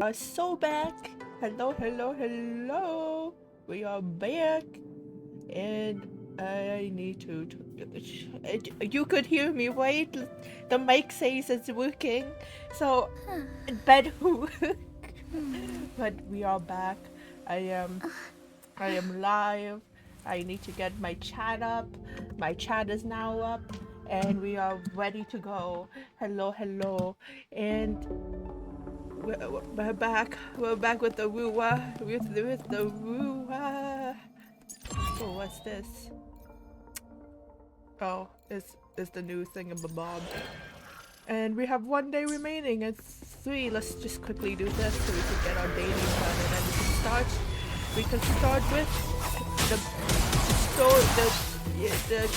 are so back. Hello, hello, hello. We are back. And I need to you could hear me, right? The mic says it's working. So, better work. But we are back. I am live. I need to get my chat up. My chat is now up. And we are ready to go. Hello, hello. And we're back. We're back with the wuwa. With the wuwa. Oh, what's this? Oh, it's the new thingamabob. And we have 1 day remaining. It's 3. Let's just quickly do this so we can get our daily done, and then we can start. We can start with the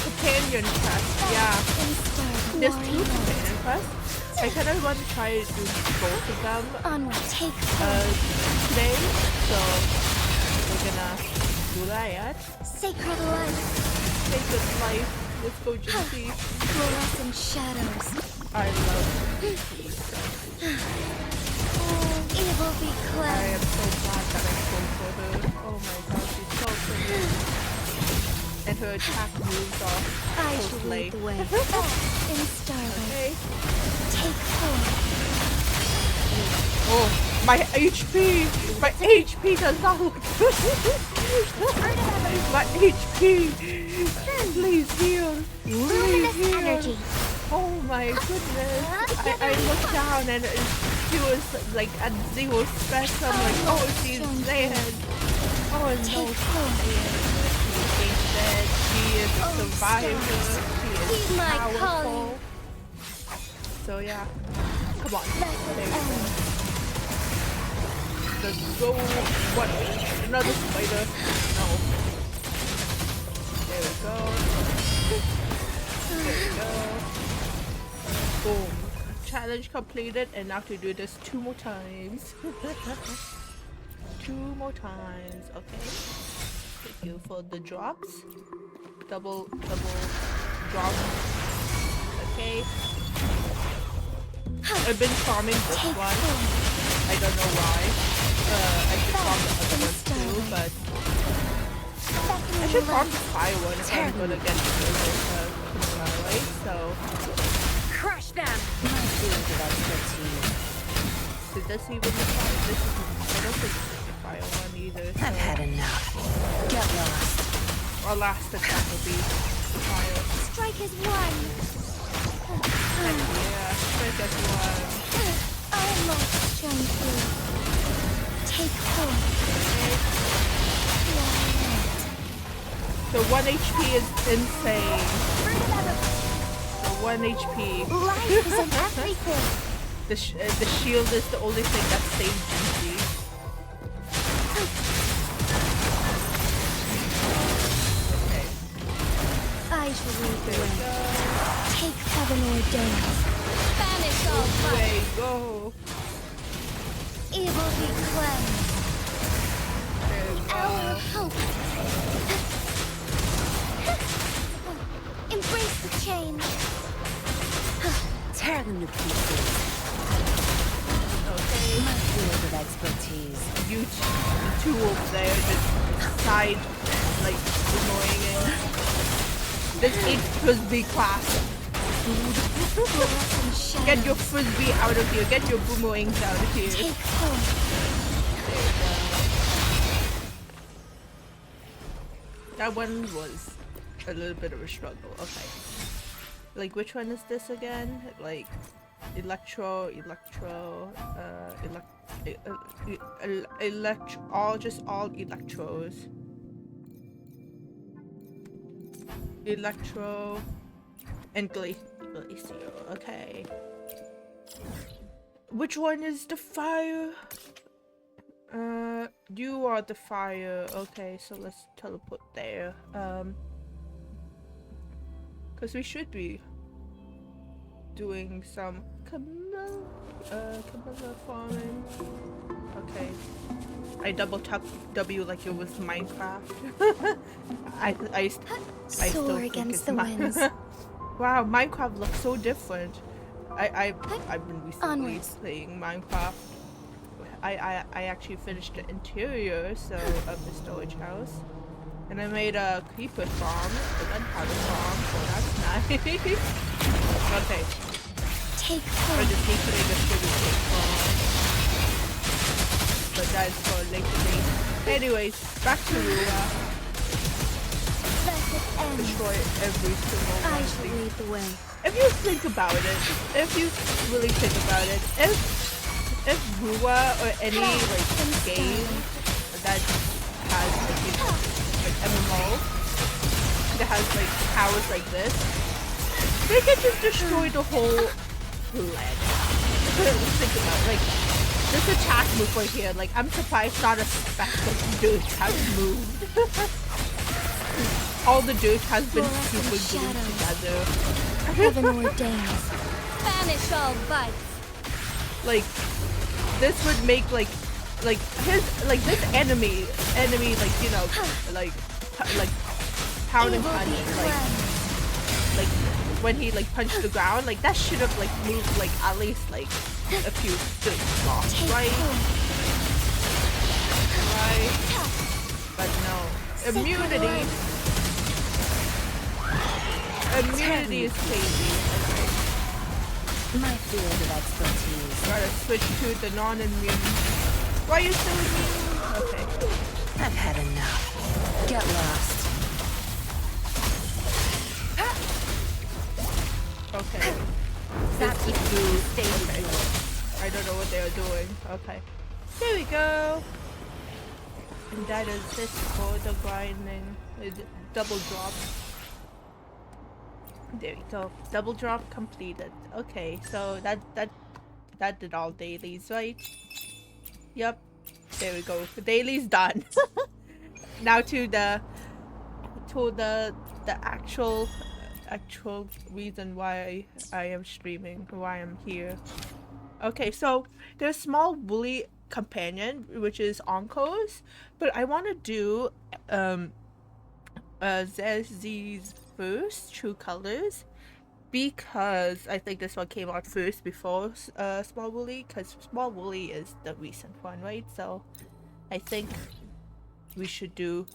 companion quest. Yeah, there's 2 companion quests. I kind of want to try to do both of them today, so we're gonna do that. Sacred light. Sacred life. Let's go, Gypsy. Fluorescent shadows. I love Evil be I cleansed. am so glad that I spoke for her. Oh my god, she's so good. And her attack moves are I so shall slay. lead the way. In starlight. Okay. Take form. Oh, my HP! My HP does not look good! My HP! Please heal! Please Luminous heal! energy. Oh my goodness! I looked down and she was like at 0 specs. I'm like, oh, she's dead! Oh no, she's dead. She is a survivor. She is powerful. So yeah, come on. There we go. Let's go. What? Another spider? No. There we go. There we go. Boom. Challenge completed, and now to do this 2 more times. 2 more times. Okay. Thank you for the drops. Double drop. Okay. I've been farming this one. I don't know why. I should farm the other ones too, but I should farm the fire one if I'm gonna get the my way. So Crush them. My field of expertise. did this even the fire? This is, I don't think this is the fire one either. So I've had enough. Get lost. our last attack will be the fire. Strike is one. Yeah, strike as one. Almost shone through. Take form. The 1 HP is insane. The 1 HP. Life is in everything. The shield is the only thing that saves Juicy. Okay. I shall lead the There we way. go. Take heaven ordained. Banish all There vice. we go. Evil be cleansed. There we Hour go. of hope. Embrace the change. Tear them to pieces. Okay. My field of expertise. You two over there just side like annoying and this is frisbee class. Fluorescent shadows. Get your frisbee out of here. Get your boomerangs out of here. Take form. There we go. That one was a little bit of a struggle. Okay. Like, which one is this again? Like, all electros. Electro and glacier. Okay. Which one is the fire? You are the fire. Okay, so let's teleport there. Because we should be doing some Camilla farming. Okay. I double tap W like it was Minecraft. I still Soar think against it's the winds. Wow, Minecraft looks so different. I've been recently Onwards. playing Minecraft. I actually finished the interior of the storage house. And I made a creeper farm, a gunpowder farm, so that's nice. Okay. Take I point. just need to make a sugar cake farm. But that's for a later date. Anyways, back to Rua. Let it end. Destroy every single one I of shall these. lead the way. If you think about it, if you really think about it, if Rua or any like game that has like, you know, like MMO that has like powers like this, they can just destroy the whole land. Think about it, like this attack move right here. Like I'm surprised not a speck of dirt has moved. All the dirt has been super glued together. Heaven ordains. Banish all vice. Like this would make like his like this enemy like you know like pound and Evil punch be like cleansed. when he like punched the ground like that should have like moved like at least like a few blocks, Take right? point. Right? But no. Immunity. Immunity is crazy. My field of expertise. Gotta switch to the non-immune. Why are you so immune? Okay. I've had enough. Get lost. Okay. That's This is blue. stay Okay. I don't know what they are doing. Okay. There we go. And that is this for the grinding. Double drop. There we go. Double drop completed. Okay, so that did all dailies, right? Yep. There we go. The daily's done. Now to the actual reason why I am streaming, why I'm here. Okay, so there's small woolly companion, which is Onko's, but I want to do Zezzy's first, True Colors, because I think this one came out first before Small Woolly, because Small Woolly is the recent one, right? So I think we should do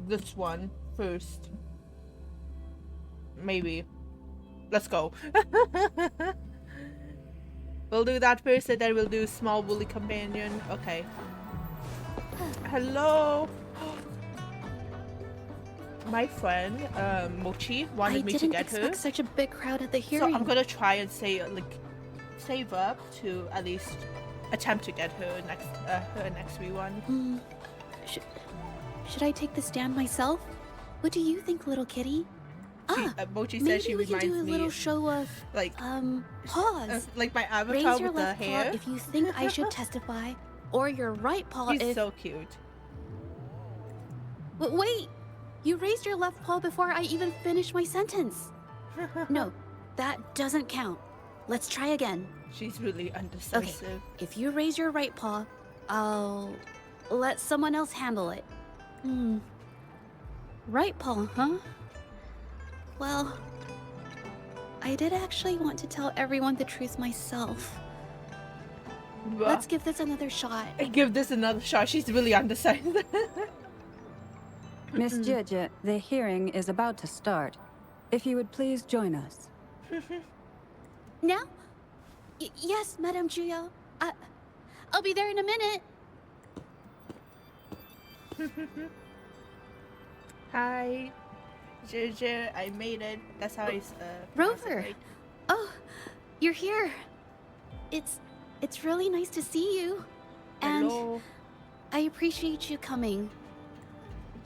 this one first. Maybe. Let's go. We'll do that first and then we'll do Small Woolly Companion. Okay. Hello. My friend, Mochi, wanted me to get her. I didn't expect such a big crowd at the So hearing. I'm gonna try and save up to at least attempt to get her next rerun. Should I take the stand myself? What do you think, little kitty? Mochi Maybe says she we can reminds do a me little show of like paws. like my Raise avatar your with the left paw hair. if you think I should testify, or your right paw He's if. so cute. Wait! You raised your left paw before I even finished my sentence. No, that doesn't count. Let's try again. She's really undecisive. If you raise your right paw, I'll let someone else handle it. Right paw, huh? Well, I did actually want to tell everyone the truth myself. Let's give this another shot. Give this another shot. She's really undecisive. Miss Jeje, the hearing is about to start. If you would please join us. Now? Yes, Madame Juyo. I'll be there in a minute. Hi, Jeje. I made it. That's how I Rover. Oh, you're here. It's really nice to see you. Hello. And I appreciate you coming.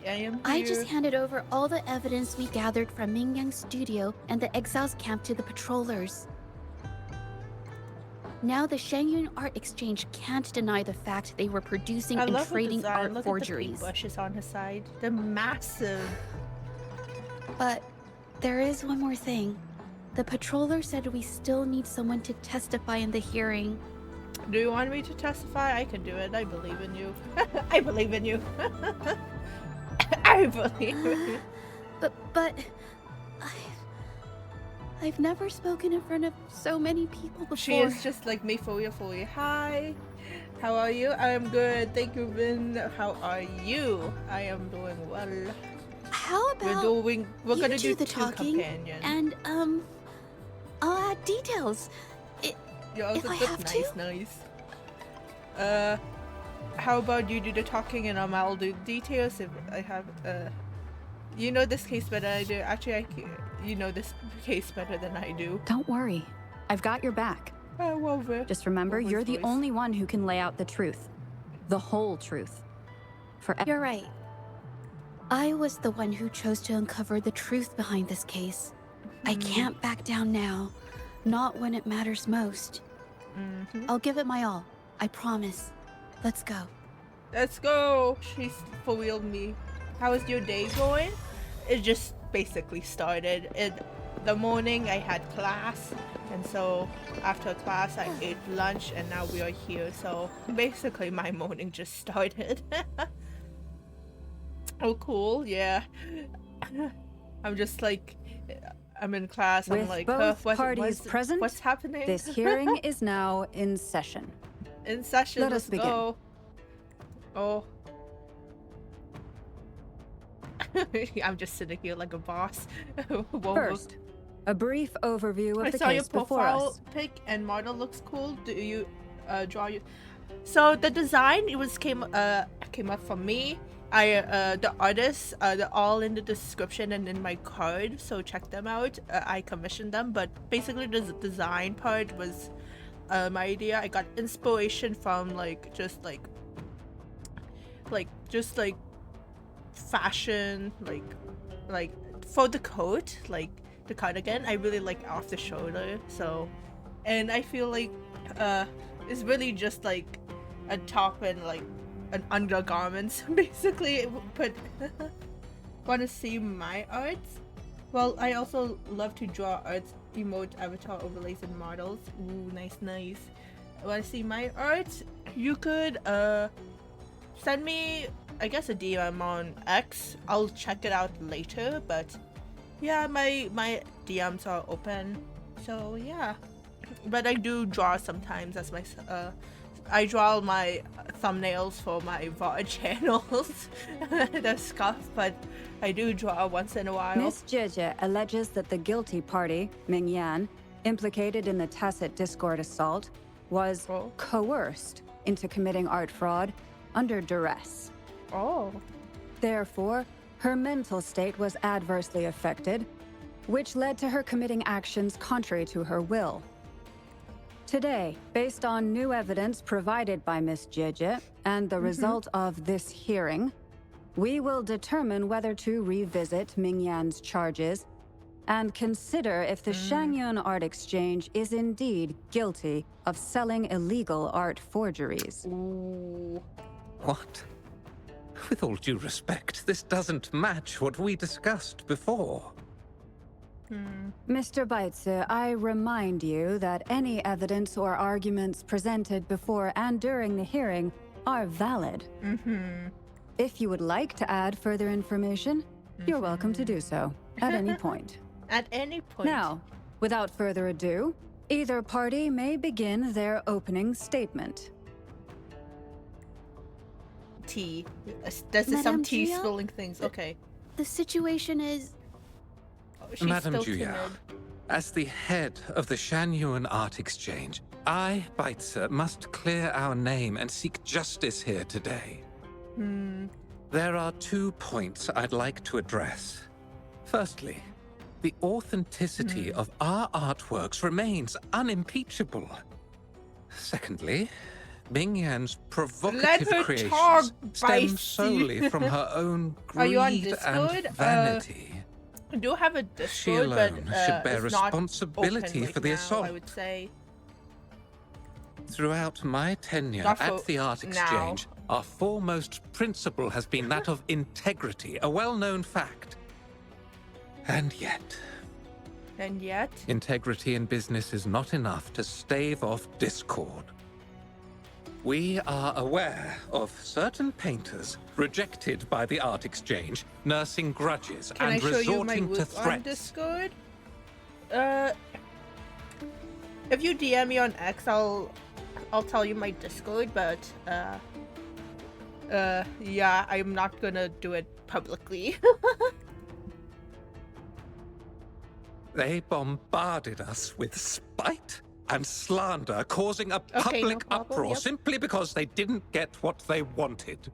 I am here. I just handed over all the evidence we gathered from Mingyang's studio and the exiles camp to the patrollers. Now the Shangyun Art Exchange can't deny the fact they were producing I and love the trading design. art Look forgeries. at the bushes on his side. They're massive. But there is one more thing. The patroller said we still need someone to testify in the hearing. Do you want me to testify? I can do it. I believe in you. I believe in you. I believe in you. But I've never spoken in front of so many people before. She is just like me for you. Hi. How are you? I am good. Thank you, Vin. How are you? I am doing well. How about We're you gonna do do the two talking, companions. and I'll add details. Yeah, if I that's have nice, to. nice. How about you do the talking and I'll do details if I have you know this case better than I do. Actually, you know this case better than I do. Don't worry. I've got your back. Just remember, you're the only one who can lay out the truth. The whole truth. You're right. I was the one who chose to uncover the truth behind this case. I can't back down now. Not when it matters most. I'll give it my all. I promise. Let's go. Let's go. She's for-wheeled me. How is your day going? It just basically started. In the morning I had class, and so after class I ate lunch, and now we are here. So basically my morning just started. Oh, cool. Yeah. I'm just like, I'm in class. I'm With like, both parties present, what's happening? this hearing is now in session. In session. Let Let's us begin. go. Oh. I'm just sitting here like a boss. Whoa. First, a brief overview of I the saw your case before profile us. pic and model looks cool. Do you draw your? So the design came up from me. The artists they're all in the description and in my card, so check them out. I commissioned them, but basically the design part was my idea. I got inspiration from just fashion, like for the coat, like the cardigan. I really like off the shoulder, so, and I feel like it's really just like a top and like an undergarments basically. But want to see my arts? Well, I also love to draw arts, emote, avatar overlays, and models. Ooh, nice. Want to see my arts? You could send me, I guess, a DM on X. I'll check it out later, but yeah, my DMs are open, so yeah. But I do draw sometimes as my I draw my thumbnails for my VOD channels. They're scuffed, but I do draw once in a while. Miss Jeje alleges that the guilty party, Ming Yan, implicated in the tacit discord assault, was coerced into committing art fraud under duress. Oh. Therefore, her mental state was adversely affected, which led to her committing actions contrary to her will. Today, based on new evidence provided by Miss Jeje and the result of this hearing, we will determine whether to revisit Ming Yan's charges and consider if the Shangyun Art Exchange is indeed guilty of selling illegal art forgeries. Ooh. What? With all due respect, this doesn't match what we discussed before. Mr. Baitze, I remind you that any evidence or arguments presented before and during the hearing are valid. If you would like to add further information, you're welcome to do so at any point. At any point. Now, without further ado, either party may begin their opening statement. Tea. This is some Madame tea Julia? spilling things. Okay. The situation is... Oh, she's Madame still Julia, timid. as the head of the Shangyuan Art Exchange, I, Baitze, must clear our name and seek justice here today. There are 2 points I'd like to address. Firstly, the authenticity of our artworks remains unimpeachable. Secondly, Ming Yan's provocative her creations talk, stem Baitze. solely from her own Are you on greed Discord? and vanity. I do have a She Discord, but alone should bear it's not responsibility open for the right now, assault. I would say. Throughout my tenure Not at for the Art now. Exchange, our foremost principle has been that of integrity, a well-known fact. And yet, integrity in business is not enough to stave off discord. We are aware of certain painters rejected by the Art Exchange, nursing grudges Can I and show you my resorting to work on threats. Discord? If you DM me on X, I'll I'll tell you my Discord, but yeah, I'm not gonna do it publicly. They bombarded us with spite and slander, causing a Okay, no public problem, uproar yep. simply because they didn't get what they wanted.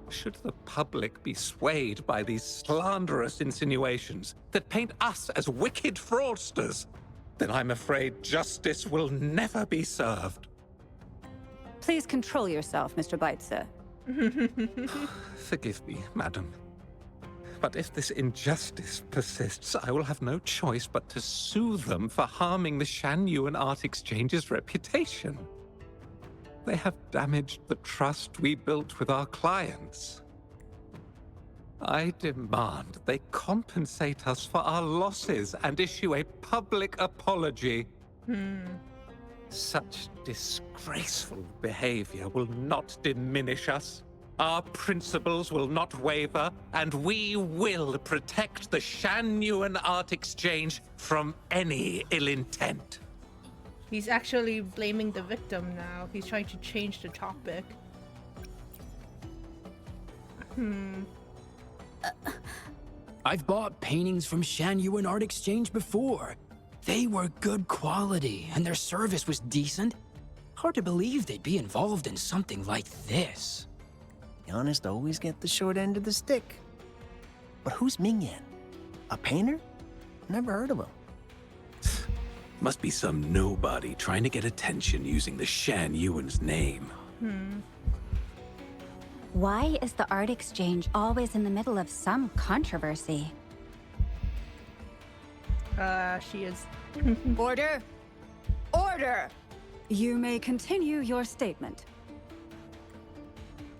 Should the public be swayed by these slanderous insinuations that paint us as wicked fraudsters, then I'm afraid justice will never be served. Please control yourself, Mr. Beitzer. Forgive me, madam. But if this injustice persists, I will have no choice but to sue them for harming the Shanyuan Art Exchange's reputation. They have damaged the trust we built with our clients. I demand they compensate us for our losses and issue a public apology. Such disgraceful behavior will not diminish us. Our principles will not waver, and we will protect the Shanyuan Art Exchange from any ill intent. He's actually blaming the victim now. He's trying to change the topic. I've bought paintings from Shanyuan Art Exchange before. They were good quality, and their service was decent. Hard to believe they'd be involved in something like this. The honest always get the short end of the stick. But who's Ming Yan? A painter? Never heard of him. Must be some nobody trying to get attention using the Shanyuan's name. Why is the art exchange always in the middle of some controversy? She is. Order! Order! You may continue your statement.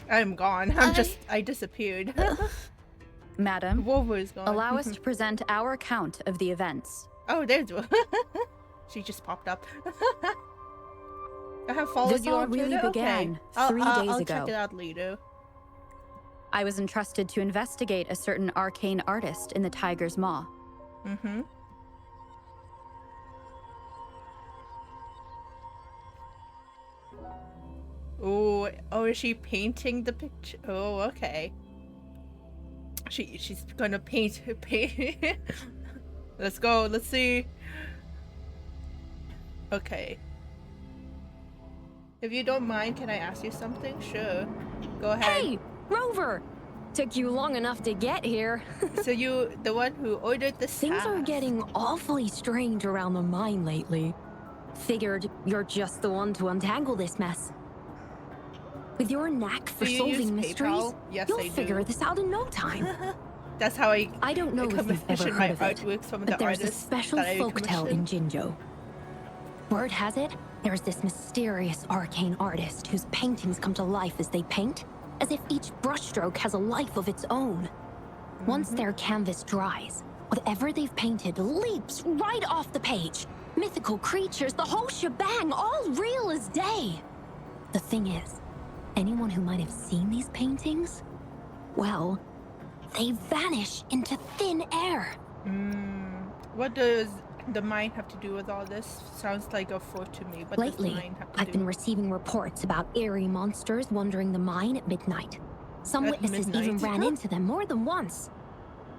I'm gone. I disappeared. Madam, Wolver is gone. allow us to present our account of the events. Oh, there's one. She just popped up. I have followed This you all on really Twitter? began Okay. 3 days I'll ago. check it out later. I was entrusted to investigate a certain arcane artist in the Tiger's Maw. Oh, is she painting the picture? Oh, okay. She's gonna paint. Let's go. Let's see. Okay. If you don't mind, can I ask you something? Sure. Go ahead. Hey, Rover! Took you long enough to get here. So you, the one who ordered this Things are task. getting awfully strange around the mine lately. Figured you're just the one to untangle this mess. With your knack for Do you solving use mysteries, PayPal? Yes, you'll I do. figure this out in no time. That's how I I don't know if you've ever commission my heard of it, artworks from the but there's a artists special that I folktale in commission. Jinzhou. Word has it, there's this mysterious arcane artist whose paintings come to life as they paint, as if each brushstroke has a life of its own. Once their canvas dries, whatever they've painted leaps right off the page. Mythical creatures, the whole shebang, all real as day. The thing is, anyone who might have seen these paintings, well, they vanish into thin air. What does the mine have to do with all this? Sounds like a fort to me. What does the Lately, mine have to I've do? been receiving reports about eerie monsters wandering the mine at midnight. Some At witnesses even midnight? ran into them more than once.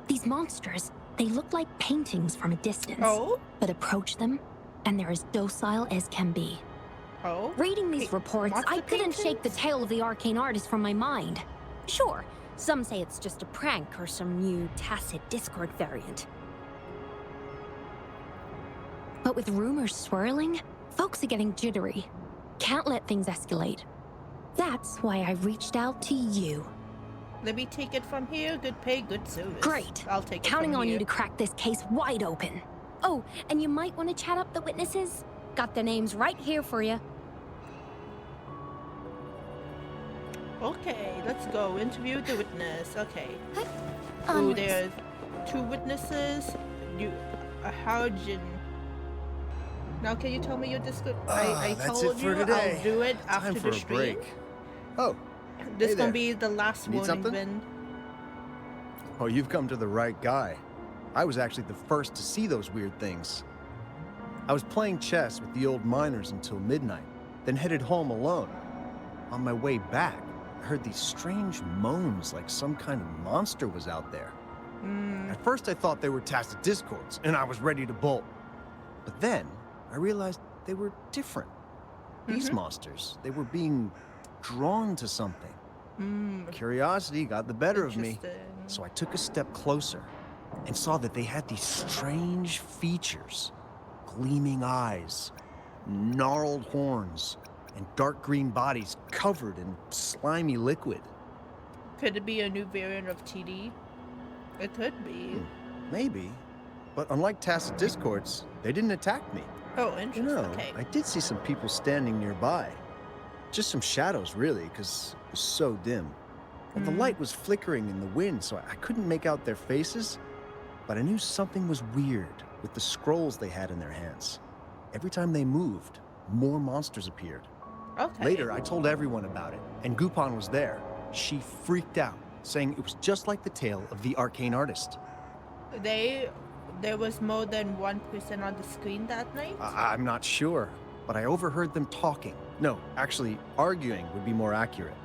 These monsters, they look like paintings from a distance, Oh? but approach them, and they're as docile as can be. Oh? Reading these reports, monster I couldn't shake the paintings? tale of the arcane artist from my mind. Sure, some say it's just a prank or some new tacit Discord variant. But with rumors swirling, folks are getting jittery. Can't let things escalate. That's why I reached out to you. Let me take it from here. Good pay, good service. Great. I'll take it Counting from on here. you to crack this case wide open. Oh, and you might want to chat up the witnesses. Got their names right here for you. Okay, let's go. Interview the witness. Okay. Ooh, Onwards. there's 2 witnesses. Haojin. Now, can you tell me your Discord? I That's told it for you today. I'll do it after Time for the a stream. break. Oh, This hey gonna there. be the last Need warning, something? Vin. oh, you've come to the right guy. I was actually the first to see those weird things. I was playing chess with the old miners until midnight, then headed home alone. On my way back, I heard these strange moans like some kind of monster was out there. At first I thought they were tacit discords, and I was ready to bolt. But then I realized they were different. These monsters, they were being drawn to something. Curiosity got the better of me, so I took a step closer and saw that they had these strange features. Gleaming eyes, gnarled horns, and dark green bodies covered in slimy liquid. Could it be a new variant of TD? It could be. Maybe. But unlike tacit discords, they didn't attack me. Oh, interesting. You know, Okay. I did see some people standing nearby. Just some shadows, really, because it was so dim. And the light was flickering in the wind, so I couldn't make out their faces. But I knew something was weird with the scrolls they had in their hands. Every time they moved, more monsters appeared. Okay. Later, I told everyone about it, and Gupon was there. She freaked out, saying it was just like the tale of the arcane artist. There was more than one person on the screen that night? I'm not sure, but I overheard them talking. No, actually, arguing would be more accurate.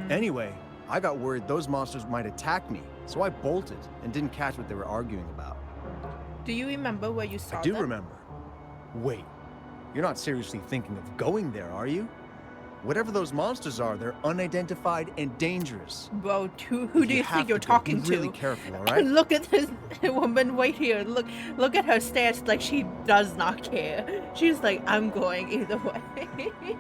Anyway, I got worried those monsters might attack me, so I bolted and didn't catch what they were arguing about. Do you remember where you saw I do them? remember. Wait, you're not seriously thinking of going there, are you? Whatever those monsters are, they're unidentified and dangerous. Bro, who do you have think you're to go. talking Be to? really careful, all right? Look at this woman right here. Look at her stance like she does not care. She's like, I'm going either way.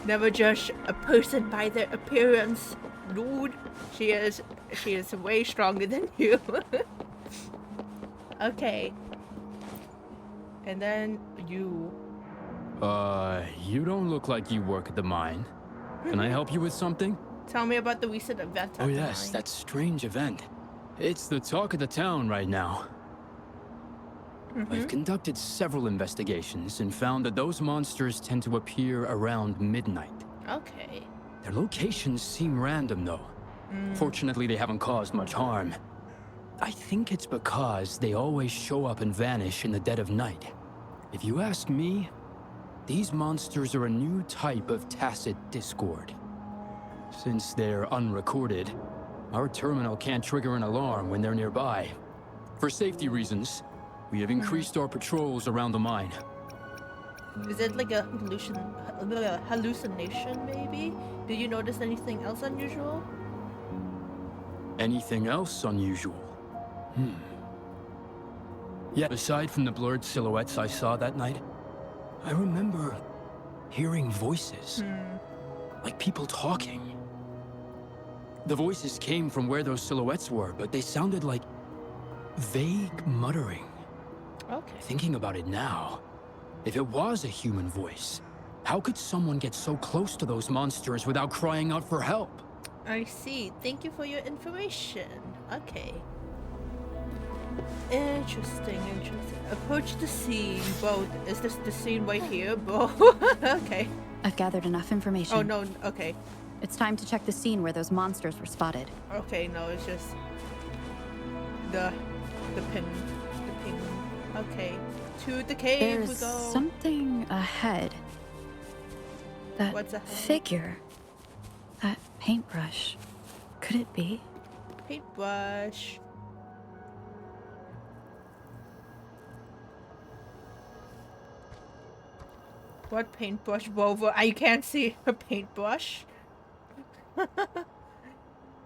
Never judge a person by their appearance, dude. She is way stronger than you. Okay. And then you. You don't look like you work at the mine. Can I help you with something? Tell me about the recent event. Oh yes, that strange event. It's the talk of the town right now. I've conducted several investigations and found that those monsters tend to appear around midnight. Okay. Their locations seem random, though. Fortunately, they haven't caused much harm. I think it's because they always show up and vanish in the dead of night. If you ask me, these monsters are a new type of tacit discord. Since they're unrecorded, our terminal can't trigger an alarm when they're nearby. For safety reasons, we have increased our patrols around the mine. Is it like a hallucination, maybe? Did you notice anything else unusual? Anything else unusual? Yeah, aside from the blurred silhouettes I saw that night, I remember hearing voices. Like people talking. The voices came from where those silhouettes were, but they sounded like vague muttering. Okay. Thinking about it now, if it was a human voice, how could someone get so close to those monsters without crying out for help? I see. Thank you for your information. Okay. Interesting. Approach the scene. Bo, is this the scene right here, Bo? Okay. I've gathered enough information. Oh, no. Okay. It's time to check the scene where those monsters were spotted. Okay, no, it's just the pin. Okay. To the cave There's we go. something ahead. That What's ahead? figure. That paintbrush. Could it be? Paintbrush. What paintbrush, Rover? I can't see a paintbrush.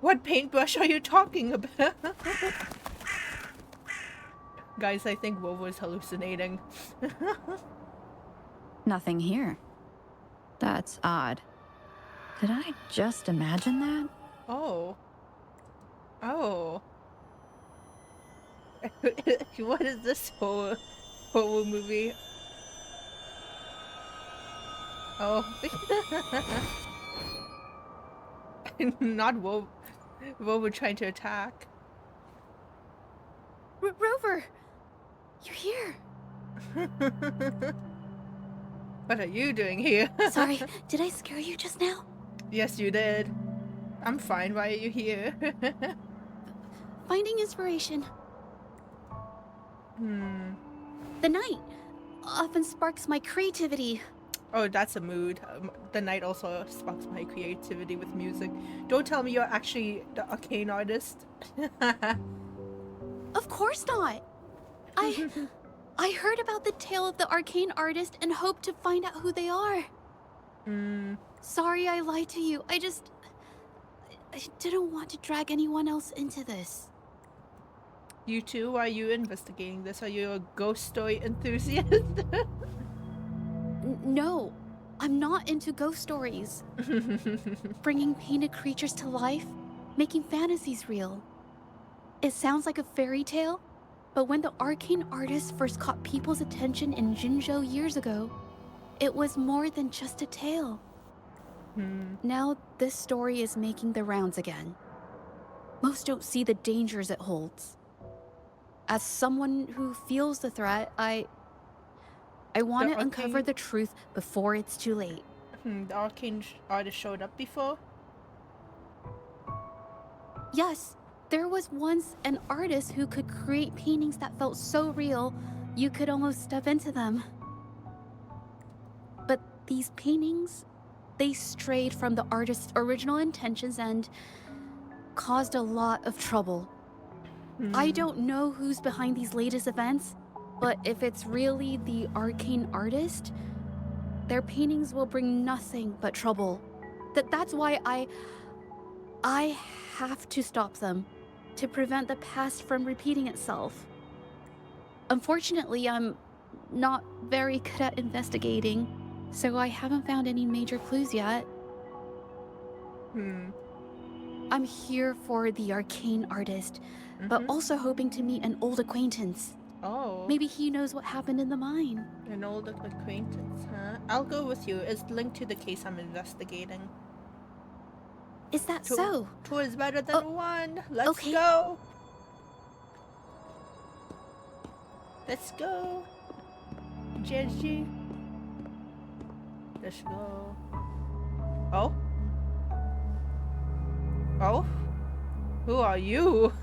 What paintbrush are you talking about? Guys, I think Rover is hallucinating. Nothing here. That's odd. Did I just imagine that? Oh. Oh. What is this horror movie? Oh. Not Rover trying to attack. Rover! You're here! What are you doing here? Sorry, did I scare you just now? Yes, you did. I'm fine. Why are you here? Finding inspiration. The night often sparks my creativity. Oh, that's a mood. The night also sparks my creativity with music. Don't tell me you're actually the arcane artist. Of course not. I heard about the tale of the arcane artist and hoped to find out who they are. Sorry I lied to you. I didn't want to drag anyone else into this. You too? Why are you investigating this? Are you a ghost story enthusiast? No, I'm not into ghost stories. Bringing painted creatures to life, making fantasies real. It sounds like a fairy tale, but when the arcane artist first caught people's attention in Jinzhou years ago, it was more than just a tale. Now this story is making the rounds again. Most don't see the dangers it holds. As someone who feels the threat, I want to uncover the truth before it's too late. The arcane artist showed up before? Yes, there was once an artist who could create paintings that felt so real, you could almost step into them. But these paintings, they strayed from the artist's original intentions and caused a lot of trouble. I don't know who's behind these latest events, but if it's really the arcane artist, their paintings will bring nothing but trouble. That's why I have to stop them, to prevent the past from repeating itself. Unfortunately, I'm not very good at investigating, so I haven't found any major clues yet. I'm here for the arcane artist, but also hoping to meet an old acquaintance. Oh. Maybe he knows what happened in the mine. An old acquaintance, huh? I'll go with you. It's linked to the case I'm investigating. Is that so? Two is better than one. Let's okay. go. Let's go. Jeji. Let's go. Oh? Oh? Who are you?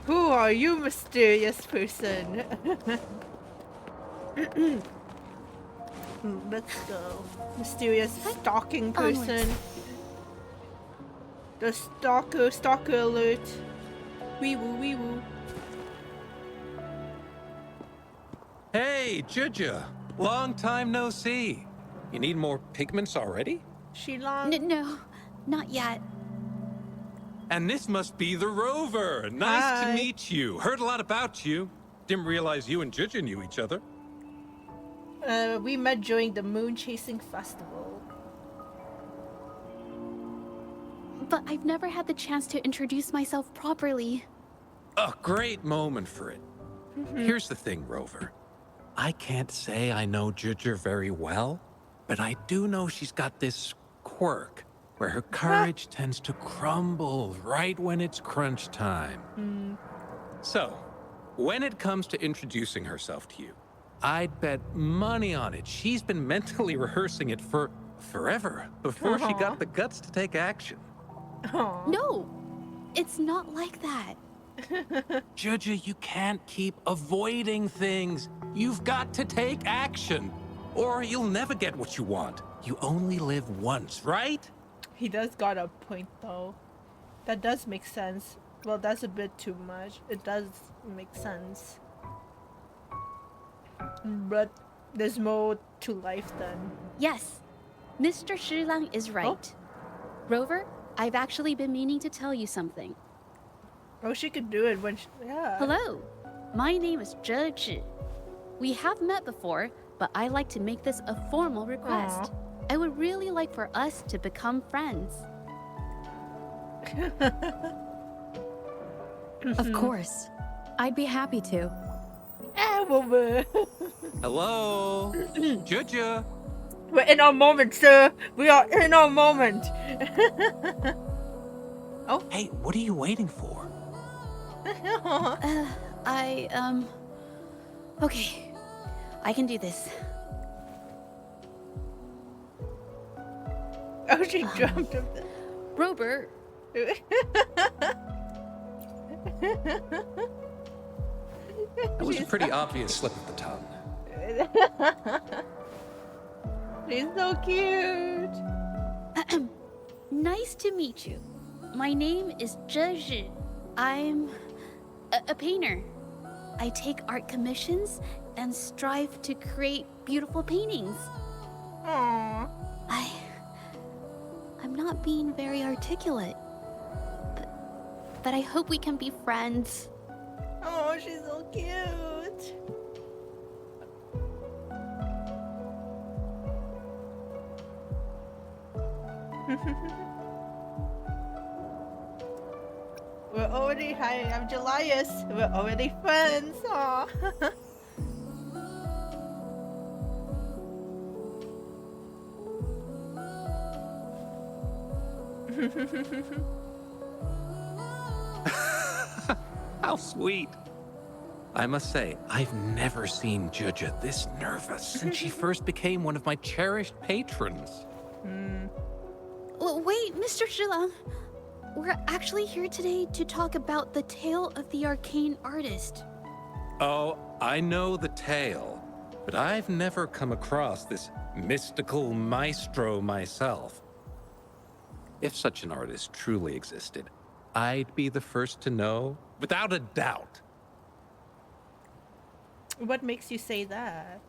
Who are you, mysterious person? Let's go. Mysterious stalking person. The stalker alert. Wee woo, wee woo. Hey, Juju. Long time no see. You need more pigments already? No, not yet. And this must be the Rover. Nice to meet you. Heard a lot about you. Didn't realize you and Juju knew each other. We met during the Moon Chasing Festival. But I've never had the chance to introduce myself properly. A great moment for it. Here's the thing, Rover. I can't say I know Juju very well, but I do know she's got this quirk where her courage tends to crumble right when it's crunch time. So, when it comes to introducing herself to you, I'd bet money on it she's been mentally rehearsing it for forever before she got the guts to take action. No, it's not like that. Juju, you can't keep avoiding things. You've got to take action, or you'll never get what you want. You only live once, right? He does got a point, though. That does make sense. Well, that's a bit too much. It does make sense. But there's more to life than... Yes, Mr. Shilang is right. Rover, I've actually been meaning to tell you something. Oh, she could do it when she... Yeah. Hello, my name is Zhe Zhi. We have met before, but I like to make this a formal request. I would really like for us to become friends. Of course. I'd be happy to. Hello? Juju? We're in our moment, sir. We are in our moment. Oh. Hey, what are you waiting for? Okay. I can do this. Now she dreamt of that. Robert, That was a pretty obvious slip of the tongue. She's so cute. nice to meet you. My name is Zhe. I'm a painter. I take art commissions and strive to create beautiful paintings. Aww. I'm not being very articulate, but I hope we can be friends. Oh, she's so cute. We're already, hi, I'm Julius. We're already friends. Aw. How sweet. I must say, I've never seen Juja this nervous since she first became one of my cherished patrons. Well, wait, Mr. Zhilang. We're actually here today to talk about the tale of the arcane artist. Oh, I know the tale, but I've never come across this mystical maestro myself. If such an artist truly existed, I'd be the first to know, without a doubt. What makes you say that?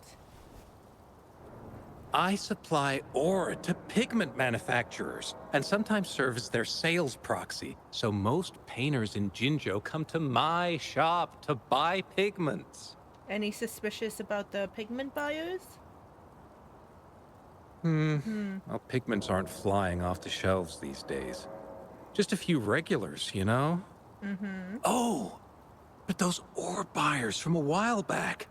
I supply ore to pigment manufacturers and sometimes serve as their sales proxy, so most painters in Jinzhou come to my shop to buy pigments. Any suspicious about the pigment buyers? Well, pigments aren't flying off the shelves these days. Just a few regulars, you know? Oh, but those ore buyers from a while back,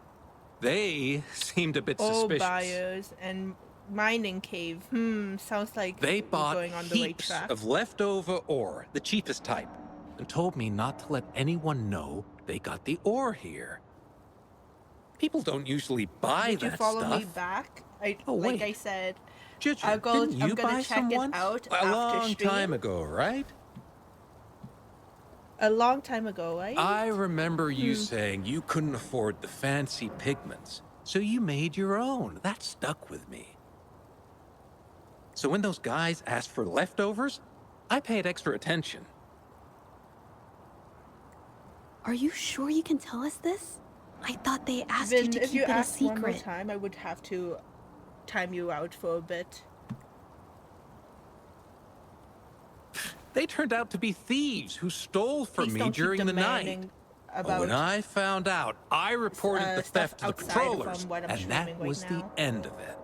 they seemed a bit All suspicious. buyers and mining cave. Sounds like They we're bought going on the right heaps track. of leftover ore, the cheapest type, and told me not to let anyone know they got the ore here. People don't usually buy Did you that follow stuff. me back? Oh, like wait. I said, Ginger, I'll go- didn't I'm you gonna buy check some it once? out A after long time stream. ago, right? a long time ago, right? I remember you saying you couldn't afford the fancy pigments, so you made your own. That stuck with me. So when those guys asked for leftovers, I paid extra attention. Are you sure you can tell us this? I thought they asked Then you to if you keep it a ask one more secret. time, I would have to time you out for a bit. They turned out to be thieves who stole from Please me don't keep during the night. demanding But about when I found out, I reported the stuff theft to the outside patrollers, from what I'm and streaming that right was the now. end of it.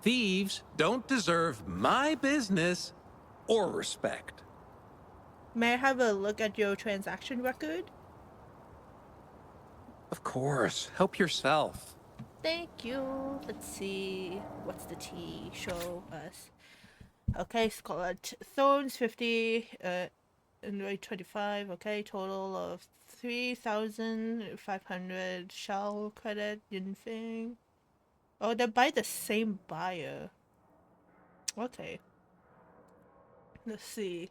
Thieves don't deserve my business or respect. May I have a look at your transaction record? Of course, help yourself. Thank you. Let's see. What's the T? Show us. Okay, Scarlet Thorns 50, and 25. Okay, total of 3,500 shell credit. Yinfeng. Oh, they're by the same buyer. Okay. Let's see.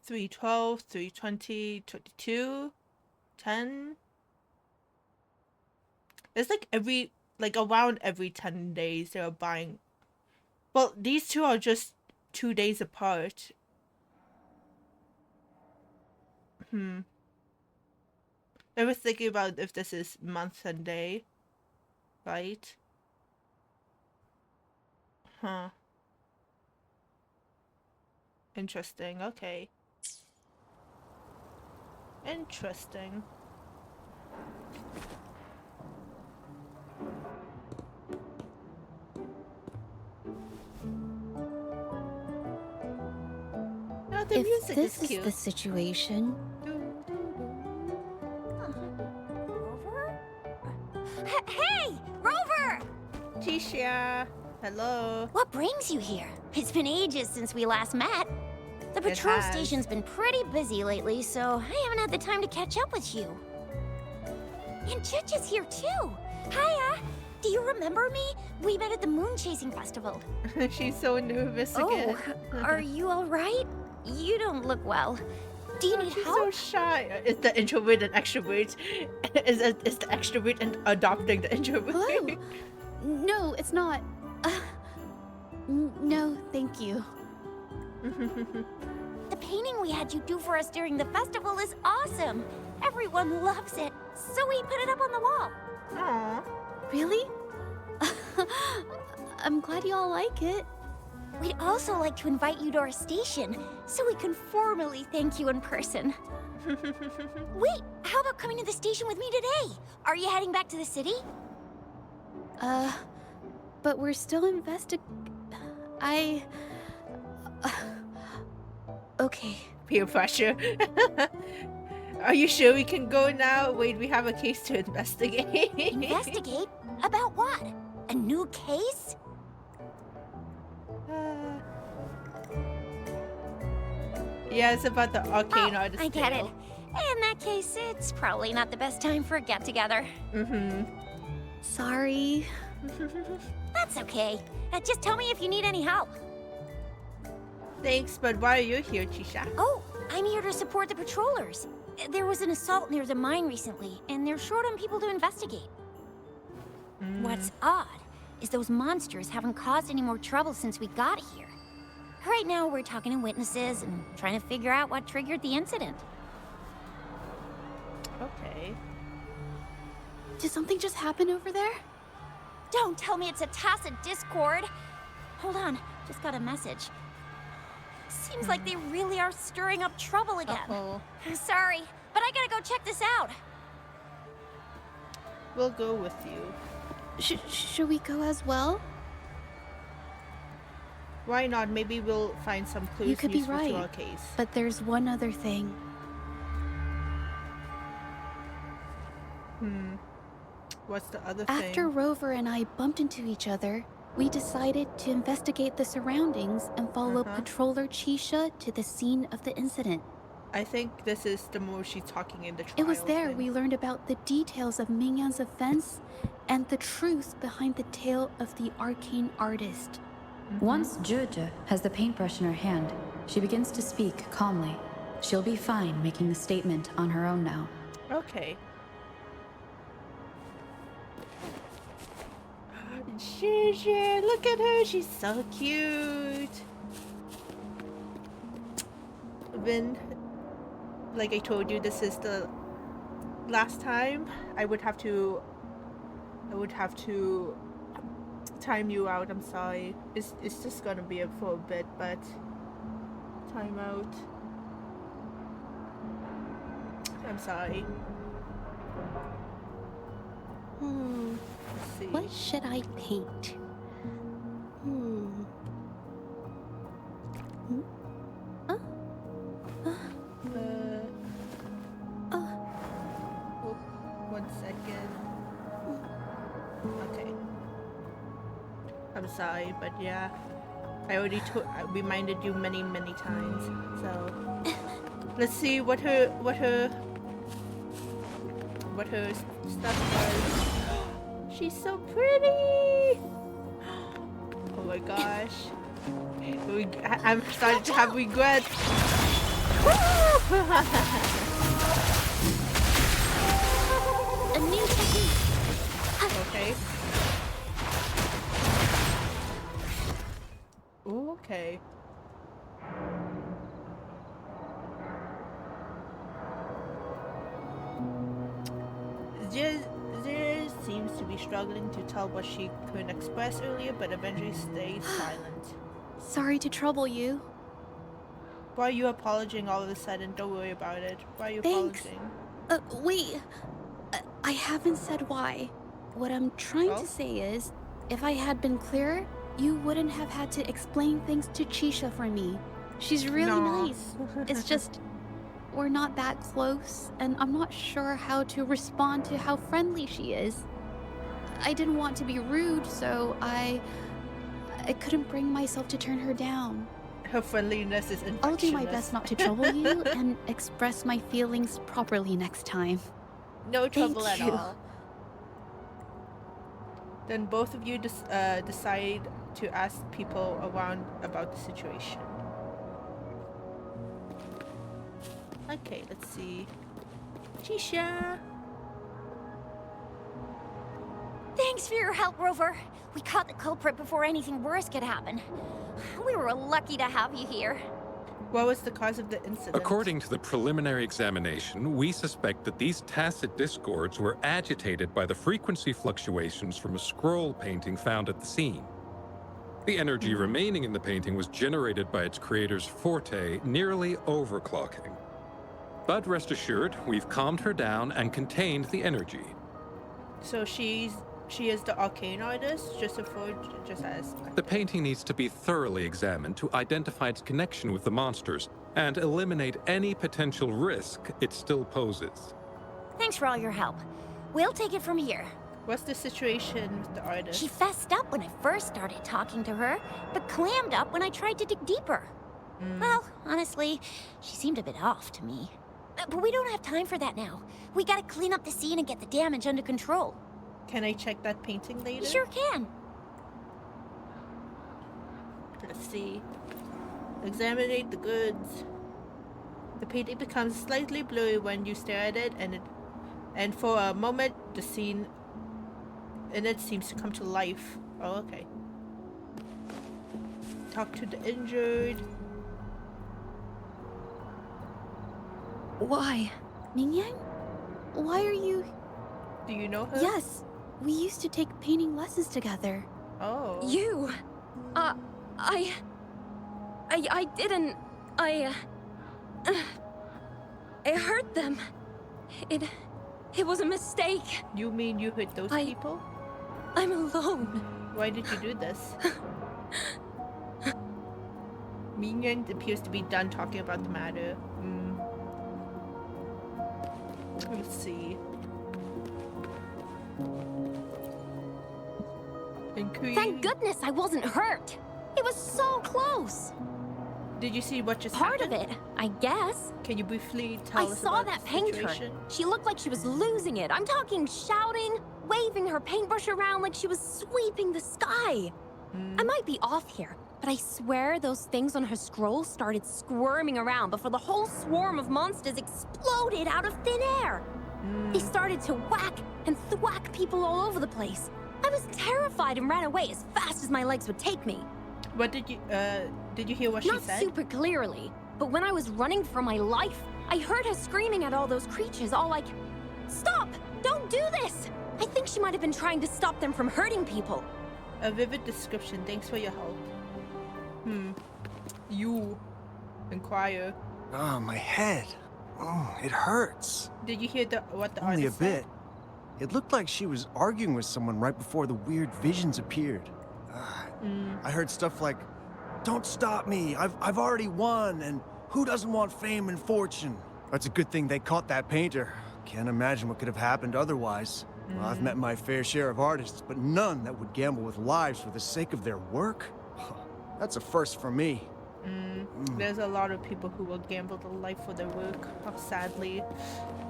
312, 320, 22, 10. It's like around every 10 days they're buying. Well, these two are just 2 days apart. I was thinking about if this is month and day. Right? Huh. Interesting, okay. Interesting. Oh, the If music this is is cute. the situation, Hey, Rover! Tisha, hello. What brings you here? It's been ages since we last met. The patrol has. station's been pretty busy lately, so I haven't had the time to catch up with you. And Chich is here too. Hiya! do you remember me? We met at the moon chasing festival. She's so nervous again. Oh, are you all right? You don't look well. Do you need She's help? so shy. Is the introvert and extrovert? Is the extrovert and adopting the introvert? Hello? No, it's not. No, thank you. The painting we had you do for us during the festival is awesome. Everyone loves it, so we put it up on the wall. Aww. Really? I'm glad you all like it. We'd also like to invite you to our station, so we can formally thank you in person. Wait, how about coming to the station with me today? Are you heading back to the city? But we're still Okay. Peer pressure. Are you sure we can go now? Wait, we have a case to investigate. Investigate? About what? A new case? Yeah, it's about the arcane artist. I get it. tale. In that case, it's probably not the best time for a get-together. Sorry. That's okay. Just tell me if you need any help. Thanks, but why are you here, Chisha? Oh, I'm here to support the patrollers. There was an assault near the mine recently, and they're short on people to investigate. What's odd is those monsters haven't caused any more trouble since we got here. Right now, we're talking to witnesses and trying to figure out what triggered the incident. Okay. Did something just happen over there? Don't tell me it's a tacit discord. Hold on, just got a message. Seems like they really are stirring up trouble again. Sorry, but I gotta go check this out. We'll go with you. Should we go as well? Why not? Maybe we'll find some clues You could be useful to our right. case. But there's one other thing. What's the other thing? After Rover and I bumped into each other, we decided to investigate the surroundings and follow Patroller Chisha to the scene of the incident. I think this is the more she's talking in the trial. It was there thing. we learned about the details of Mingyan's offense and the truth behind the tale of the arcane artist. Once Juju has the paintbrush in her hand, she begins to speak calmly. She'll be fine making the statement on her own now. Okay. Gigi, look at her, she's so cute. Vin, like I told you, this is the last time. I would have to time you out. I'm sorry. It's just gonna be for a bit, but time out. I'm sorry. Let's see. What should I paint? Oh, 1 second. Okay. I'm sorry, but yeah, I already reminded you many times. So let's see what her stuff was. She's so pretty. Oh my gosh. I'm starting to have regrets. A new technique. Okay. Ooh, okay. There seems to be struggling to tell what she couldn't express earlier, but eventually stayed silent. Sorry to trouble you. Why are you apologizing all of a sudden? Don't worry about it. Why are you Thanks. apologizing? Wait. I haven't said why. What I'm trying to say is, if I had been clearer, you wouldn't have had to explain things to Chisha for me. She's really nice. It's just, we're not that close, and I'm not sure how to respond to how friendly she is. I didn't want to be rude, so I couldn't bring myself to turn her down. Her friendliness is infectious. I'll do my best not to trouble you and express my feelings properly next time. No trouble Thank at you. all. Then both of you decide to ask people around about the situation. Okay, let's see. Tisha! Thanks for your help, Rover. We caught the culprit before anything worse could happen. We were lucky to have you here. What was the cause of the incident? According to the preliminary examination, we suspect that these tacit discords were agitated by the frequency fluctuations from a scroll painting found at the scene. The energy remaining in the painting was generated by its creator's forte, nearly overclocking. But rest assured, we've calmed her down and contained the energy. So she is the arcane artist, just as... The painting needs to be thoroughly examined to identify its connection with the monsters and eliminate any potential risk it still poses. Thanks for all your help. We'll take it from here. What's the situation with the artist? She fessed up when I first started talking to her, but clammed up when I tried to dig deeper. Well, honestly, she seemed a bit off to me. But we don't have time for that now. We gotta clean up the scene and get the damage under control. Can I check that painting later? You sure can. Let's see. Examine the goods. The painting becomes slightly blurry when you stare at it, and for a moment the scene in it seems to come to life. Oh, okay. Talk to the injured. Why? Mingyang? Why are you... Do you know her? Yes. We used to take painting lessons together. Oh. You... I didn't... I hurt them. It was a mistake. You mean you hurt those people? I'm alone. Why did you do this? Mingyang appears to be done talking about the matter. Let's see. Thank goodness I wasn't hurt. It was so close. Did you see what just Part happened? of it, I guess. Can you briefly tell us I saw about that the painter. situation? She looked like she was losing it. I'm talking shouting, waving her paintbrush around like she was sweeping the sky. I might be off here, but I swear those things on her scroll started squirming around before the whole swarm of monsters exploded out of thin air. They started to whack and thwack people all over the place. I was terrified and ran away as fast as my legs would take me. What did you hear what she said? Not super clearly, but when I was running for my life, I heard her screaming at all those creatures, all like, "Stop! Don't do this!" I think she might have been trying to stop them from hurting people. A vivid description. Thanks for your help. You inquire. Oh, my head. Oh, it hurts. Did you hear what the Only a artist said? bit. It looked like she was arguing with someone right before the weird visions appeared. I heard stuff like, "Don't stop me, I've already won, and who doesn't want fame and fortune?" That's a good thing they caught that painter. Can't imagine what could have happened otherwise. Well, I've met my fair share of artists, but none that would gamble with lives for the sake of their work. That's a first for me. There's a lot of people who will gamble their life for their work, sadly.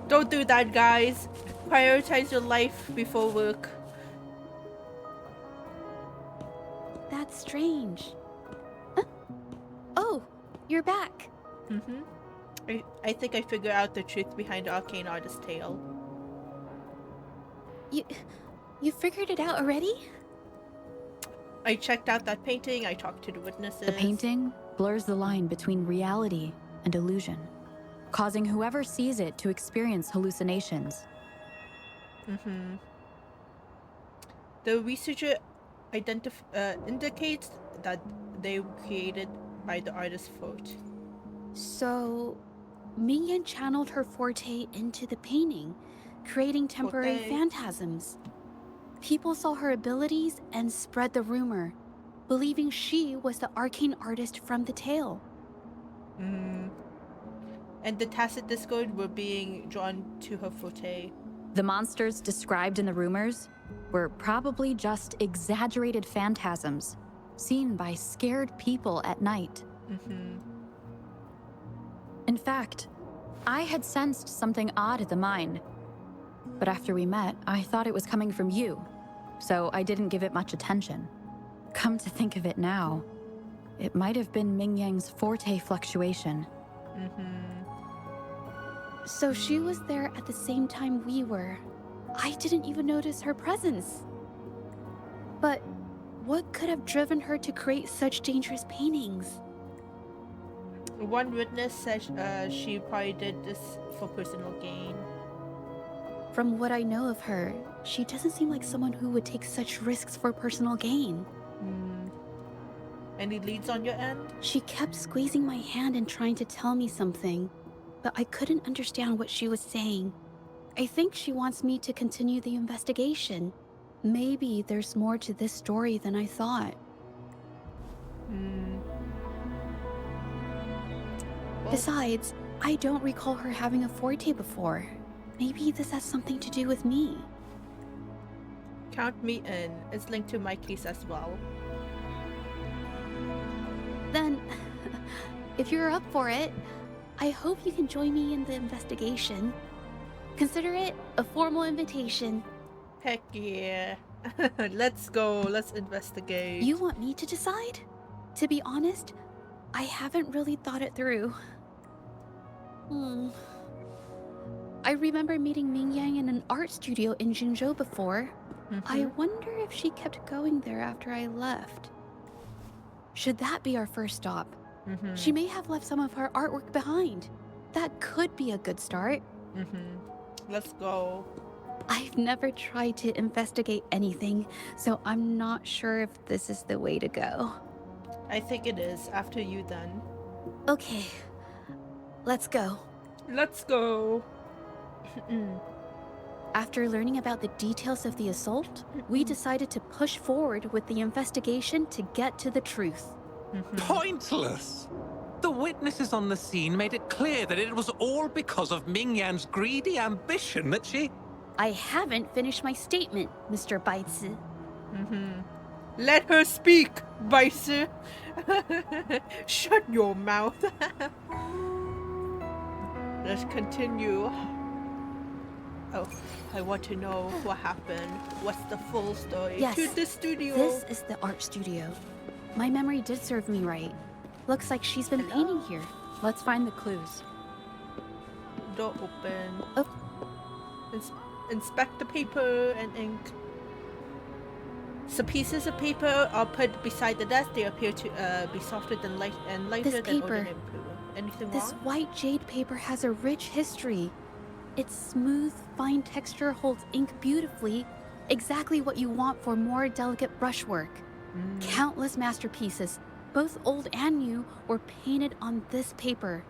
Don't do that, guys. Prioritize your life before work. That's strange. Huh? Oh, you're back. I think I figured out the truth behind the arcane artist's tale. You figured it out already? I checked out that painting, I talked to the witnesses. The painting blurs the line between reality and illusion, causing whoever sees it to experience hallucinations. The researcher indicates that they were created by the artist's fault. So, Mingyan channeled her forte into the painting, creating temporary phantasms. People saw her abilities and spread the rumor, believing she was the arcane artist from the tale. And the tacit discord were being drawn to her forte. The monsters described in the rumors were probably just exaggerated phantasms seen by scared people at night. In fact, I had sensed something odd at the mine, but after we met, I thought it was coming from you. so I didn't give it much attention. Come to think of it now, it might have been Ming Yang's forte fluctuation. So she was there at the same time we were. I didn't even notice her presence. But what could have driven her to create such dangerous paintings? One witness said she probably did this for personal gain. From what I know of her, she doesn't seem like someone who would take such risks for personal gain. Any leads on your end? She kept squeezing my hand and trying to tell me something, but I couldn't understand what she was saying. I think she wants me to continue the investigation. Maybe there's more to this story than I thought. Besides, I don't recall her having a forte before. Maybe this has something to do with me. Count me in. It's linked to my case as well. Then, if you're up for it, I hope you can join me in the investigation. Consider it a formal invitation. Heck yeah. Let's go. Let's investigate. You want me to decide? To be honest, I haven't really thought it through. I remember meeting Ming Yang in an art studio in Jinzhou before. I wonder if she kept going there after I left. Should that be our first stop? She may have left some of her artwork behind. That could be a good start. Let's go. I've never tried to investigate anything, so I'm not sure if this is the way to go. I think it is. After you then. Okay, let's go. Let's go. After learning about the details of the assault, we decided to push forward with the investigation to get to the truth. Pointless! The witnesses on the scene made it clear that it was all because of Ming Yan's greedy ambition that she... I haven't finished my statement, Mr. Baizi. Let her speak, Baizi. Shut your mouth. Let's continue. Oh, I want to know what happened. What's the full story? Yes, To the studio. This is the art studio. My memory did serve me right. Looks like she's been painting here. Let's find the clues. Door open. Oh. Inspect the paper and ink. So pieces of paper are put beside the desk. They appear to be softer than lighter This than paper. ordinary paper. Anything This wrong? white jade paper has a rich history. Its smooth, fine texture holds ink beautifully, exactly what you want for more delicate brushwork. Countless masterpieces, both old and new, were painted on this paper.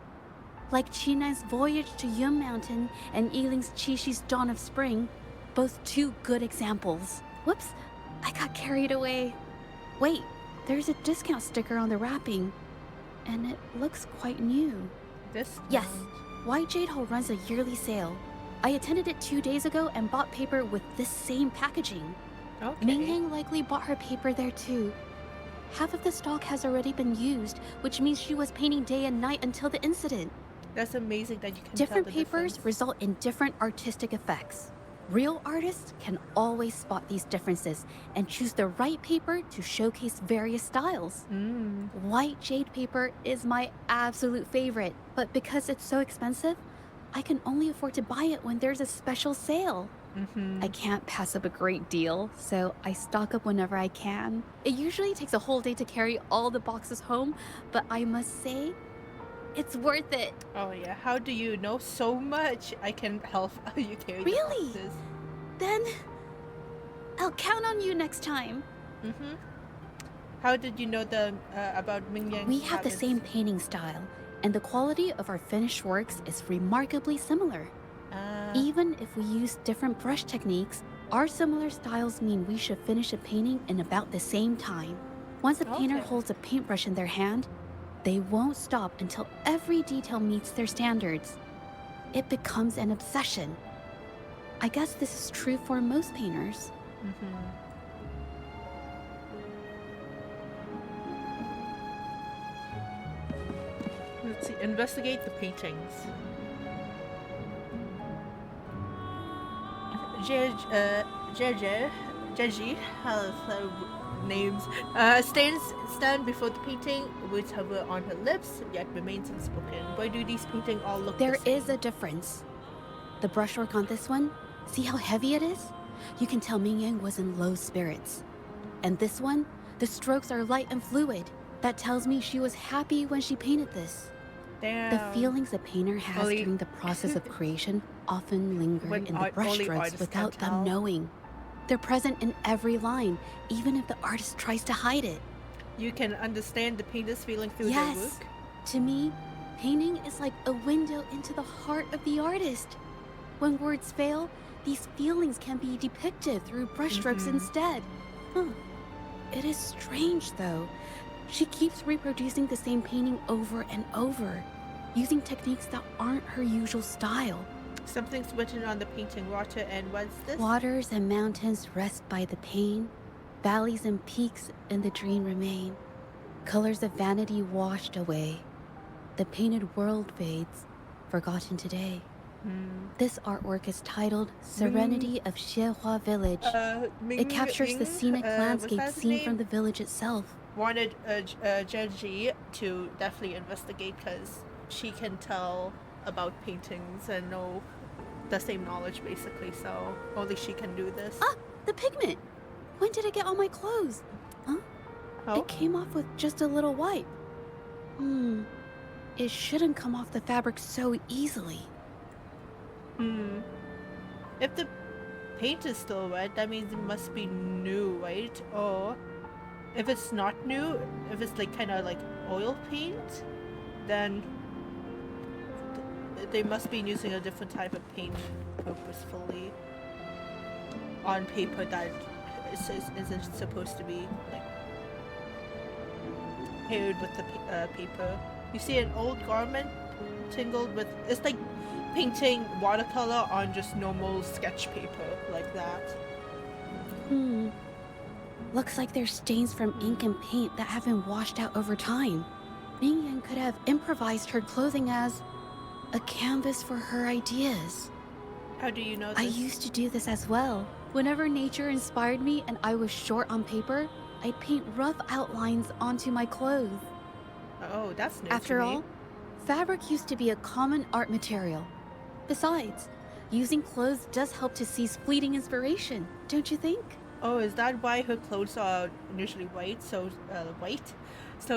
Like Qinan's Voyage to Yun Mountain and Yiling's Qixi's Dawn of Spring, both two good examples. Whoops, I got carried away. Wait, there's a discount sticker on the wrapping, and it looks quite new. This? Yes, White Jade Hall runs a yearly sale. I attended it 2 days ago and bought paper with this same packaging. Okay. Ming Yang likely bought her paper there too. Half of the stock has already been used, which means she was painting day and night until the incident. That's amazing that you can Different tell the papers difference. result in different artistic effects. Real artists can always spot these differences and choose the right paper to showcase various styles. White jade paper is my absolute favorite, but because it's so expensive, I can only afford to buy it when there's a special sale. I can't pass up a great deal, so I stock up whenever I can. It usually takes a whole day to carry all the boxes home, but I must say, it's worth it. Oh yeah, how do you know so much? I can help you carry the Really? boxes. Then, I'll count on you next time. How did you know about Ming Yang? We have the same painting style, and the quality of our finished works is remarkably similar. Even if we use different brush techniques, our similar styles mean we should finish a painting in about the same time. Once a painter Okay. holds a paintbrush in their hand, they won't stop until every detail meets their standards. It becomes an obsession. I guess this is true for most painters. Let's see. Investigate the paintings. Jeje Jeji has names. Stand before the painting, words hover on her lips, yet remains unspoken. Why do these paintings all look There the same? is a difference. The brushwork on this one, see how heavy it is? You can tell Ming Yang was in low spirits. And this one, the strokes are light and fluid. That tells me she was happy when she painted this. Damn. The feelings a painter has during the process of creation often linger When in the only brushstrokes artists without can them tell. knowing. They're present in every line, even if the artist tries to hide it. You can understand the painter's feeling through their Yes. work. To me, painting is like a window into the heart of the artist. When words fail, these feelings can be depicted through brushstrokes instead. It is strange, though. She keeps reproducing the same painting over and over, using techniques that aren't her usual style. Something's written on the painting. Water and what's this? Waters and mountains rest by the pain. Valleys and peaks in the dream remain. Colors of vanity washed away. The painted world fades, forgotten today. This artwork is titled Serenity of Xiehua Village. It captures the scenic landscape seen from the village itself. Wanted Jeji to definitely investigate because she can tell about paintings and know the same knowledge basically, so only she can do this. Ah, the pigment! When did it get on my clothes? Huh? Oh? It came off with just a little wipe. It shouldn't come off the fabric so easily. If the paint is still wet, that means it must be new, right? Or if it's not new, if it's like kind of like oil paint, then they must be using a different type of paint purposefully on paper that isn't supposed to be like paired with the paper. You see an old garment tingled with, it's like painting watercolor on just normal sketch paper like that. Looks like there's stains from ink and paint that have been washed out over time. Ming Yan could have improvised her clothing as a canvas for her ideas. How do you know this? I used to do this as well. Whenever nature inspired me and I was short on paper, I'd paint rough outlines onto my clothes. Oh, that's new After to me. all, fabric used to be a common art material. Besides, using clothes does help to seize fleeting inspiration, don't you think? Oh, is that why her clothes are usually white? So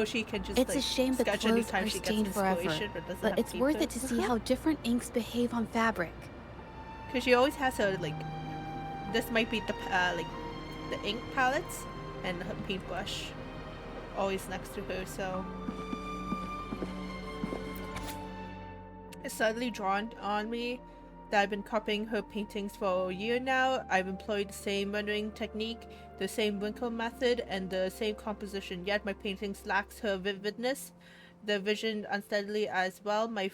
she can just It's like a shame the sketch clothes anytime are she gets stained forever, inspiration, but doesn't but have it's worth paper. it to see how different inks behave on fabric. Cause she always has her like, this might be the like the ink palettes and her paintbrush always next to her. So it's suddenly drawn on me that I've been copying her paintings for a year now. I've employed the same rendering technique, the same wrinkle method, and the same composition, yet my paintings lacks her vividness. The vision unsteadily as well. My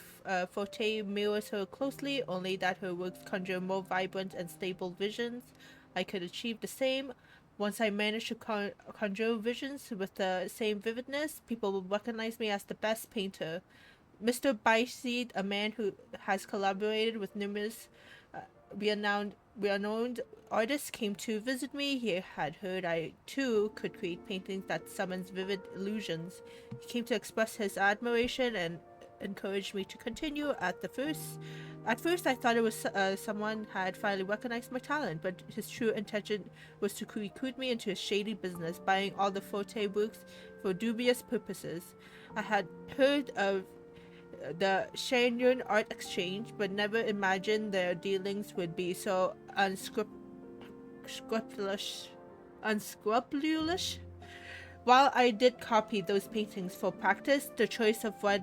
forte mirrors her closely, only that her works conjure more vibrant and stable visions. I could achieve the same. Once I manage to conjure visions with the same vividness, people will recognize me as the best painter. Mr. Byseed, a man who has collaborated with numerous renowned artists, came to visit me. He had heard I, too, could create paintings that summons vivid illusions. He came to express his admiration and encouraged me to continue. At first I thought it was someone had finally recognized my talent, but his true intention was to recruit me into his shady business, buying all the forte works for dubious purposes. I had heard of the Shenyun Art Exchange, but never imagined their dealings would be so unscrupulous. While I did copy those paintings for practice, the choice of what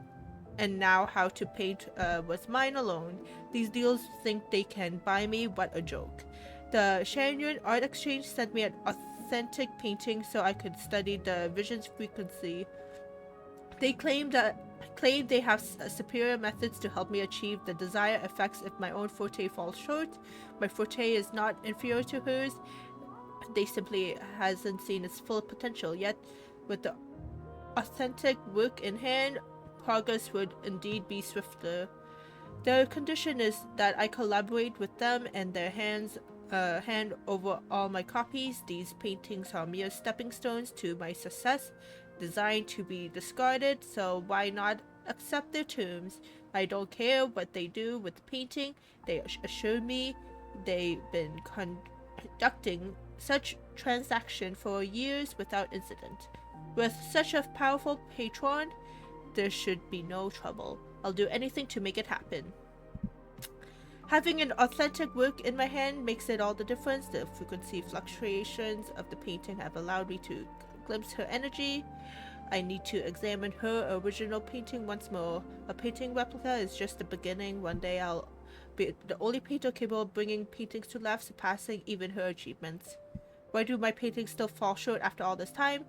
and now how to paint was mine alone. These deals think they can buy me, what a joke. The Shenyun Art Exchange sent me an authentic painting so I could study the vision's frequency. They claim they have superior methods to help me achieve the desired effects if my own forte falls short. My forte is not inferior to hers. They simply hasn't seen its full potential yet. With the authentic work in hand, progress would indeed be swifter. The condition is that I collaborate with them and their hands hand over all my copies. These paintings are mere stepping stones to my success, designed to be discarded, so why not accept their terms? I don't care what they do with the painting. They assure me they've been conducting such transaction for years without incident. With such a powerful patron, there should be no trouble. I'll do anything to make it happen. Having an authentic work in my hand makes it all the difference. The frequency fluctuations of the painting have allowed me to glimpse her energy. I need to examine her original painting once more. A painting replica is just the beginning. One day I'll be the only painter capable of bringing paintings to life, surpassing even her achievements. Why do my paintings still fall short after all this time?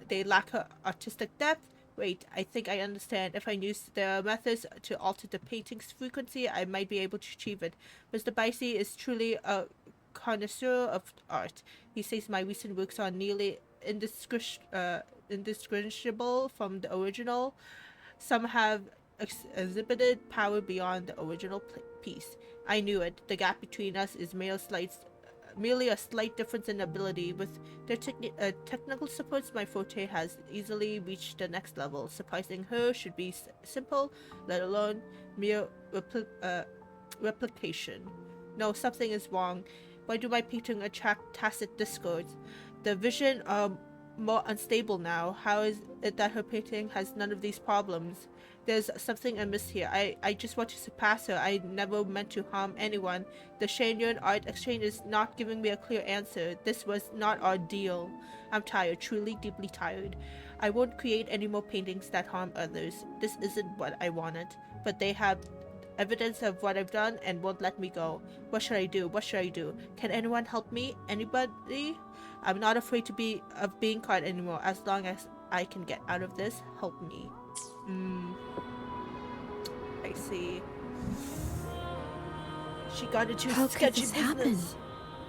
They lack her artistic depth. Wait, I think I understand. If I use their methods to alter the painting's frequency, I might be able to achieve it. Mr. Bicey is truly a connoisseur of art. He says my recent works are nearly indistinguishable from the original. Some have exhibited power beyond the original piece. I knew it. The gap between us is merely a slight difference in ability. With their technical supports, my forte has easily reached the next level. Surprising her should be simple, let alone mere replication. No, something is wrong. Why do my painting attract tacit discords? The vision are more unstable now. How is it that her painting has none of these problems? There's something amiss here. I just want to surpass her. I never meant to harm anyone. The Shenyun Art Exchange is not giving me a clear answer. This was not our deal. I'm tired, truly deeply tired. I won't create any more paintings that harm others. This isn't what I wanted. But they have evidence of what I've done and won't let me go. What should I do? What should I do? Can anyone help me? Anybody? I'm not afraid of being caught anymore. As long as I can get out of this, help me. I see. She got into sketchy business. Happen?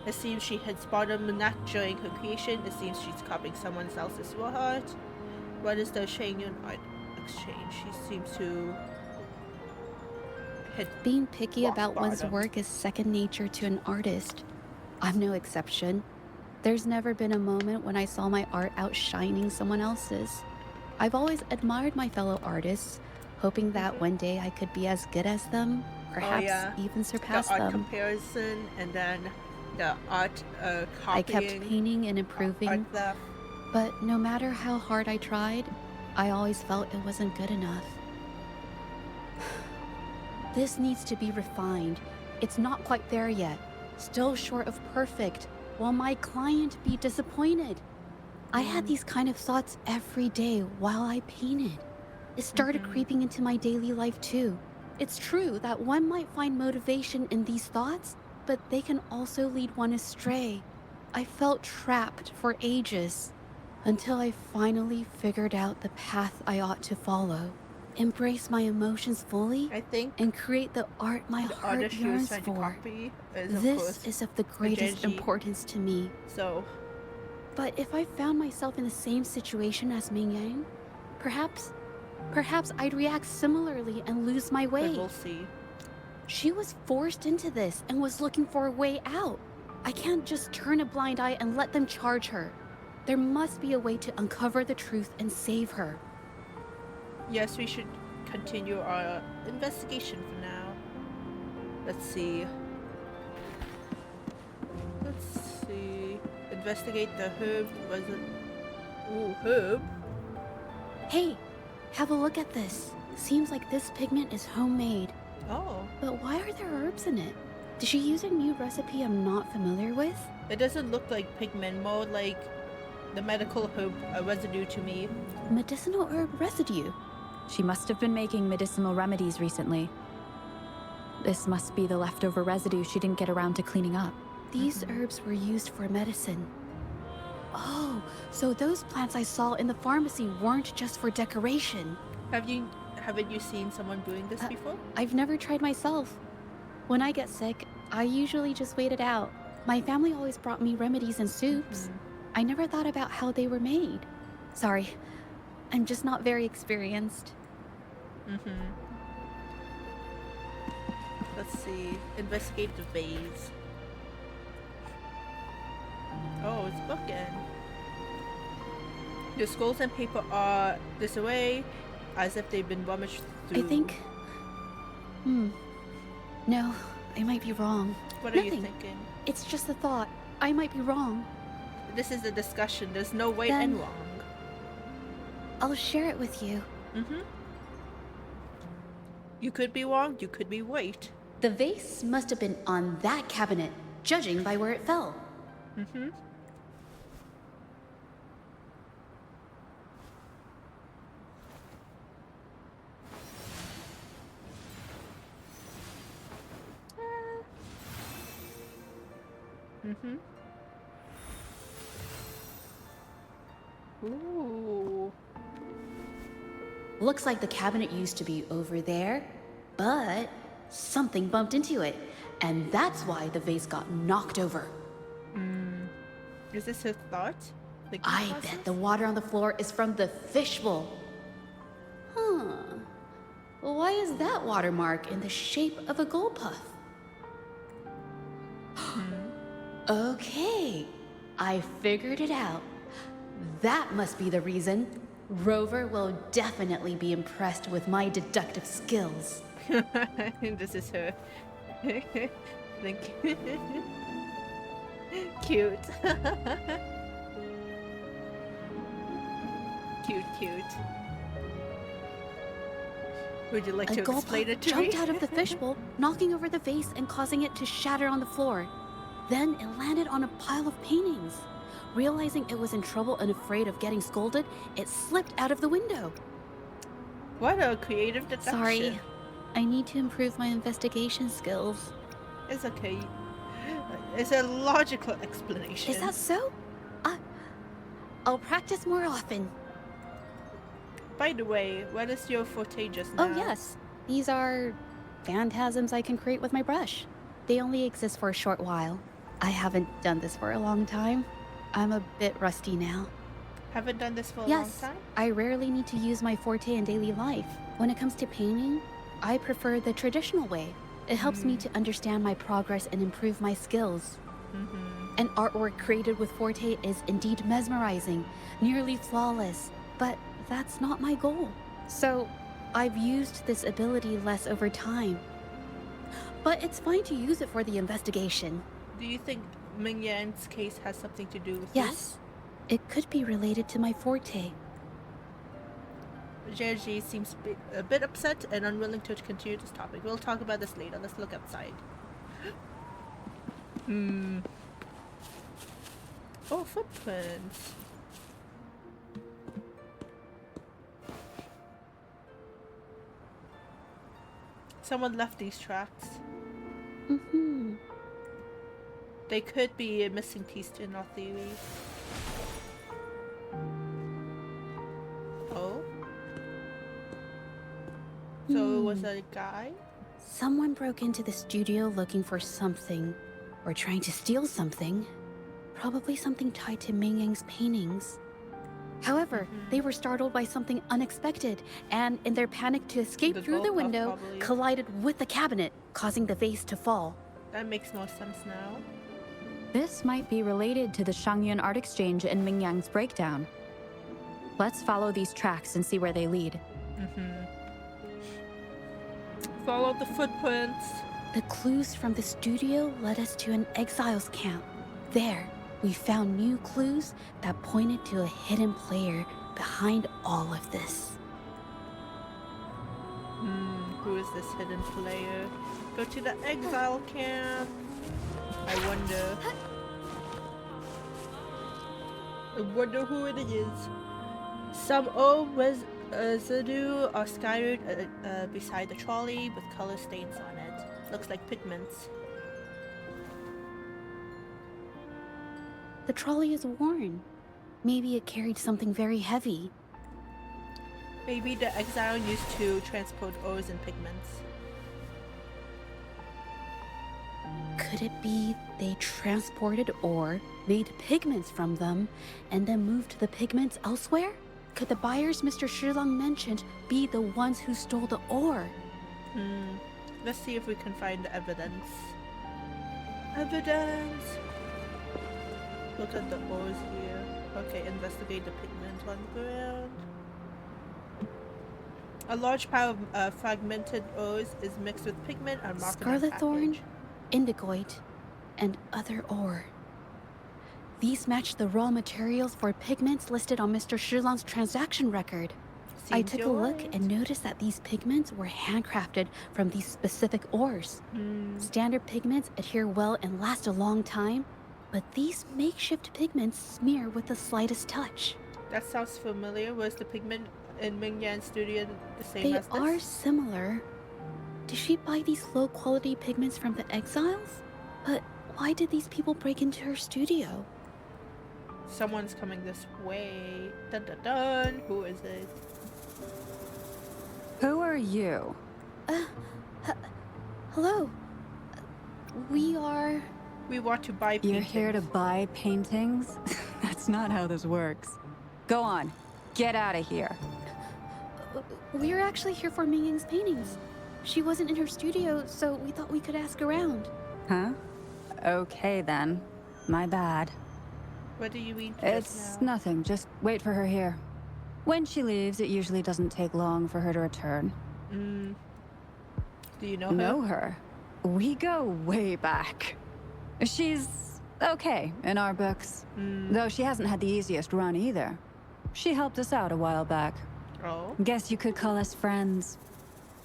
It seems she had spotted Manak during her creation. It seems she's copying someone else's art. What is the Shenyun Art Exchange? She seems to being picky about one's work is second nature to an artist. I'm no exception. There's never been a moment when I saw my art outshining someone else's. I've always admired my fellow artists, hoping that one day I could be as good as them, perhaps even surpass them. The art comparison and then the art copying. I kept painting and improving, but no matter how hard I tried, I always felt it wasn't good enough. This needs to be refined. It's not quite there yet. Still short of perfect. Will my client be disappointed? I had these kind of thoughts every day while I painted. It started creeping into my daily life too. It's true that one might find motivation in these thoughts, but they can also lead one astray. I felt trapped for ages, until I finally figured out the path I ought to follow. Embrace my emotions fully, I think, and create the art my heart yearns for. This is of the greatest importance to me. But if I found myself in the same situation as Ming Yang, perhaps I'd react similarly and lose my way. But we'll see. She was forced into this and was looking for a way out. I can't just turn a blind eye and let them charge her. There must be a way to uncover the truth and save her. Yes, we should continue our investigation for now. Let's see. Investigate the herb. Was it? Ooh, herb. Hey, have a look at this. Seems like this pigment is homemade. Oh. But why are there herbs in it? Did she use a new recipe I'm not familiar with? It doesn't look like pigment, more like the medical herb residue to me. Medicinal herb residue? She must have been making medicinal remedies recently. This must be the leftover residue she didn't get around to cleaning up. These herbs were used for medicine. Oh, so those plants I saw in the pharmacy weren't just for decoration. Haven't you seen someone doing this before? I've never tried myself. When I get sick, I usually just wait it out. My family always brought me remedies and soups. I never thought about how they were made. Sorry, I'm just not very experienced. Let's see. Investigate the vase. Oh, it's broken. The scrolls and paper are this away, as if they've been rummaged through. I think... No, I might be wrong. What are you thinking? It's just a thought. I might be wrong. This is a discussion. There's no right Then and wrong. I'll share it with you. You could be wrong, you could be right. The vase must have been on that cabinet, judging by where it fell. Ooh. Looks like the cabinet used to be over there, but something bumped into it, and that's why the vase got knocked over. Is this her thought? I bet the water on the floor is from the fishbowl. Huh. Why is that watermark in the shape of a gold puff? Okay, I figured it out. That must be the reason. Rover will definitely be impressed with my deductive skills. This is her. Thank you. Cute. Cute. Would you like to explain it to me? Jumped out of the fishbowl, knocking over the vase and causing it to shatter on the floor. Then it landed on a pile of paintings. Realizing it was in trouble and afraid of getting scolded, it slipped out of the window. What a creative deduction. Sorry, I need to improve my investigation skills. It's okay. It's a logical explanation. Is that so? I'll practice more often. By the way, what is your forte just now? Oh yes, these are phantasms I can create with my brush. They only exist for a short while. I haven't done this for a long time. I'm a bit rusty now. Haven't done this for a long Yes, time? I rarely need to use my forte in daily life. When it comes to painting, I prefer the traditional way. It helps me to understand my progress and improve my skills. An artwork created with forte is indeed mesmerizing, nearly flawless, but that's not my goal. So, I've used this ability less over time. But it's fine to use it for the investigation. Do you think Ming Yan's case has something to do with Yes, it could be related to my forte. Jeji seems a bit upset and unwilling to continue this topic. We'll talk about this later. Let's look outside. Oh, footprints. Someone left these tracks. They could be a missing piece in our theory. Oh? So it was a guy? Someone broke into the studio looking for something, or trying to steal something. Probably something tied to Ming Yang's paintings. However, they were startled by something unexpected, and in their panic to escape through the window, collided with the cabinet, causing the vase to fall. That makes more sense now. This might be related to the Shangyun art exchange and Ming Yang's breakdown. Let's follow these tracks and see where they lead. Follow the footprints. The clues from the studio led us to an exiles camp. There, we found new clues that pointed to a hidden player behind all of this. Who is this hidden player? Go to the exile camp. I wonder who it is. Some old residue are scattered beside the trolley with color stains on it. Looks like pigments. The trolley is worn. Maybe it carried something very heavy. Maybe the exile used to transport ores and pigments. Could it be they transported ore, made pigments from them, and then moved the pigments elsewhere? Could the buyers Mr. Shilang mentioned be the ones who stole the ore? Let's see if we can find evidence. Evidence! Look at the ores here. Okay, investigate the pigments on the ground. A large pile of fragmented ores is mixed with pigment and marked on the Scarlet thorn, package. indigoite, and other ore. These match the raw materials for pigments listed on Mr. Shilong's transaction record. I Seems took a you're look right. and noticed that these pigments were handcrafted from these specific ores. Standard pigments adhere well and last a long time, but these makeshift pigments smear with the slightest touch. That sounds familiar. Was the pigment in Ming Yan's studio the same They as this? are similar. Did she buy these low-quality pigments from the exiles? But why did these people break into her studio? Someone's coming this way. Dun dun dun. Who is it? Who are you? Hello. We are... We want to buy You're paintings. here to buy paintings? That's not how this works. Go on. Get out of here. We're actually here for Ming Yang's paintings. She wasn't in her studio, so we thought we could ask around. Huh? Okay then. My bad. What do you mean? It's nothing. Just wait for her here. When she leaves, it usually doesn't take long for her to return. Do you know her? Know her? We go way back. She's okay in our books. Though she hasn't had the easiest run either. She helped us out a while back. Oh. Guess you could call us friends.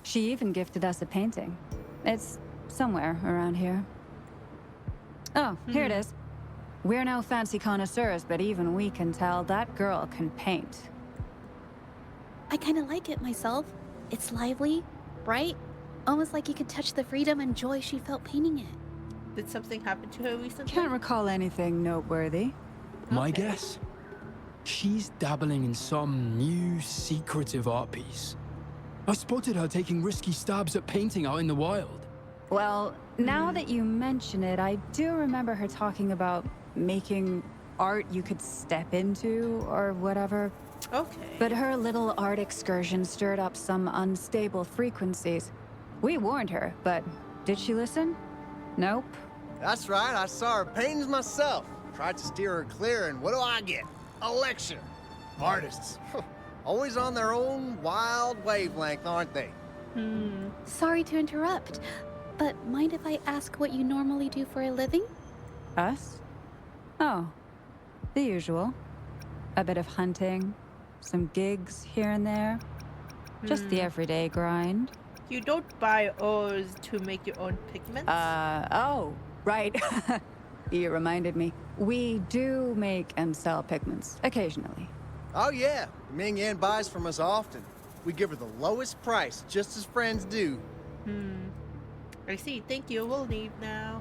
She even gifted us a painting. It's somewhere around here. Oh, here it is. We're no fancy connoisseurs, but even we can tell that girl can paint. I kind of like it myself. It's lively, bright, almost like you could touch the freedom and joy she felt painting it. Did something happen to her recently? Can't recall anything noteworthy. My guess? She's dabbling in some new secretive art piece. I spotted her taking risky stabs at painting out in the wild. Well, now that you mention it, I do remember her talking about making art you could step into or whatever. Okay. But her little art excursion stirred up some unstable frequencies. We warned her, but did she listen? Nope. That's right, I saw her paintings myself. Tried to steer her clear, and what do I get? A lecture. Artists. Always on their own wild wavelength, aren't they? Sorry to interrupt, but mind if I ask what you normally do for a living? Us? Oh, the usual. A bit of hunting, some gigs here and there. Just the everyday grind. You don't buy ores to make your own pigments? Oh, right. You reminded me. We do make and sell pigments, occasionally. Oh yeah, Ming Yan buys from us often. We give her the lowest price, just as friends do. I see. Thank you. We'll leave now.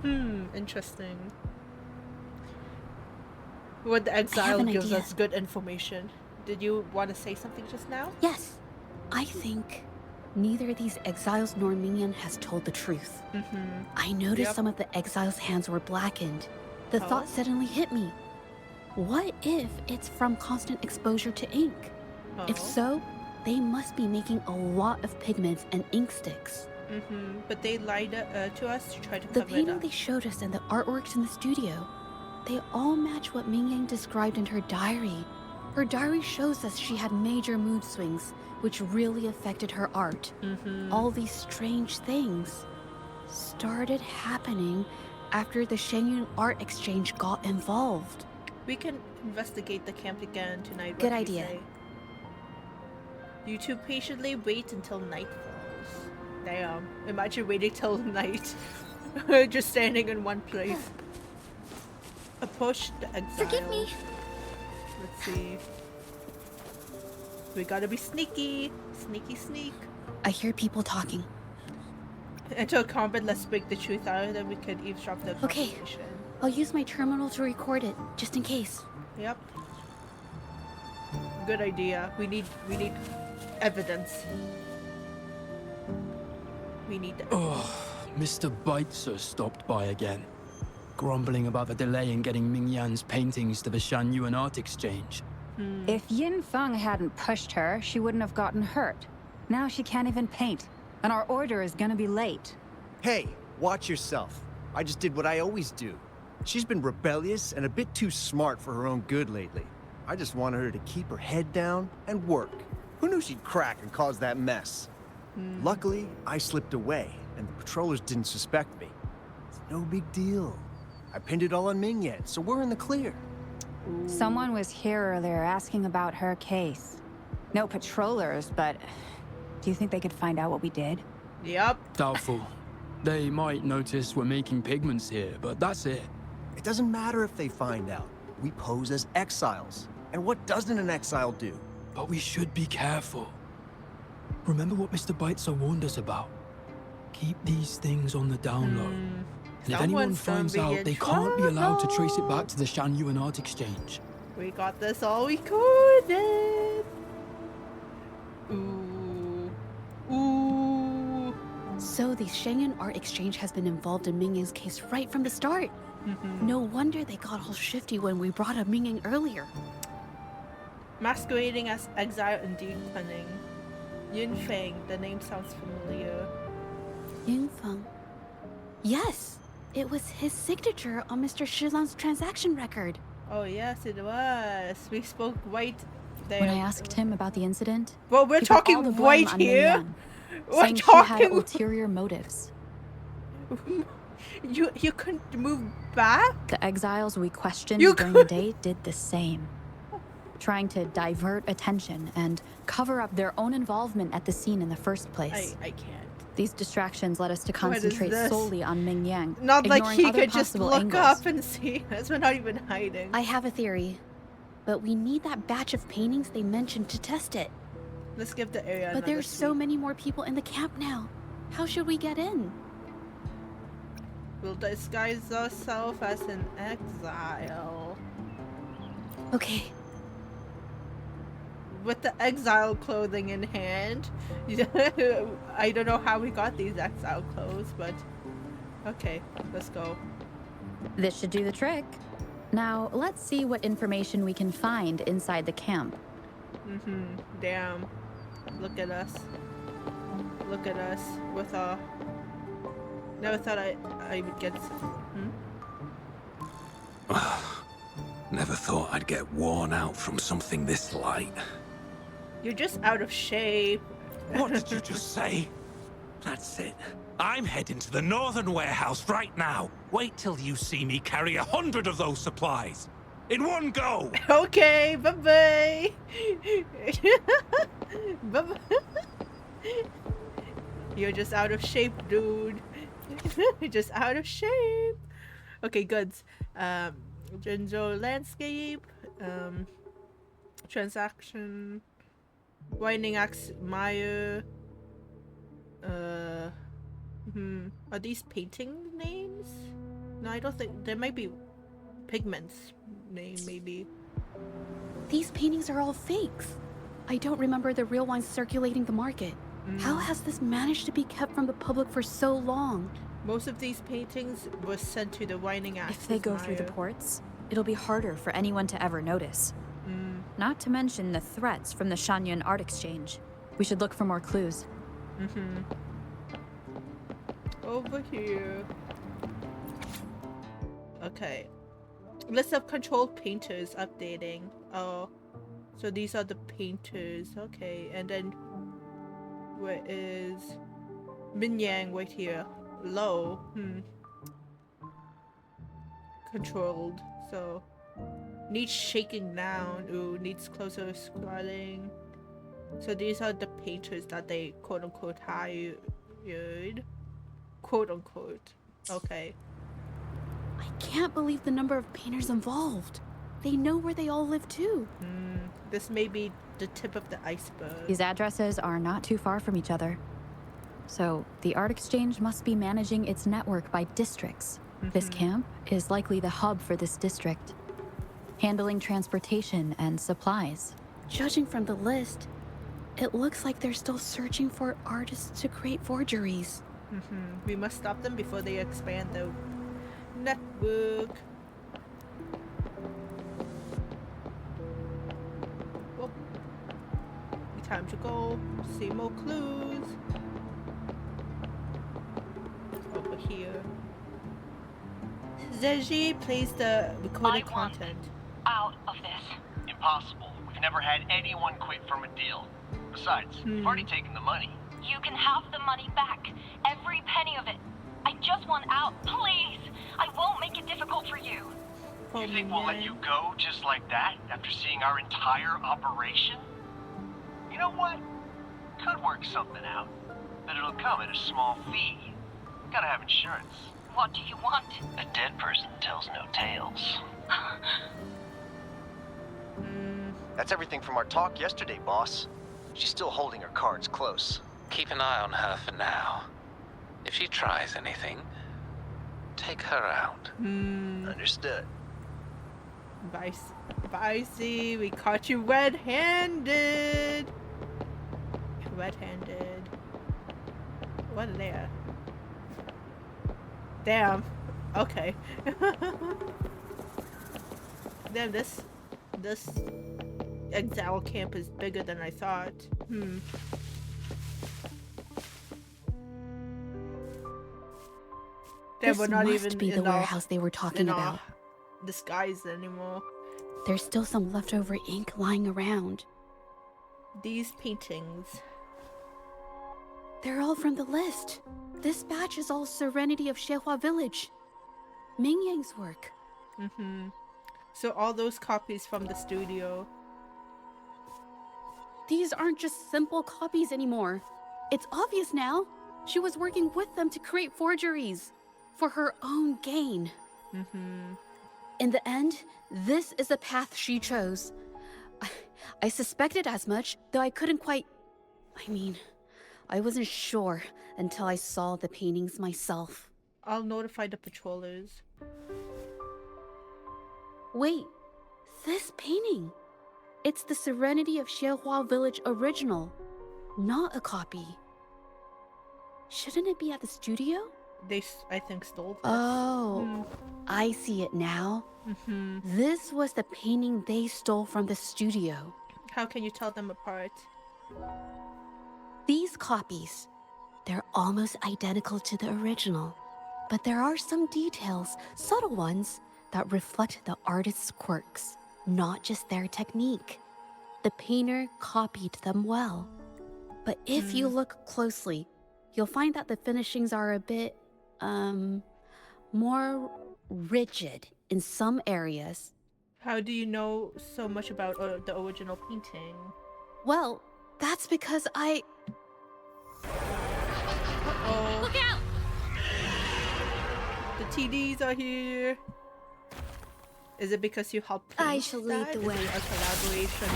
Interesting. When the exile an gives idea. us good information. Did you want to say something just now? Yes. I think neither these exiles nor Ming Yan has told the truth. I noticed some of the exiles' hands were blackened. The thought suddenly hit me. What if it's from constant exposure to ink? If so, they must be making a lot of pigments and ink sticks. But they lied to us to try to The cover it painting up. they showed us and the artworks in the studio, they all match what Ming Yang described in her diary. Her diary shows us she had major mood swings, which really affected her art. All these strange things started happening after the Shenyun art exchange got involved. We can investigate the camp again tonight. What Good do you idea. say? You two patiently wait until night falls. Damn. Imagine waiting till night. Just standing in one place. Approach the exile. Forgive me. Let's see. We gotta be sneaky. Sneaky sneak. I hear people talking. Enter combat, let's break the truth out, then we can eavesdrop the Okay. conversation. I'll use my terminal to record it, just in case. Yep. Good idea. We need evidence. We need the Mr. Beitzer stopped by again, grumbling about the delay in getting Ming Yan's paintings to the Shanyuan Art Exchange. If Yin Feng hadn't pushed her, she wouldn't have gotten hurt. Now she can't even paint, and our order is gonna be late. Hey, watch yourself. I just did what I always do. She's been rebellious and a bit too smart for her own good lately. I just wanted her to keep her head down and work. Who knew she'd crack and cause that mess? Luckily, I slipped away, and the patrollers didn't suspect me. It's no big deal. I pinned it all on Ming Yan, so we're in the clear. Someone was here earlier asking about her case. No patrollers, but do you think they could find out what we did? Yep. Doubtful. They might notice we're making pigments here, but that's it. It doesn't matter if they find out. We pose as exiles. And what doesn't an exile do? But we should be careful. Remember what Mr. Beitzer warned us about? Keep these things on the down low. And if anyone finds out, they can't be allowed to trace it back to the Shanyuan Art Exchange. We got this all we could. Ooh. Ooh. So the Shanyuan Art Exchange has been involved in Mingyang's case right from the start. No wonder they got all shifty when we brought up Mingyang earlier. Masquerading as exile and deep cunning. Yunfeng, the name sounds familiar. Yunfeng. Yes, it was his signature on Mr. Shilan's transaction record. Oh yes, it was. We spoke right there. When I asked him about the incident, well, we're he put all talking the blame right on here. Ming Yan, We're saying she had talking. ulterior motives. You couldn't move back? The exiles we questioned You during the day did the same. Trying to divert attention and cover up their own involvement at the scene in the first place. I can't. These distractions led us to What is concentrate this? solely on Ming Yang, Not like ignoring he other could just possible look angles. up and see us. We're not even hiding. I have a theory, but we need that batch of paintings they mentioned to test it. Let's give the area But another there's so sweep. many more people in the camp now. How should we get in? We'll disguise ourselves as an exile. Okay, With the exile clothing in hand. I don't know how we got these exile clothes, but okay, let's go. This should do the trick. Now, let's see what information we can find inside the camp. Damn. Look at us. Look at us with our... Never thought I would get... Never thought I'd get worn out from something this light. You're just out of shape. What did you just say? That's it. I'm heading to the northern warehouse right now. Wait till you see me carry 100 of those supplies. In one go! Okay, bye-bye. Bye-bye. You're just out of shape, dude. You're just out of shape. Okay, goods. General landscape. Transaction. Winding axe, Meyer. Are these painting names? No, I don't think. There might be pigments name, maybe. these paintings are all fakes. I don't remember the real ones circulating the market. How has this managed to be kept from the public for so long? Most of these paintings were sent to the Winding Axe. If they go through the ports, it'll be harder for anyone to ever notice. Not to mention the threats from the Shanyuan Art Exchange. We should look for more clues. Over here. Okay. List of controlled painters updating. Oh. So these are the painters. Okay. And then where is Min Yang right here? Low. Controlled. So needs shaking down. Ooh, needs closer scrolling. So these are the painters that they quote unquote hired. Quote unquote. Okay. I can't believe the number of painters involved. They know where they all live too. This may be the tip of the iceberg. These addresses are not too far from each other. So, the Art Exchange must be managing its network by districts. This camp is likely the hub for this district, handling transportation and supplies. Judging from the list, it looks like they're still searching for artists to create forgeries. We must stop them before they expand the network. Well, time to go. See more clues. Over here. Zeji plays the recorded content. Out of this. Impossible. We've never had anyone quit from a deal. Besides, you've already taken the money. You can have the money back. Every penny of it. I just want out, please. I won't make it difficult for you. You think we'll let you go just like that after seeing our entire operation? You know what? Could work something out. But it'll come at a small fee. Gotta have insurance. What do you want? A dead person tells no tales. That's everything from our talk yesterday, boss. She's still holding her cards close. Keep an eye on her for now. If she tries anything, take her out. Understood. Vicey, we caught you red-handed. Red-handed. What are they at? Damn. Okay. Damn, this exile camp is bigger than I thought. This We're not must even be the warehouse they were talking about. Disguise anymore. There's still some leftover ink lying around. These paintings. They're all from the list. This batch is all Serenity of Xehua Village. Ming Yang's work. So all those copies from the studio. These aren't just simple copies anymore. It's obvious now. She was working with them to create forgeries for her own gain. In the end, this is the path she chose. I suspected as much, though I couldn't quite... I wasn't sure until I saw the paintings myself. I'll notify the patrollers. Wait, this painting. It's the Serenity of Xehua Village original, not a copy. Shouldn't it be at the studio? They, I think, stole this. Oh, I see it now. This was the painting they stole from the studio. How can you tell them apart? These copies, they're almost identical to the original, but there are some details, subtle ones, that reflect the artist's quirks, not just their technique. The painter copied them well. But if you look closely, you'll find that the finishings are a bit, more rigid in some areas. How do you know so much about the original painting? Well, that's because I... Uh-oh. Look out! The TDs are here. Is it because you helped paint I shall lead the Is way. it a collaboration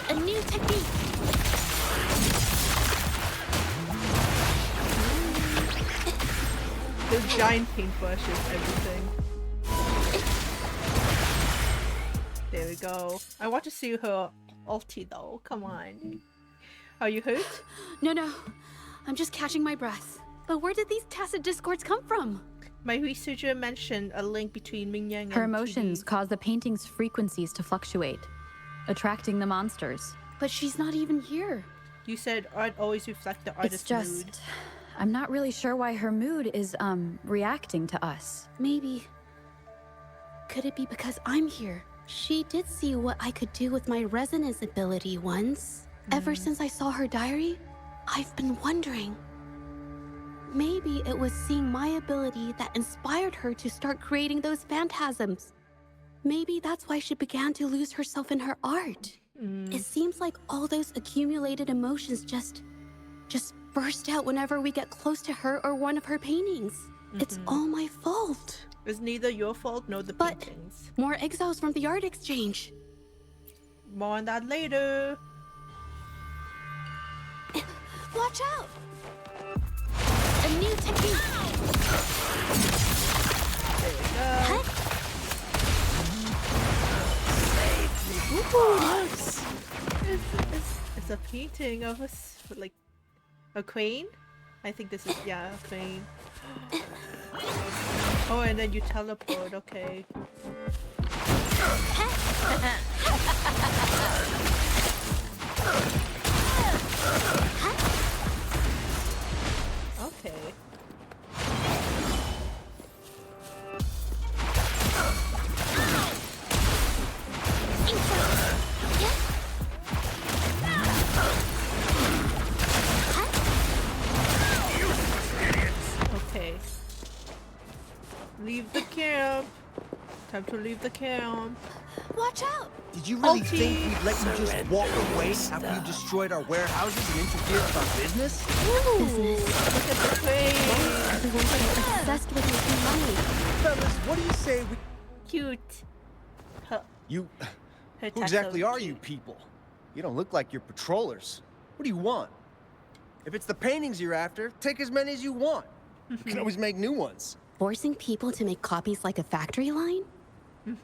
painting? A new technique! There's giant paintbrushes, everything. There we go. I want to see her ulti though. Come on. Are you hurt? No. I'm just catching my breath. But where did these tacit discords come from? My researcher mentioned a link between Ming Yang and Her emotions TD. cause the painting's frequencies to fluctuate, attracting the monsters. But she's not even here. You said art always reflects the It's artist's just... mood. I'm not really sure why her mood is, reacting to us. Maybe. Could it be because I'm here? She did see what I could do with my resonance ability once. Ever since I saw her diary, I've been wondering. Maybe it was seeing my ability that inspired her to start creating those phantasms. Maybe that's why she began to lose herself in her art. It seems like all those accumulated emotions just burst out whenever we get close to her or one of her paintings. It's all my fault. It's neither your fault nor the But paintings. more exiles from the art exchange. More on that later. Watch out! A new technique. There we go. Ooh, nice. It's a painting of like a crane. I think this is a crane. Oh, and then you teleport. Okay. Okay. Time to leave the camp. Watch out! Did you really Ulti. think we'd let you just walk away after you destroyed our warehouses and interfered with our business? Business. Look at the face. Everyone's obsessed with making money. Fellas, what do you say we... Cute. Her, You... her Who exactly tattoo. are you people? You don't look like you're patrollers. What do you want? If it's the paintings you're after, take as many as you want. You can always make new ones. Forcing people to make copies like a factory line?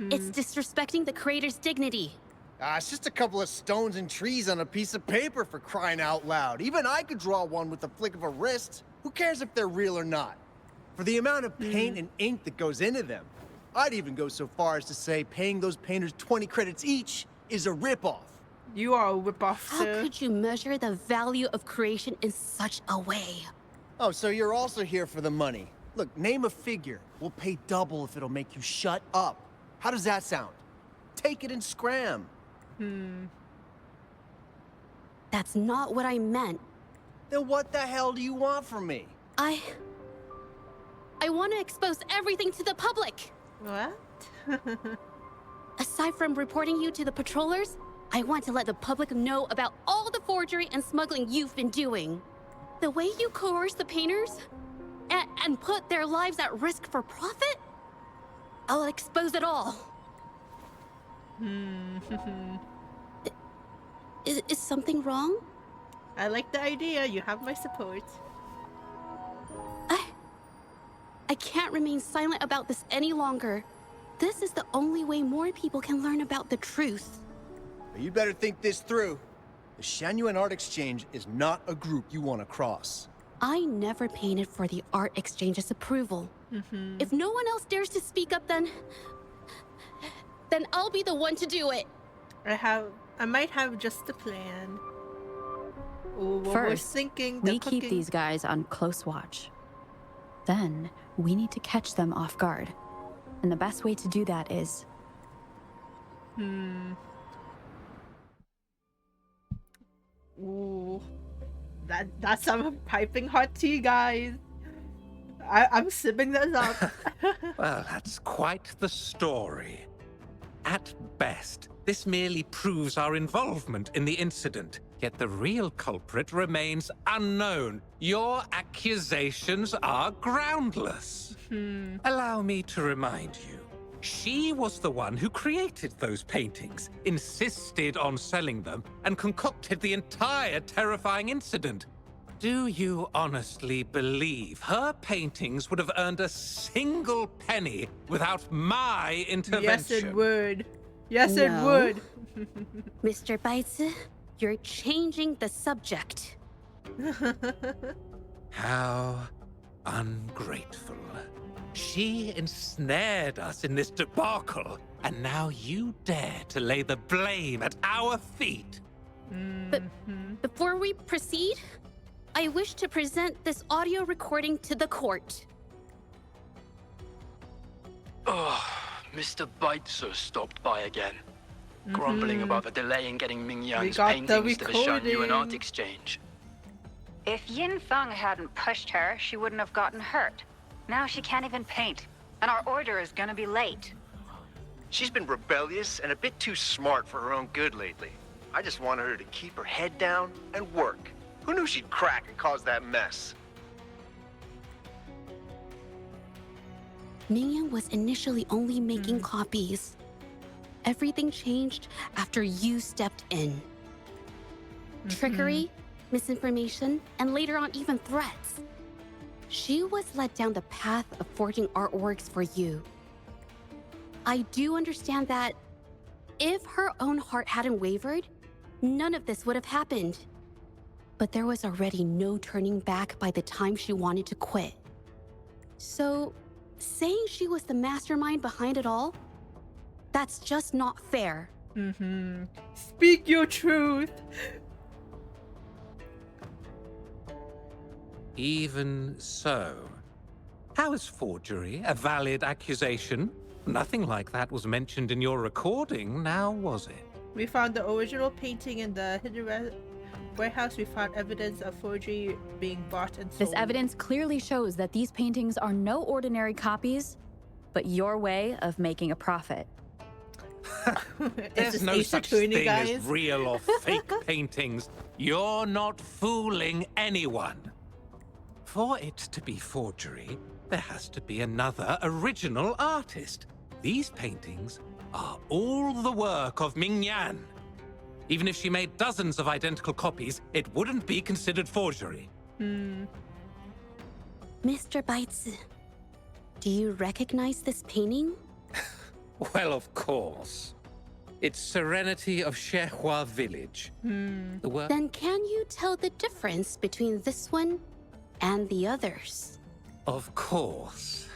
It's disrespecting the creator's dignity. It's just a couple of stones and trees on a piece of paper, for crying out loud. Even I could draw one with the flick of a wrist. Who cares if they're real or not? For the amount of paint and ink that goes into them, I'd even go so far as to say paying those painters 20 credits each is a ripoff. You are a ripoff, How sir. could you measure the value of creation in such a way? Oh, so you're also here for the money. Look, name a figure. We'll pay double if it'll make you shut up. How does that sound? Take it and scram. That's not what I meant. Then what the hell do you want from me? I want to expose everything to the public. What? Aside from reporting you to the patrollers, I want to let the public know about all the forgery and smuggling you've been doing. The way you coerce the painters and put their lives at risk for profit? I'll expose it all. Is something wrong? I like the idea. You have my support. I can't remain silent about this any longer. This is the only way more people can learn about the truth. You better think this through. The Shanyuan Art Exchange is not a group you want to cross. I never painted for the art exchange's approval. If no one else dares to speak up, then I'll be the one to do it. I might have just a plan. Ooh, what we're First, thinking, we cooking. keep these guys on close watch. Then, we need to catch them off guard. And the best way to do that is... Ooh, that's some piping hot tea, guys. I'm sipping this up. Well, that's quite the story. At best, this merely proves our involvement in the incident, yet the real culprit remains unknown. Your accusations are groundless. Allow me to remind you, she was the one who created those paintings, insisted on selling them, and concocted the entire terrifying incident. Do you honestly believe her paintings would have earned a single penny without my intervention? Yes, it would. Yes, it No. would. Mr. Baitsu, you're changing the subject. How ungrateful. She ensnared us in this debacle, and now you dare to lay the blame at our feet. But before we proceed, I wish to present this audio recording to the court. Oh, Mr. Baitsu stopped by again, grumbling about the delay in getting Ming Yan's got the paintings to the Shanyuan recording. Art Exchange. If Yin Feng hadn't pushed her, she wouldn't have gotten hurt. Now she can't even paint, and our order is gonna be late. She's been rebellious and a bit too smart for her own good lately. I just wanted her to keep her head down and work. Who knew she'd crack and cause that mess? Mingyan was initially only making copies. Everything changed after you stepped in. Trickery, misinformation, and later on even threats. She was led down the path of forging artworks for you. I do understand that if her own heart hadn't wavered, none of this would have happened. But there was already no turning back by the time she wanted to quit. So, saying she was the mastermind behind it all, that's just not fair. Speak your truth. Even so, how is forgery a valid accusation? Nothing like that was mentioned in your recording, now was it? We found the original painting in the hidden warehouse. We found evidence of forgery being bought and sold. This evidence clearly shows that these paintings are no ordinary copies, but your way of making a profit. There's no such thing as real or fake paintings. You're not fooling anyone. For it to be forgery, there has to be another original artist. These paintings are all the work of Ming Yan. Even if she made dozens of identical copies, it wouldn't be considered forgery. Mr. Baitsu, do you recognize this painting? Well, of course. It's Serenity of Shehua Village. The work... Then can you tell the difference between this one and the others? Of course.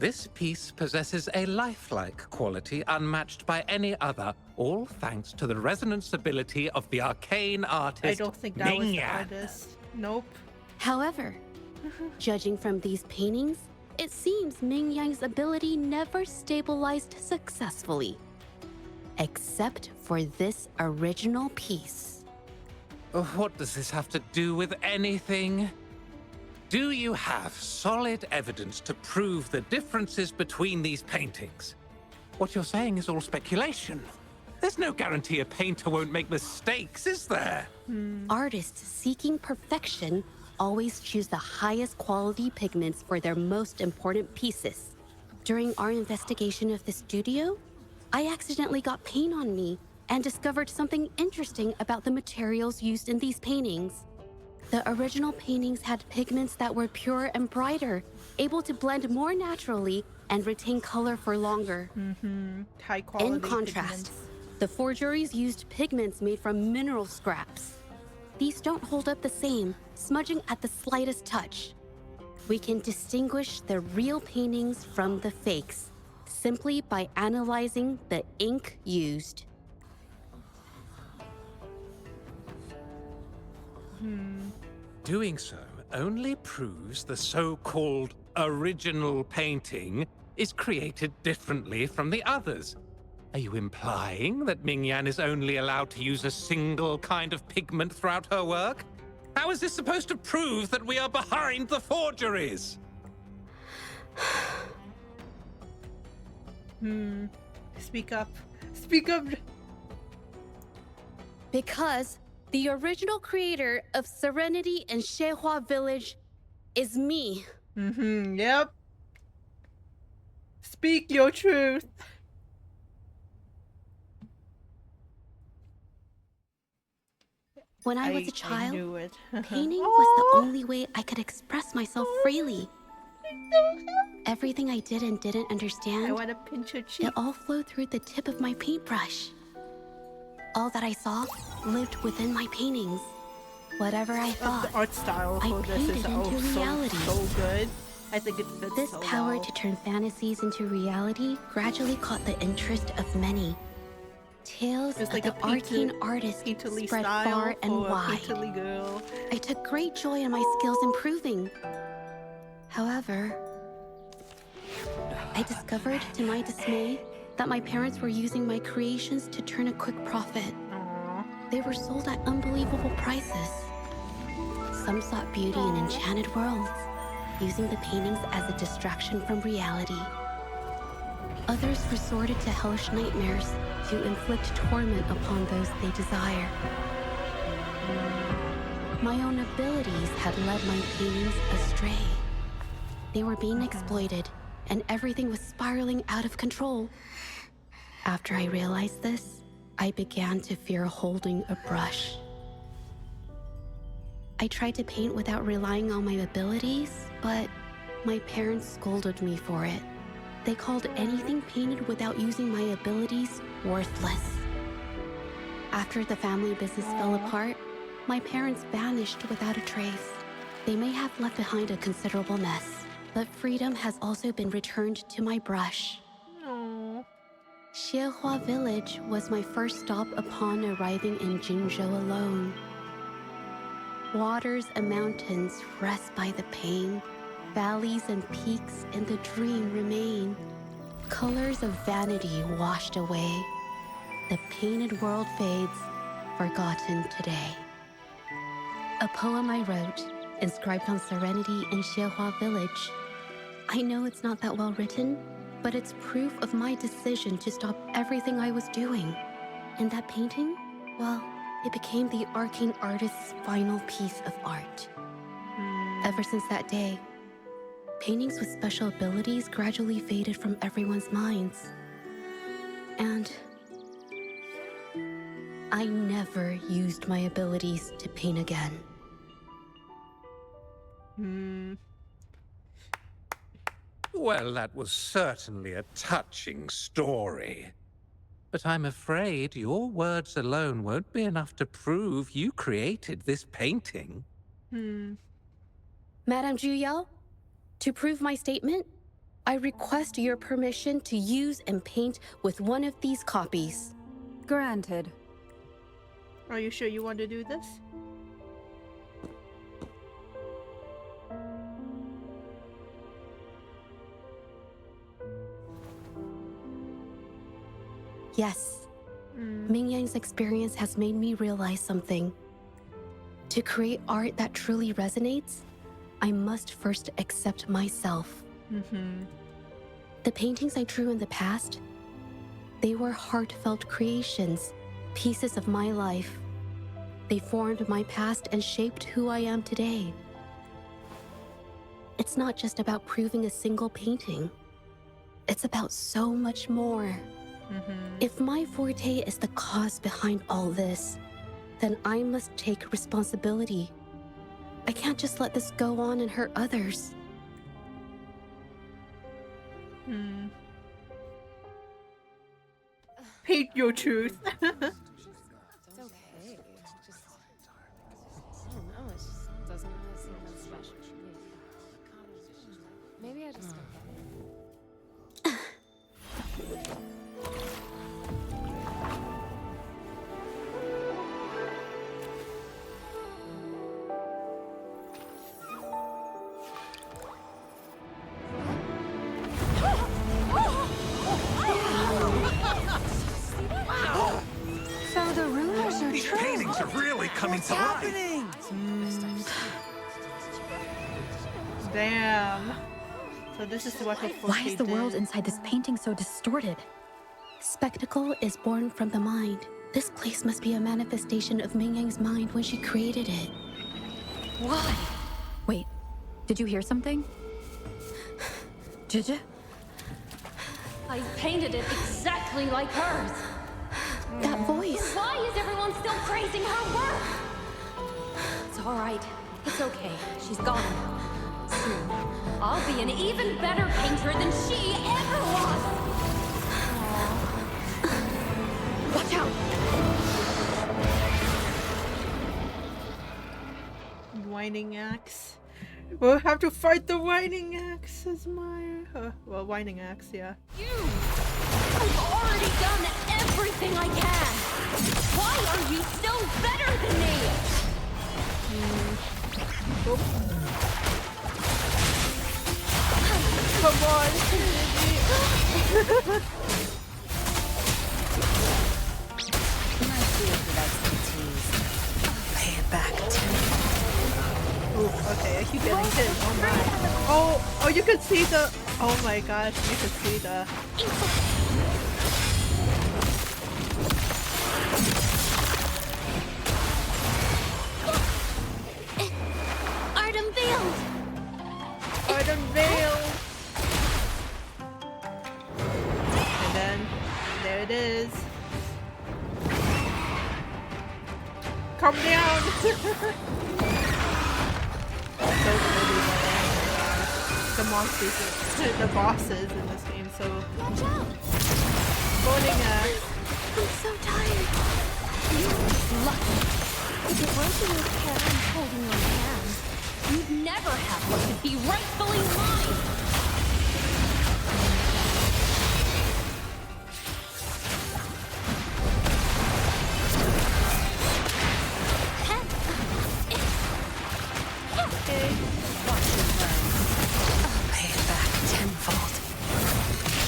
This piece possesses a lifelike quality unmatched by any other, all thanks to the resonance ability of the arcane artist I don't think that was Ming the Yan. artist. Nope. However, judging from these paintings, it seems Ming Yang's ability never stabilized successfully. Except for this original piece. What does this have to do with anything? Do you have solid evidence to prove the differences between these paintings? What you're saying is all speculation. There's no guarantee a painter won't make mistakes, is there? Artists seeking perfection always choose the highest quality pigments for their most important pieces. During our investigation of the studio, I accidentally got paint on me and discovered something interesting about the materials used in these paintings. The original paintings had pigments that were pure and brighter, able to blend more naturally and retain color for longer. High quality In contrast, pigments. the forgeries used pigments made from mineral scraps. These don't hold up the same, smudging at the slightest touch. We can distinguish the real paintings from the fakes simply by analyzing the ink used. Doing so only proves the so-called original painting is created differently from the others. Are you implying that Ming Yan is only allowed to use a single kind of pigment throughout her work? How is this supposed to prove that we are behind the forgeries? Speak up. Speak up. Because the original creator of Serenity and Shehua Village is me. Yep. Speak your truth. When I was I a child, knew it. painting was the only way I could express myself freely. Everything I did and didn't understand, I want to pinch your cheek. it all flowed through the tip of my paintbrush. All that I saw lived within my paintings. Whatever I thought, The art style I for this painted is into reality. so good. I think it fits This so power well. to turn fantasies into reality gradually caught the interest of many. Tales It's of like the a arcane artist painterly spread style far and for a wide. painterly girl. I took great joy in my skills improving. However, I discovered, to my dismay, that my parents were using my creations to turn a quick profit. They were sold at unbelievable prices. Some sought beauty in enchanted worlds, using the paintings as a distraction from reality. Others resorted to hellish nightmares to inflict torment upon those they desire. My own abilities had led my paintings astray. They were being exploited, and everything was spiraling out of control. After I realized this, I began to fear holding a brush. I tried to paint without relying on my abilities, but my parents scolded me for it. They called anything painted without using my abilities worthless. After the family business fell apart, my parents vanished without a trace. They may have left behind a considerable mess, but freedom has also been returned to my brush. Shihua Village was my first stop upon arriving in Jinzhou alone. Waters and mountains rest by the pain. Valleys and peaks in the dream remain. Colors of vanity washed away. The painted world fades, forgotten today. A poem I wrote, inscribed on Serenity in Shihua Village. I know it's not that well written, but it's proof of my decision to stop everything I was doing. And that painting, well, it became the arcane artist's final piece of art. Ever since that day, paintings with special abilities gradually faded from everyone's minds. And I never used my abilities to paint again. Well, that was certainly a touching story. But I'm afraid your words alone won't be enough to prove you created this painting. Madame Juyao, to prove my statement, I request your permission to use and paint with one of these copies. Granted. Are you sure you want to do this? Yes. Ming Yang's experience has made me realize something. To create art that truly resonates, I must first accept myself. The paintings I drew in the past, they were heartfelt creations, pieces of my life. They formed my past and shaped who I am today. It's not just about proving a single painting. It's about so much more. If my forte is the cause behind all this, then I must take responsibility. I can't just let this go on and hurt others. Paint your truth. It's okay. It's just, I don't know. It just doesn't really seem that special to me. Maybe I just don't get it. So the rumors are These true. paintings are really coming to life. Damn. So this is what her forte Why is the world did. inside this painting so distorted? Spectacle is born from the mind. This place must be a manifestation of Ming Yang's mind when she created it. Why? Wait, did you hear something? Did you? I painted it exactly like hers. That voice. Why is everyone still praising her work? It's all right. It's okay. She's gone. Soon, I'll be an even better painter than she ever was. Watch out! Whining axe. We'll have to fight the whining axe, says Maya. Well, whining axe, yeah. You! I've already done everything I can. Why are you still better than me? Come on, My field of expertise. I'll pay it back tenfold. Ooh, okay, I keep getting hit. Oh my. Oh, you can see the. Oh my gosh, you can see the. Art unveiled! Art unveiled! And then, there it is. Come down! So pretty, the monsters, the bosses in this game, so. Watch out! Morning axe. I'm so tired. You're lucky. If it wasn't your parents holding your hand, you'd never have what could be rightfully mine. Watch your learn. I'll pay it back tenfold.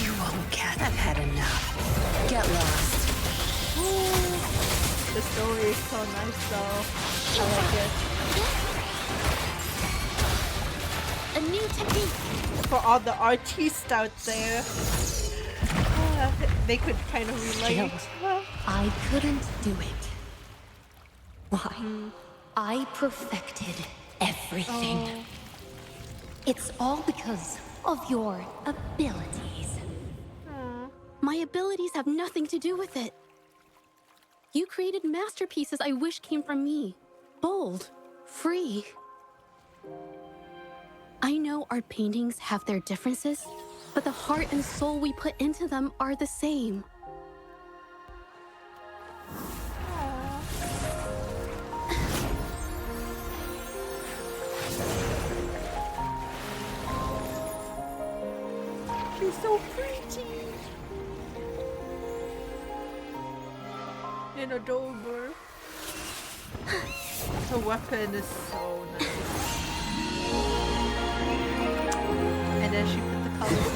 You won't get. I've had enough. Get lost. The story is so nice though. I like it. A new technique. For all the artists out there. they could kind of relate. Still, I couldn't do it. Why? I perfected everything. It's all because of your abilities. My abilities have nothing to do with it. You created masterpieces I wish came from me. Bold, free. I know art paintings have their differences, but the heart and soul we put into them are the same. She's so pretty. And adorable. Her weapon is so nice. And then she put the colors.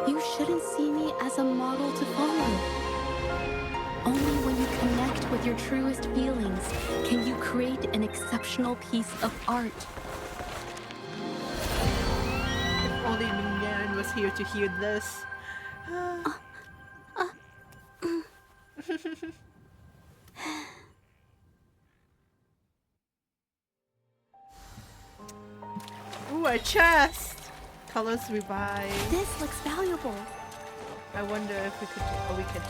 You shouldn't see me as a model to follow. Only when you connect with your truest feelings can you create an exceptional piece of art. If only Ming-Yan was here to hear this. Ooh, a chest! Colors revive. This looks valuable. I wonder if we could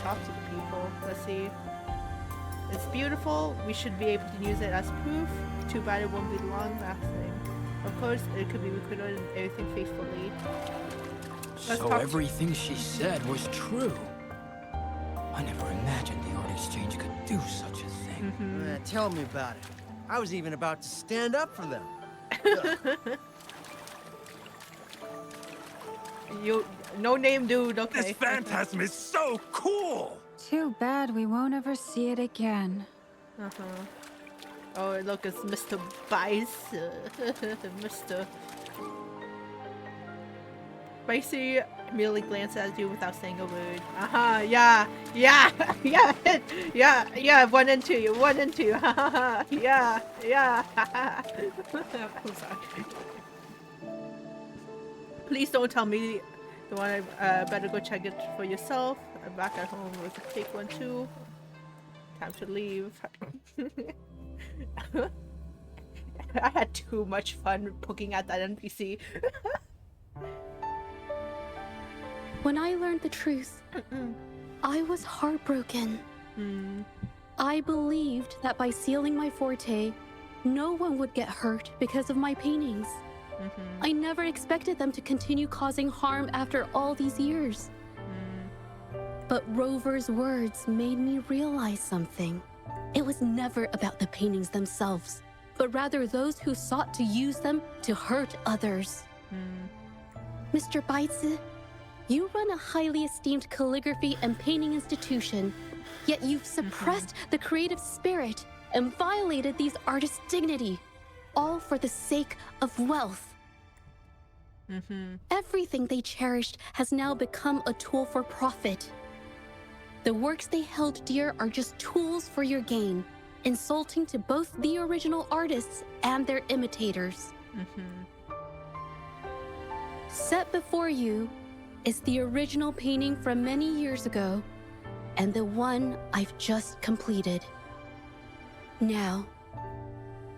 talk to the people. Let's see. It's beautiful. We should be able to use it as proof. Too bad it won't be long lasting. Of course, it could be recorded and everything faithfully. So everything she said was true. I never imagined the art exchange could do such a thing. Tell me about it. I was even about to stand up for them. You, no name dude, okay. This phantasm is so cool! Too bad we won't ever see it again. Oh, look, it's Mr. Bice. Mr. Spicy merely glances at you without saying a word. Yeah, yeah, yeah, yeah, 1 and 2, 1 and 2, yeah, yeah. I'm sorry. Please don't tell me the one. I better go check it for yourself. I'm back at home with a take 1 too. Time to leave. I had too much fun poking at that NPC. When I learned the truth, I was heartbroken. I believed that by sealing my forte, no one would get hurt because of my paintings. I never expected them to continue causing harm after all these years. But Rover's words made me realize something. It was never about the paintings themselves, but rather those who sought to use them to hurt others. Mr. Baitze, you run a highly esteemed calligraphy and painting institution, yet you've suppressed the creative spirit and violated these artists' dignity, all for the sake of wealth. Everything they cherished has now become a tool for profit. The works they held dear are just tools for your gain, insulting to both the original artists and their imitators. Set before you is the original painting from many years ago, and the one I've just completed. Now,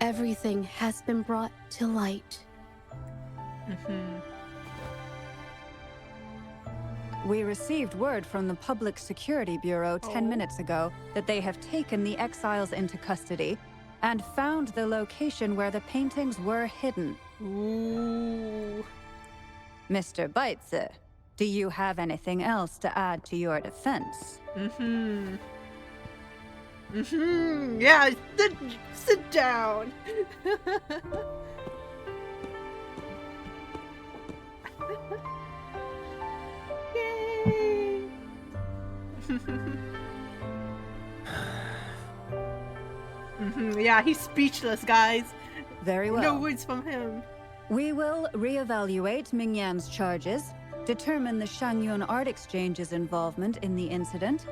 everything has been brought to light. We received word from the Public Security Bureau 10 minutes ago that they have taken the exiles into custody and found the location where the paintings were hidden. Ooh. Mr. Baitze, do you have anything else to add to your defense? Yeah, sit down. Yay. Yeah, he's speechless, guys. Very well. No words from him. We will reevaluate Ming-Yan's charges, determine the Shangyun Art Exchange's involvement in the incident,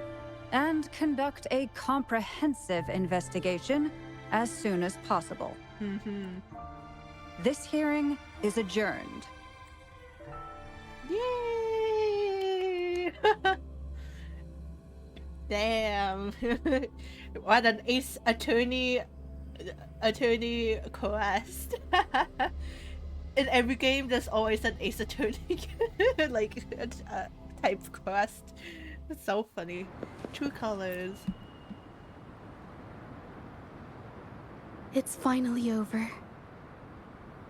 and conduct a comprehensive investigation as soon as possible. This hearing is adjourned. Yay! Damn. What an ace attorney quest. In every game there's always an ace attorney like type quest. It's so funny. True colors. It's finally over.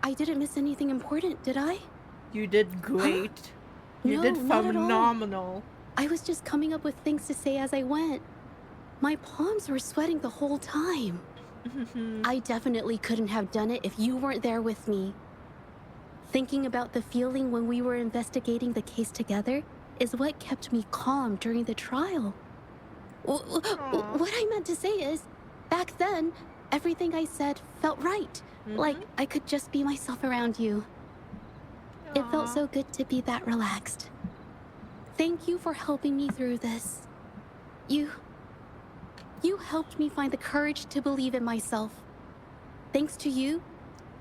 I didn't miss anything important, did I? You did great. Huh? You No, did not at all. phenomenal. I was just coming up with things to say as I went. My palms were sweating the whole time. I definitely couldn't have done it if you weren't there with me. Thinking about the feeling when we were investigating the case together is what kept me calm during the trial. What I meant to say is, back then, everything I said felt right. Like I could just be myself around you. It felt so good to be that relaxed. Thank you for helping me through this. You helped me find the courage to believe in myself. Thanks to you,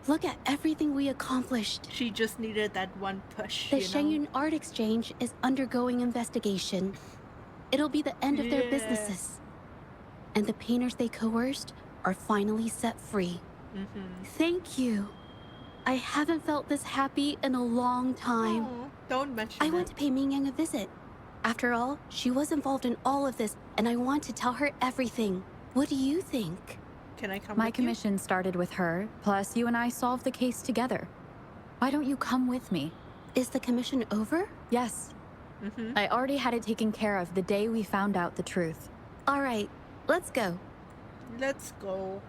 look at everything we accomplished. She just needed that one push, The you know? Shenyun Art Exchange is undergoing investigation. It'll be the end of their businesses. And the painters they coerced are finally set free. Thank you. I haven't felt this happy in a long time. Don't mention I want to pay Mingyang a visit. After all, she was involved in all of this, and I want to tell her everything. What do you think? Can I come My with you? commission started with her, plus you and I solved the case together. Why don't you come with me? Is the commission over? Yes. I already had it taken care of the day we found out the truth. All right, let's go. Let's go.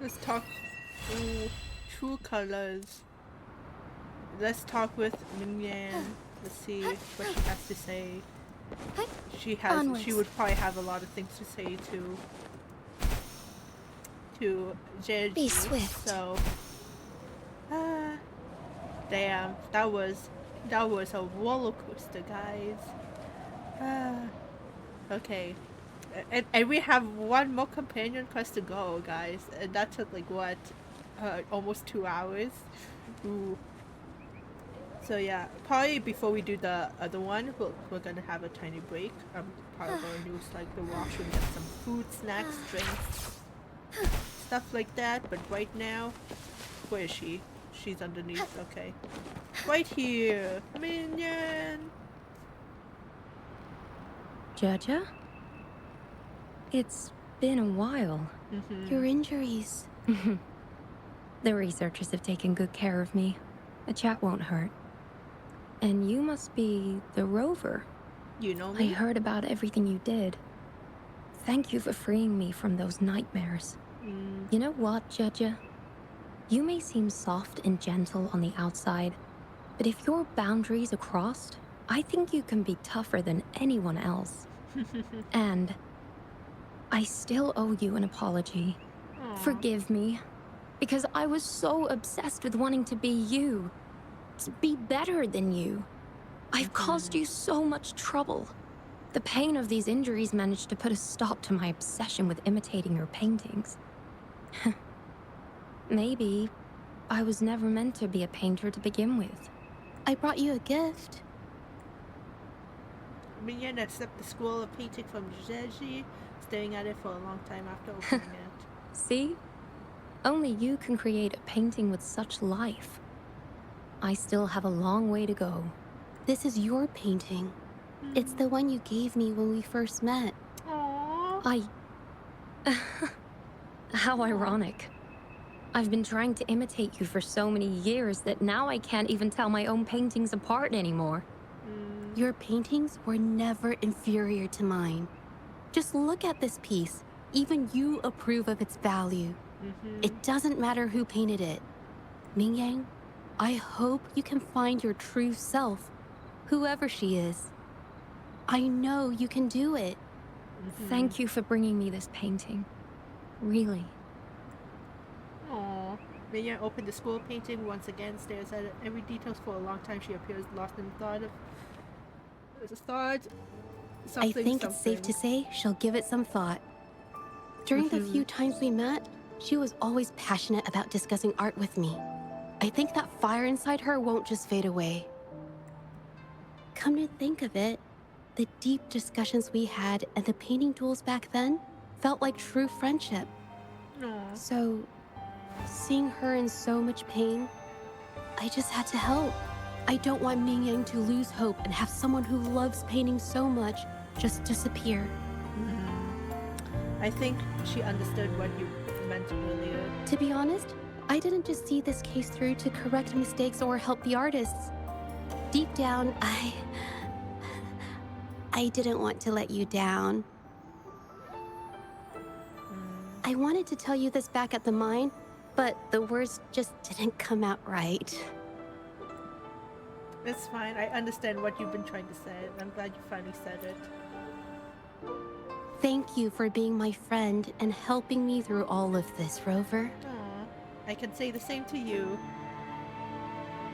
Let's talk. Ooh, true colors. Let's talk with Mingyang. Let's see what she has to say. She would probably have a lot of things to say to Jeju. Be swift. So, damn, that was a roller coaster, guys. Okay, and we have one more companion quest to go, guys, and that took like what, almost 2 hours. Ooh. So yeah, probably before we do the other one, we're gonna have a tiny break. I'm probably gonna use like the washroom, get some food, snacks, drinks, stuff like that. But right now, where is she? She's underneath. Okay, right here, Minion. Jaja? It's been a while. Your injuries. The researchers have taken good care of me. A chat won't hurt. And you must be the rover. You know I me? heard about everything you did. Thank you for freeing me from those nightmares. You know what, Jaja? You may seem soft and gentle on the outside, but if your boundaries are crossed, I think you can be tougher than anyone else. And I still owe you an apology. Forgive me, because I was so obsessed with wanting to be you, to be better than you. I've caused you so much trouble. The pain of these injuries managed to put a stop to my obsession with imitating your paintings. Maybe I was never meant to be a painter to begin with. I brought you a gift. Minion accepted the scroll of painting from Jeju, staring at it for a long time after opening it. See? Only you can create a painting with such life. I still have a long way to go. This is your painting. It's the one you gave me when we first met. How ironic. I've been trying to imitate you for so many years that now I can't even tell my own paintings apart anymore. Your paintings were never inferior to mine. Just look at this piece. Even you approve of its value. It doesn't matter who painted it. Mingyang, I hope you can find your true self, whoever she is. I know you can do it. Thank you for bringing me this painting. Really. Aww. Minion opened the scroll painting once again, stares at it. Every detail for a long time. She appears lost in thought. I think it's safe to say she'll give it some thought. During the few times we met, she was always passionate about discussing art with me. I think that fire inside her won't just fade away. Come to think of it, the deep discussions we had and the painting duels back then felt like true friendship. Aw. So, seeing her in so much pain, I just had to help. I don't want Ming Yang to lose hope and have someone who loves painting so much just disappear. I think she understood what you meant earlier. To be honest, I didn't just see this case through to correct mistakes or help the artists. Deep down, I didn't want to let you down. I wanted to tell you this back at the mine, but the words just didn't come out right. It's fine. I understand what you've been trying to say. I'm glad you finally said it. Thank you for being my friend and helping me through all of this, Rover. Aw, I can say the same to you.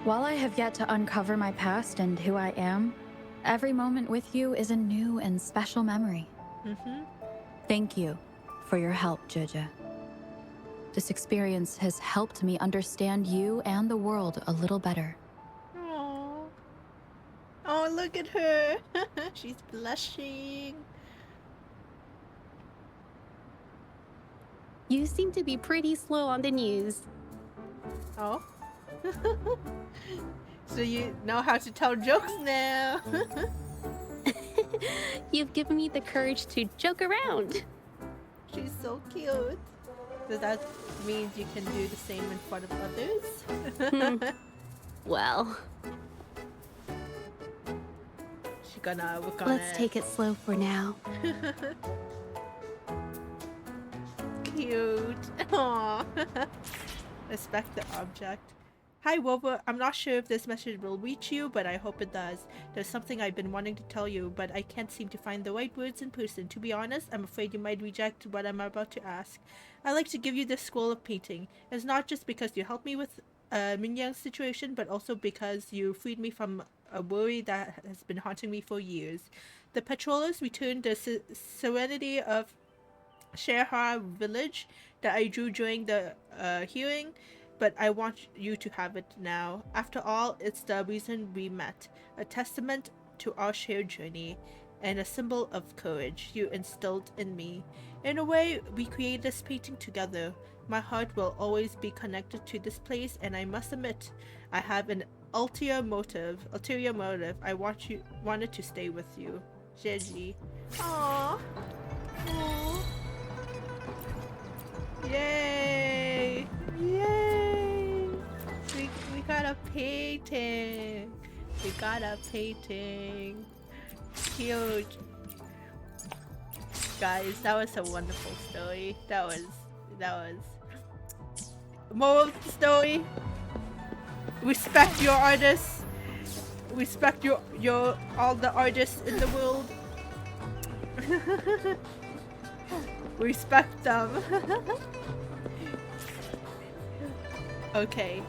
While I have yet to uncover my past and who I am, every moment with you is a new and special memory. Thank you for your help, Jojo. This experience has helped me understand you and the world a little better. Aww. Oh, look at her. She's blushing. You seem to be pretty slow on the news. Oh? So you know how to tell jokes now. You've given me the courage to joke around. She's so cute. Does that mean you can do the same in front of others? Well, She's gonna work on let's take it slow for now. Cute. Aww. Respect the object. Hi, Woba. I'm not sure if this message will reach you, but I hope it does. There's something I've been wanting to tell you, but I can't seem to find the right words in person. To be honest, I'm afraid you might reject what I'm about to ask. I'd like to give you this scroll of painting. It's not just because you helped me with Min Yang's situation, but also because you freed me from a worry that has been haunting me for years. The patrollers returned the serenity of Sherha village that I drew during the hearing, but I want you to have it now. After all, it's the reason we met, a testament to our shared journey, and a symbol of courage you instilled in me. In a way, we created this painting together. My heart will always be connected to this place, and I must admit, I have an ulterior motive. I wanted to stay with you. Jeji. Aww. Aww. Yay! Yay! We got a painting. We got a painting. Cute. Guys, that was a wonderful story. That was moral of the story. Respect your artists. Respect your all the artists in the world. Respect them. Okay.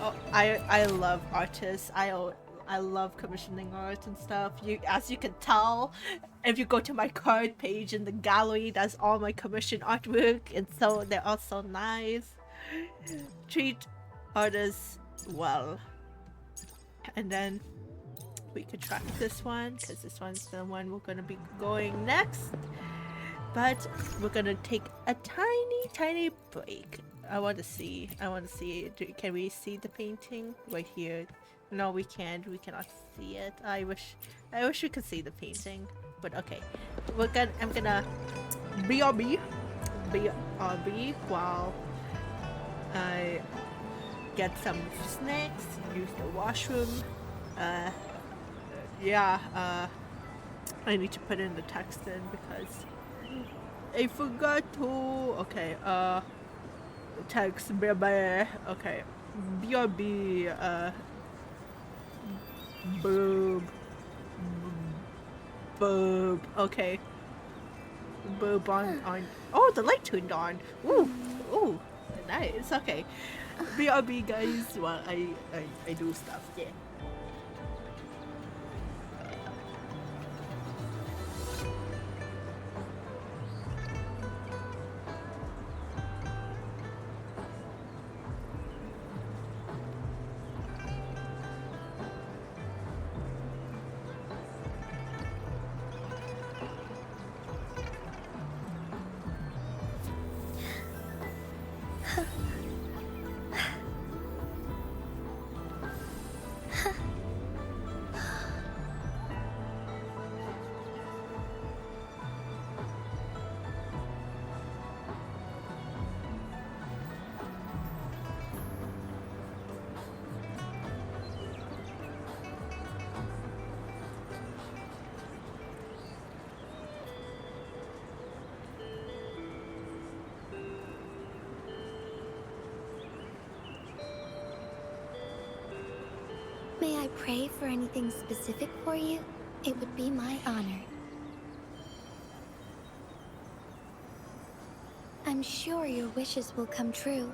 Oh, I love artists. I love commissioning art and stuff. As you can tell, if you go to my card page in the gallery, that's all my commissioned artwork, and so they're all so nice. Treat artists well. And then we could track this one, because this one's the one we're gonna be going next. But we're gonna take a tiny break. I want to see. Can we see the painting right here? No, we can't. We cannot see it. I wish we could see the painting. But okay, I'm gonna BRB while I get some snacks, use the washroom. I need to put in the text in because I forgot to. Okay, text bear. Okay, BRB. Boob. Okay. Boob on. Oh, the light turned on. Ooh, nice. Okay. BRB, guys. While I do stuff. Yeah. pray for anything specific for you, it would be my honor. I'm sure your wishes will come true.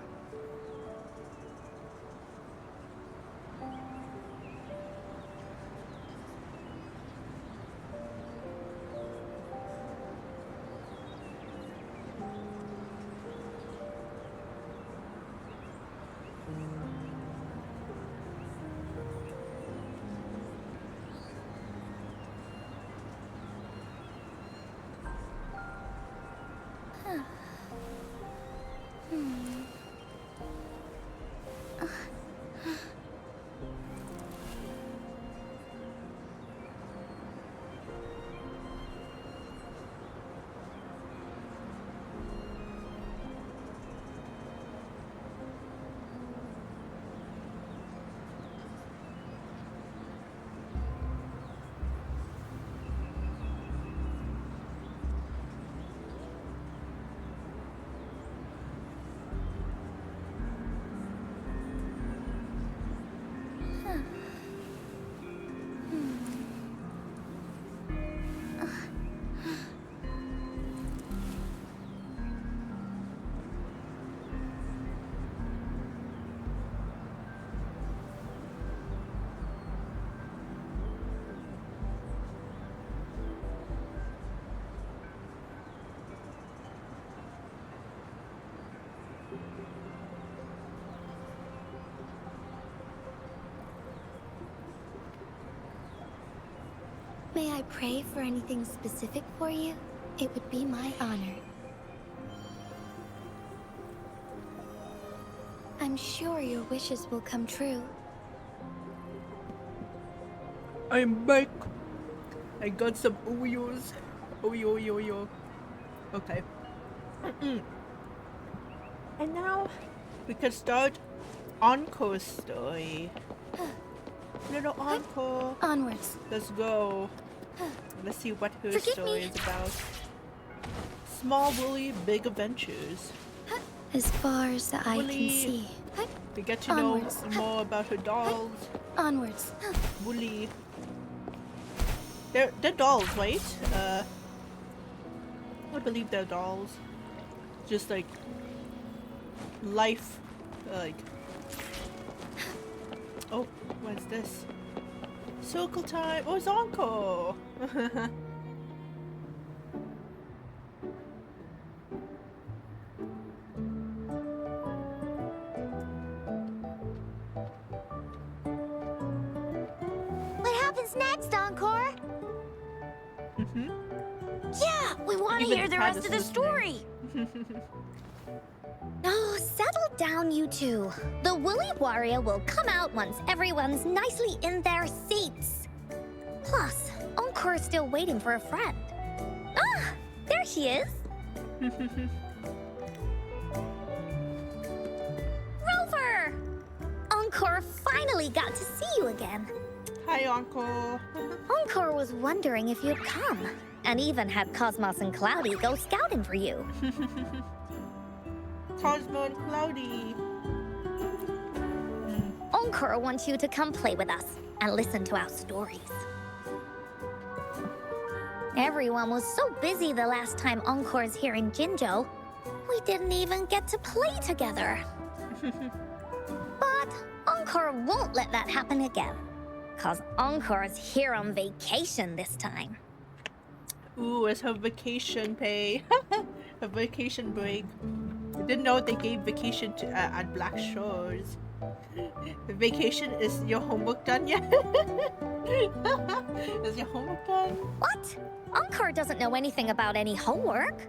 May I pray for anything specific for you? It would be my honor. I'm sure your wishes will come true. I'm back. I got some Oreos. Oreo. Okay. And now we can start Encore's story. Little Encore. Onwards. Let's go. Let's see what her story is about. Small Willy, big adventures. As far as the eye can see. We get to know more about her dolls. Onwards. Woolly. They're dolls, right? I believe they're dolls. Just like life, like. Oh, what's this? Circle time. Oh, it's Encore. What happens next, Encore? Yeah, we want to hear the rest of the story. Oh, settle down, you two. The Woolly Warrior will come out once everyone's nicely in their seats. Plus, Encore's still waiting for a friend. Ah, there she is. Rover! Encore finally got to see you again. Hi, Encore. Encore was wondering if you'd come, and even had Cosmos and Cloudy go scouting for you. Cosmo and Cloudy. Encore wants you to come play with us and listen to our stories. Everyone was so busy the last time Encore's here in Jinzhou, we didn't even get to play together. But Encore won't let that happen again, cause Encore's here on vacation this time. Ooh, it's her vacation pay. Her vacation break. I didn't know they gave vacation to at Black Shores. Vacation, is your homework done yet? Is your homework done? What? Encore doesn't know anything about any homework.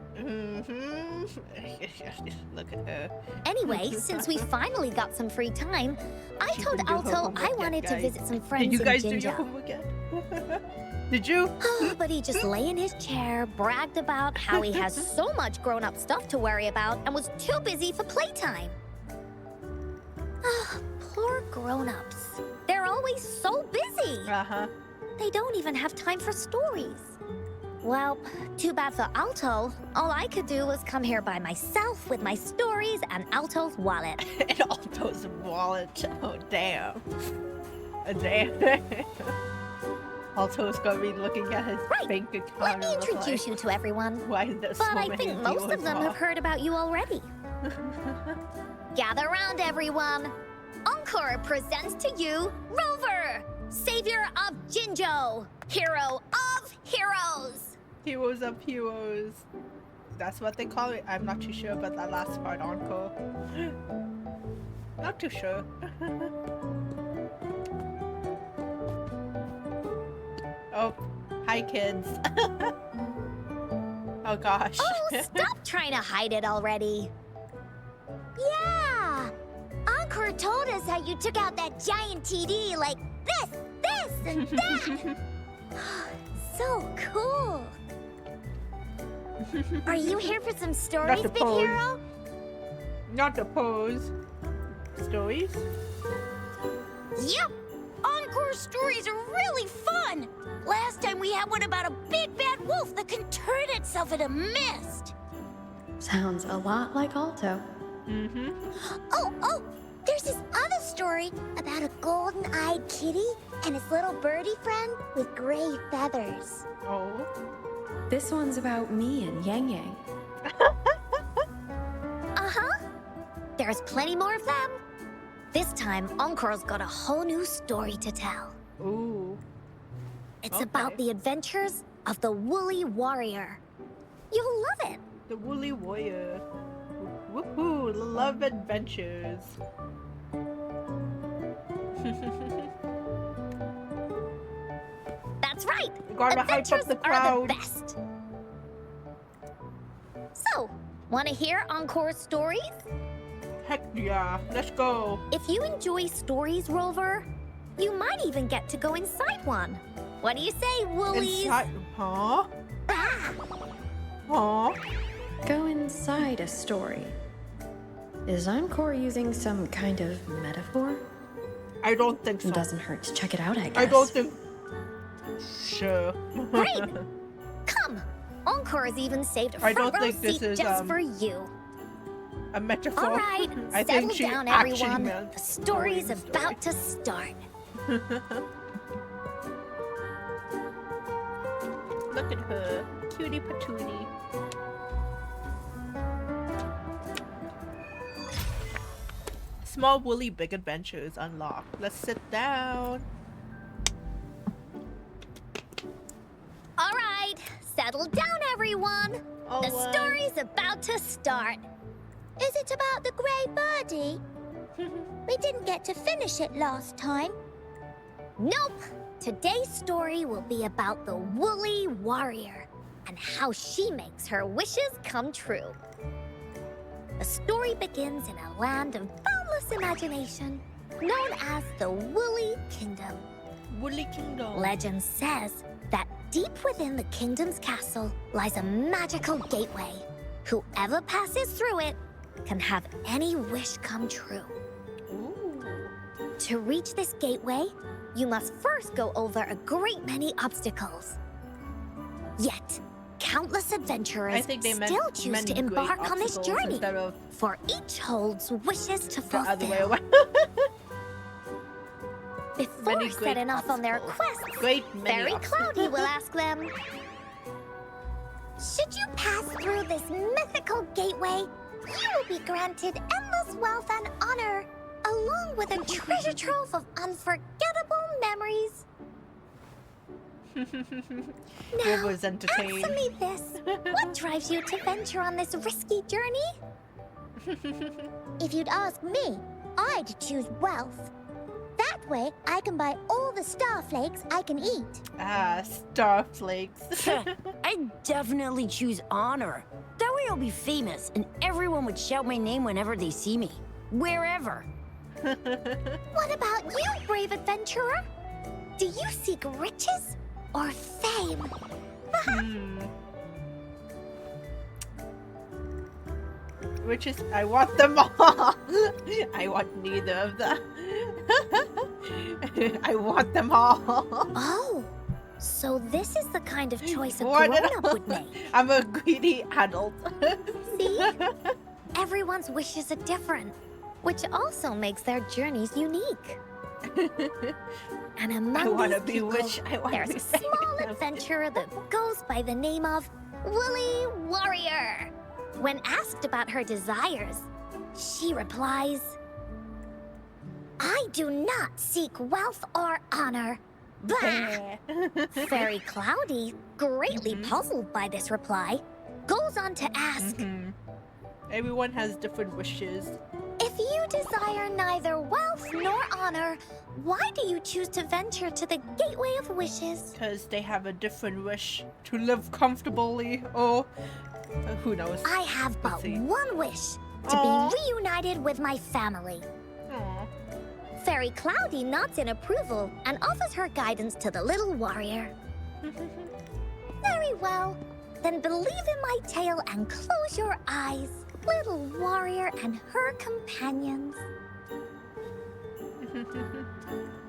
Look at her. Anyway, since we finally got some free time, I told Alto I wanted to visit some friends in Did you guys do your Jinzhou. homework yet? Did you? But he just lay in his chair, bragged about how he has so much grown-up stuff to worry about, and was too busy for playtime. Poor grown-ups. They're always so busy. They don't even have time for stories. Well, too bad for Alto. All I could do was come here by myself with my stories and Alto's wallet. And Alto's wallet. Oh, damn. Damn. Alto's gonna be looking at his bank account. Let me and introduce you to everyone. Why is there so But I many think most of viewers them off? have heard about you already. Gather round, everyone. Encore presents to you Rover, savior of Jinjo, hero of heroes. Heroes of heroes. That's what they call it. I'm not too sure about that last part, Encore. Not too sure. Oh, hi kids. Oh gosh. Oh, stop trying to hide it already. Yeah! Encore told us how you took out that giant TD like this, and that. So cool. Are you here for some stories, the big pose. hero? Not the pose. Stories? Yep! Encore stories are really fun! Last time we had one about a big bad wolf that can turn itself into mist! Sounds a lot like Alto. Mm-hmm. Oh! There's this other story about a golden-eyed kitty and his little birdie friend with gray feathers. Oh. This one's about me and Yang Yang. Uh-huh. There's plenty more of them. This time, Encore's got a whole new story to tell. Ooh. It's Okay. about the adventures of the Woolly Warrior. You'll love it. The Woolly Warrior. Woohoo! Love adventures. That's right. You gotta hype up Adventures the are crowd. the best. So, want to hear Encore's stories? Heck yeah. Let's go. If you enjoy stories, Rover, you might even get to go inside one. What do you say, Woolies? Inside. Huh? Ah! Huh? Go inside a story. Is Encore using some kind of metaphor? I don't think so. Doesn't hurt to check it out, I guess. I don't think. Sure. Great. Come. Encore's even saved a I front don't row think this seat is, just for you. A metaphor. All right, I settle think she down, actually everyone. meant The story's story. about to start. Look at her. Cutie patootie. Small woolly big adventures unlocked. Let's sit down. All right, settle down, everyone. All The right. story's about to start. Is it about the grey birdie? We didn't get to finish it last time. Nope. Today's story will be about the Woolly Warrior and how she makes her wishes come true. The story begins in a land of boundless imagination known as the Woolly Kingdom. Woolly Kingdom. Legend says that deep within the kingdom's castle lies a magical gateway. Whoever passes through it can have any wish come true. Ooh. To reach this gateway, you must first go over a great many obstacles. Yet, countless adventurers I think they meant still choose many to great embark on this obstacles journey, instead of for each holds wishes to the other way fulfill. around. Before Many great setting off on their obstacles. quests, Great many Fairy obstacles. Cloudy will ask them, should you pass through this mythical gateway, you will be granted endless wealth and honor, along with a treasure trove of unforgettable memories. It was Answer entertained. me this. What drives you to venture on this risky journey? If you'd ask me, I'd choose wealth. That way, I can buy all the star flakes I can eat. Ah, star flakes. I'd definitely choose honor. That way I'll be famous, and everyone would shout my name whenever they see me. Wherever. What about you, brave adventurer? Do you seek riches or fame? Which is, I want them all. I want neither of them. I want them all. Oh, so this is the kind of choice a What did grown-up would make. I'm a greedy adult. See? Everyone's wishes are different, which also makes their journeys unique. And I among want to these be people, witch. I want there's to a be small adventurer that goes by the name of Woolly Warrior. When asked about her desires, she replies, I do not seek wealth or honor. Bah! Fairy Cloudy, greatly puzzled by this reply, goes on to ask, Everyone has different wishes. if you desire neither wealth nor honor, why do you choose to venture to the Gateway of Wishes? Because they have a different wish to live comfortably, or who knows. I have but see. one wish, to Aw. be reunited with my family. Aw. Fairy Cloudy nods in approval and offers her guidance to the little warrior. Very well. Then believe in my tale and close your eyes, little warrior and her companions.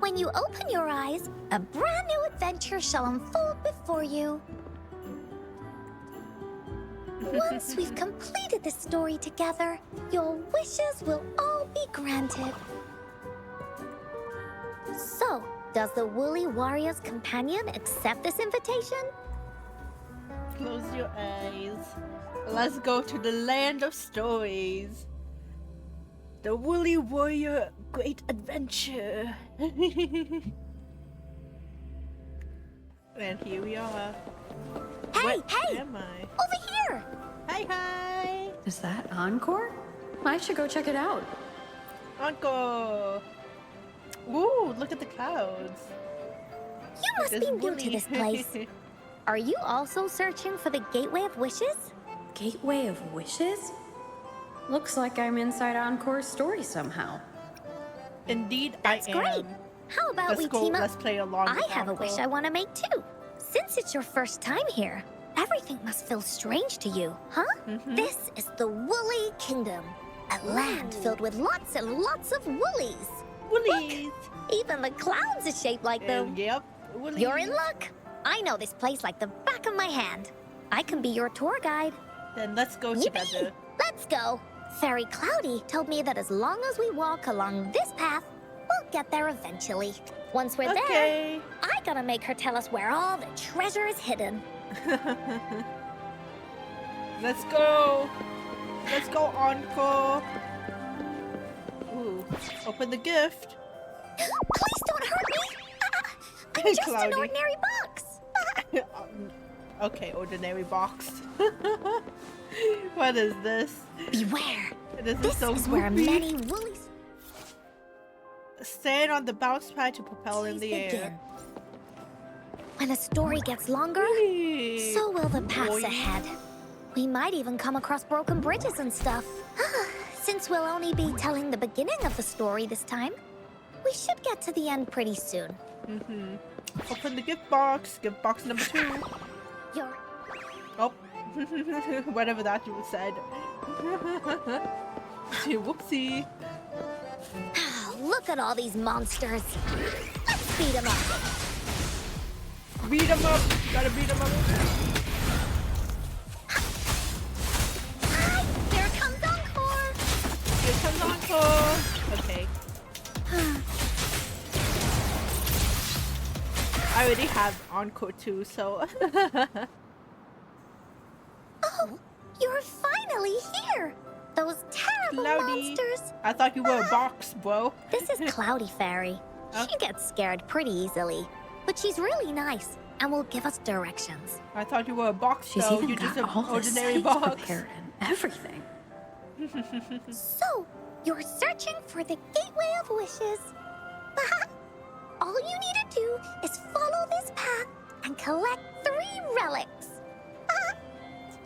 When you open your eyes, a brand new adventure shall unfold before you. Once we've completed this story together, your wishes will all be granted. So, does the Woolly Warrior's companion accept this invitation? Close your eyes. Let's go to the land of stories. The Woolly Warrior Great Adventure. And here we are. Hey, What hey! am I? Over here! Hi, hi! Is that Encore? I should go check it out. Encore! Ooh, look at the clouds. You must There's be new Woolly. to this place. Are you also searching for the Gateway of Wishes? Gateway of Wishes? Looks like I'm inside Encore's story somehow. Indeed, That's I am. great. How about Let's we go. team up? Let's play along. I with have a Encore. wish I want to make too. Since it's your first time here, everything must feel strange to you, huh? This is the Woolly Kingdom, a land filled with lots and lots of woolies. Woolies. Even the clouds are shaped like them. Yep. Woolies. You're in luck. I know this place like the back of my hand. I can be your tour guide. Then let's go Yippee! together. Let's go. Fairy Cloudy told me that as long as we walk along this path, we'll get there eventually. Once we're there, Okay. I gotta make her tell us where all the treasure is hidden. Let's go. Let's go, Encore. Ooh. Open the gift. Please don't hurt me. I'm just an Cloudy. ordinary box. Okay, ordinary box. What is this? Beware. This This so is where goofy. many woolies Stand on the bounce pad to propel in the begin. air. When the story gets longer, Whee! so will the paths Boing. ahead. We might even come across broken bridges and stuff. Since we'll only be telling the beginning of the story this time, we should get to the end pretty soon. Open the gift box. Gift box number 2. You're... Oh. Whatever that you said. Whoopsie. Look at all these monsters. Let's beat them up. Beat him up. Gotta beat him up. Hi, here comes Encore. Here comes Encore. Okay. I already have Encore too, so. Oh, you're finally here. Those terrible Cloudy. monsters. I thought you were a box, bro. This is Cloudy Fairy. She gets scared pretty easily, but she's really nice and will give us directions. I thought you were a box, She's though. even You're just got an all the ordinary sites box. prepared and everything. So, you're searching for the Gateway of Wishes. All you need to do is follow this path and collect 3 relics.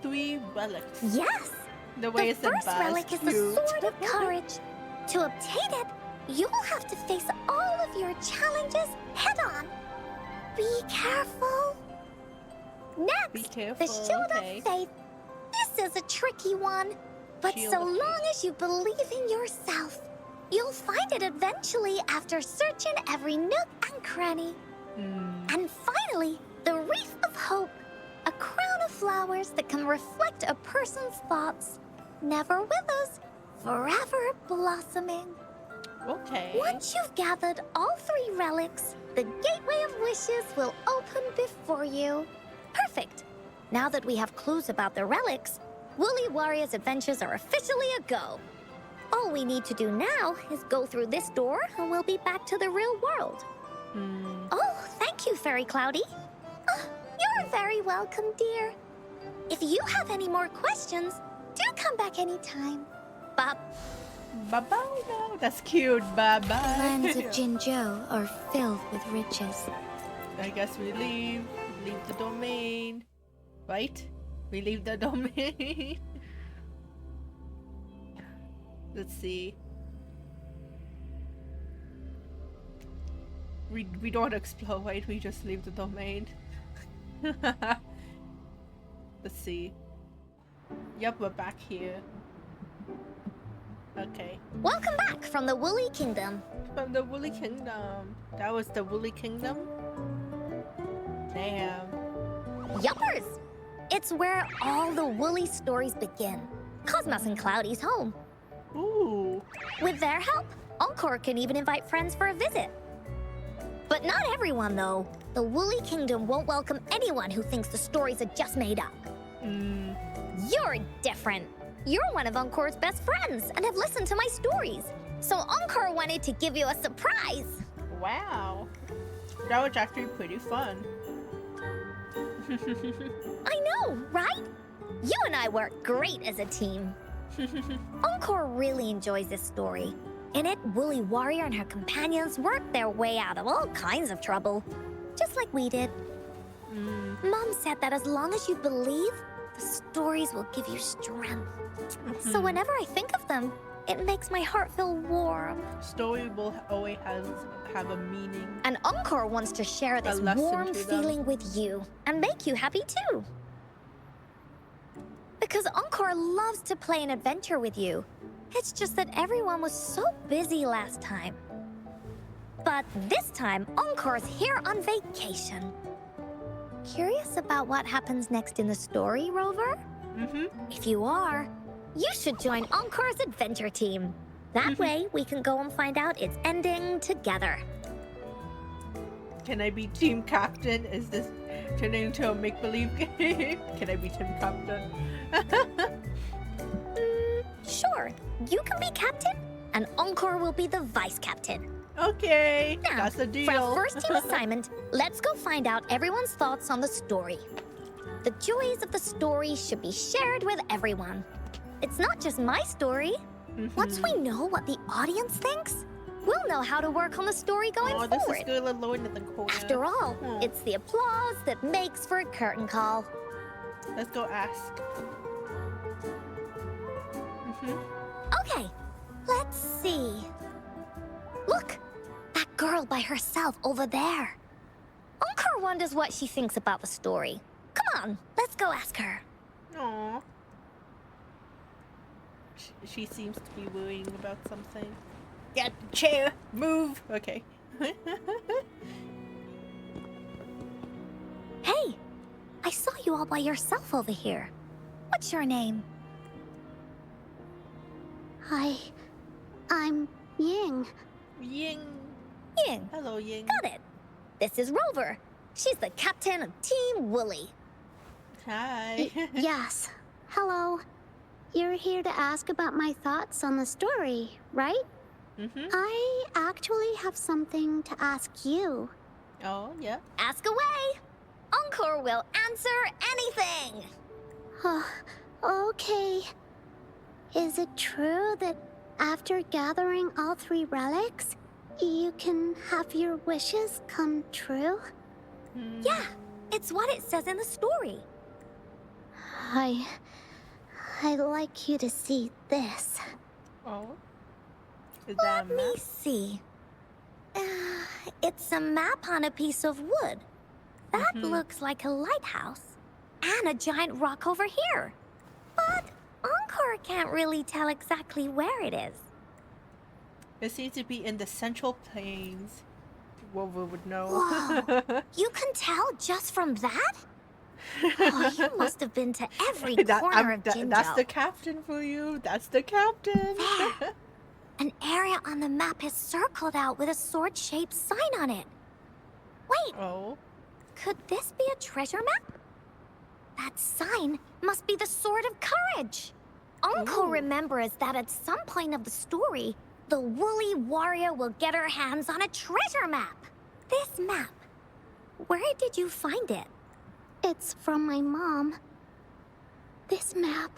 3 relics. Yes! The way The it's said first best. relic is the Sword of Courage. To obtain it, you'll have to face all of your challenges head on. Be careful. Next, Be careful, the Shield okay. of Faith. This is a tricky one, but Shield so of long as you believe in yourself, you'll find it eventually after searching every nook and cranny. And finally, the Wreath of Hope, a crown of flowers that can reflect a person's thoughts. Never withers, forever blossoming. Okay. Once you've gathered all 3 relics, the Gateway of Wishes will open before you. Perfect. Now that we have clues about the relics, Woolly Warrior's adventures are officially a go. All we need to do now is go through this door and we'll be back to the real world. Oh, thank you, Fairy Cloudy. Oh, you're very welcome, dear. If you have any more questions, do come back anytime. Bye. Bye-bye now. That's cute. Bye-bye. The lands of Jinzhou are filled with riches. I guess we leave. Leave the domain. Right? We leave the domain. Let's see. We don't explore, right? We just leave the domain. Let's see. Yep, we're back here. Okay. Welcome back from the Woolly Kingdom. From the Woolly Kingdom. That was the Woolly Kingdom? Damn. Yuppers! It's where all the Woolly stories begin. Cosmos and Cloudy's home. Ooh. With their help, Encore can even invite friends for a visit. But not everyone, though. The Woolly Kingdom won't welcome anyone who thinks the stories are just made up. You're different. You're one of Encore's best friends and have listened to my stories. So Encore wanted to give you a surprise. Wow. That was actually pretty fun. I know, right? You and I work great as a team. Encore really enjoys this story. In it, Woolly Warrior and her companions worked their way out of all kinds of trouble, just like we did. Mom said that as long as you believe, the stories will give you strength. So whenever I think of them, it makes my heart feel warm. Story will always have a meaning. And Encore wants to share this warm feeling with you and make you happy too. Because Encore loves to play an adventure with you. It's just that everyone was so busy last time. But this time, Encore's here on vacation. Curious about what happens next in the story, Rover? If you are, you should join Encore's adventure team. That way, we can go and find out its ending together. Can I be team captain? Is this turning into a make-believe game? Can I be team captain? Sure, you can be captain, and Encore will be the vice captain. Okay, now, that's the deal. For our first team assignment, let's go find out everyone's thoughts on the story. The joys of the story should be shared with everyone. It's not just my story. Once we know what the audience thinks, we'll know how to work on the story going forward. This is good alone in the corner. After all, it's the applause that makes for a curtain call. Let's go ask. Okay, let's see. Look, that girl by herself over there. Encore wonders what she thinks about the story. Come on, let's go ask her. Aww. She seems to be worrying about something. Get the chair! Move! Okay. Hey! I saw you all by yourself over here. What's your name? I'm Ying. Ying. Ying. Hello, Ying. Got it. This is Rover. She's the captain of Team Woolly. Hi. Yes. Hello. You're here to ask about my thoughts on the story, right? I actually have something to ask you. Oh, yeah. Ask away. Encore will answer anything. Okay. Is it true that after gathering all 3 relics, you can have your wishes come true? Yeah, it's what it says in the story. I'd like you to see this. Oh. Let me see. It's a map on a piece of wood. That looks like a lighthouse. And a giant rock over here. But Encore can't really tell exactly where it is. It seems to be in the Central Plains. Rover would know. Whoa. You can tell just from that? Oh, you must have been to every corner of Jinzhou. That's the captain for you. That's the captain. There. An area area on the map is circled out with a sword-shaped sign on it. Wait! Oh? Could this be a treasure map? That sign must be the Sword of Courage! Uncle remembers that at some point of the story, the woolly warrior will get her hands on a treasure map. This map, where did you find it? It's from my mom. This map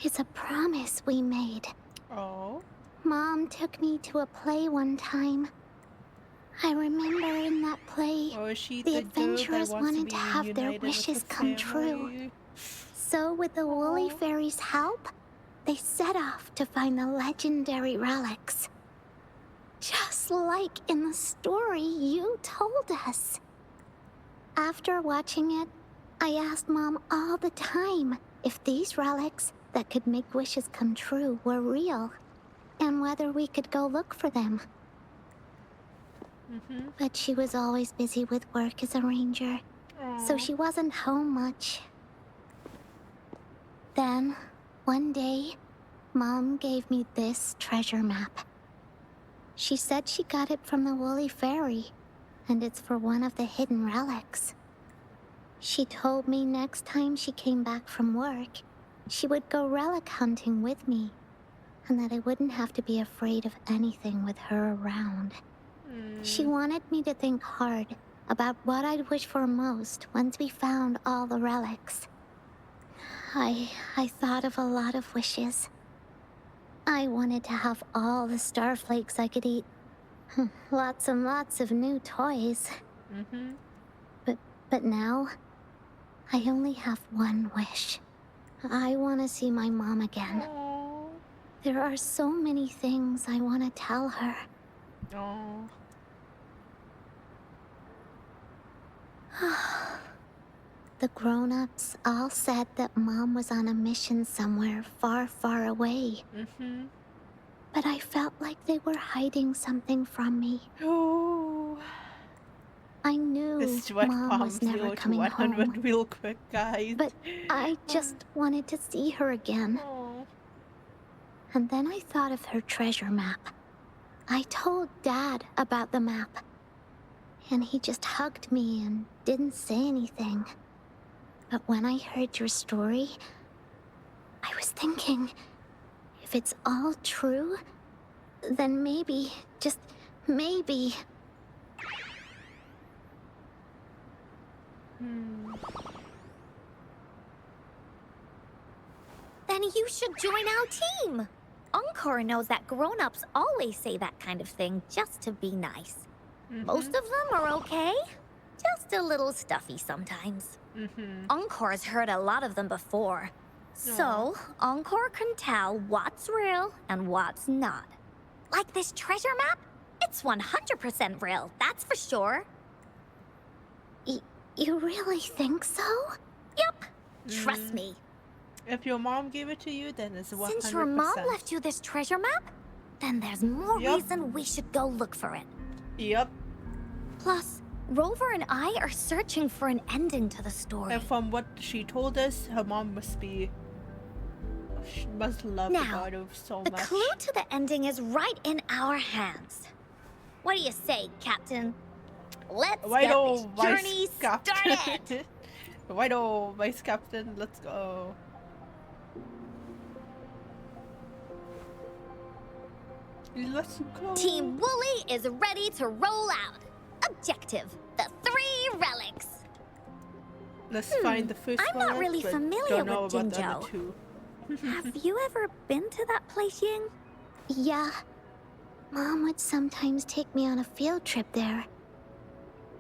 is a promise we made. Oh? Mom took me to a play one time. I remember in that play, the adventurers wanted to have their wishes come true. So with the woolly fairy's help, they set off to find the legendary relics. Just like in the story you told us. After watching it, I asked Mom all the time if these relics that could make wishes come true were real, and whether we could go look for them. But she was always busy with work as a ranger, so she wasn't home much. Then, one day, Mom gave me this treasure map. She said she got it from the Woolly Fairy, and it's for one of the hidden relics. She told me next time she came back from work, she would go relic hunting with me, and that I wouldn't have to be afraid of anything with her around. She wanted me to think hard about what I'd wish for most once we found all the relics. I thought of a lot of wishes. I wanted to have all the starflakes I could eat. Lots and lots of new toys. But now, I only have one wish. I want to see my mom again. There are so many things I want to tell her. The grown-ups all said that Mom was on a mission somewhere far, far away. But I felt like they were hiding something from me. I knew Mom was never coming home. Real quick, guys. But I just wanted to see her again. And then I thought of her treasure map. I told Dad about the map. And he just hugged me and didn't say anything. But when I heard your story, I was thinking, if it's all true, then maybe, just maybe... Then you should join our team. Encore knows that grown-ups always say that kind of thing just to be nice. Most of them are okay. Just a little stuffy sometimes. Encore's heard a lot of them before. So, Encore can tell what's real and what's not. Like this treasure map? It's 100% real, that's for sure. You really think so? Yep. Trust me. If your mom gave it to you, then it's 100%. Since your mom left you this treasure map, then there's more reason we should go look for it. Yep. Plus, Rover and I are searching for an ending to the story. And from what she told us, her mom must love the God of so much. The clue to the ending is right in our hands. What do you say, Captain? Let's get this journey started! Righto, Vice Captain, let's go. Let's go. Team Wooly is ready to roll out. Objective, the 3 relics. Let's find the first I'm not really familiar with Jinzhou. Have you ever been to that place, Ying? Yeah. Mom would sometimes take me on a field trip there.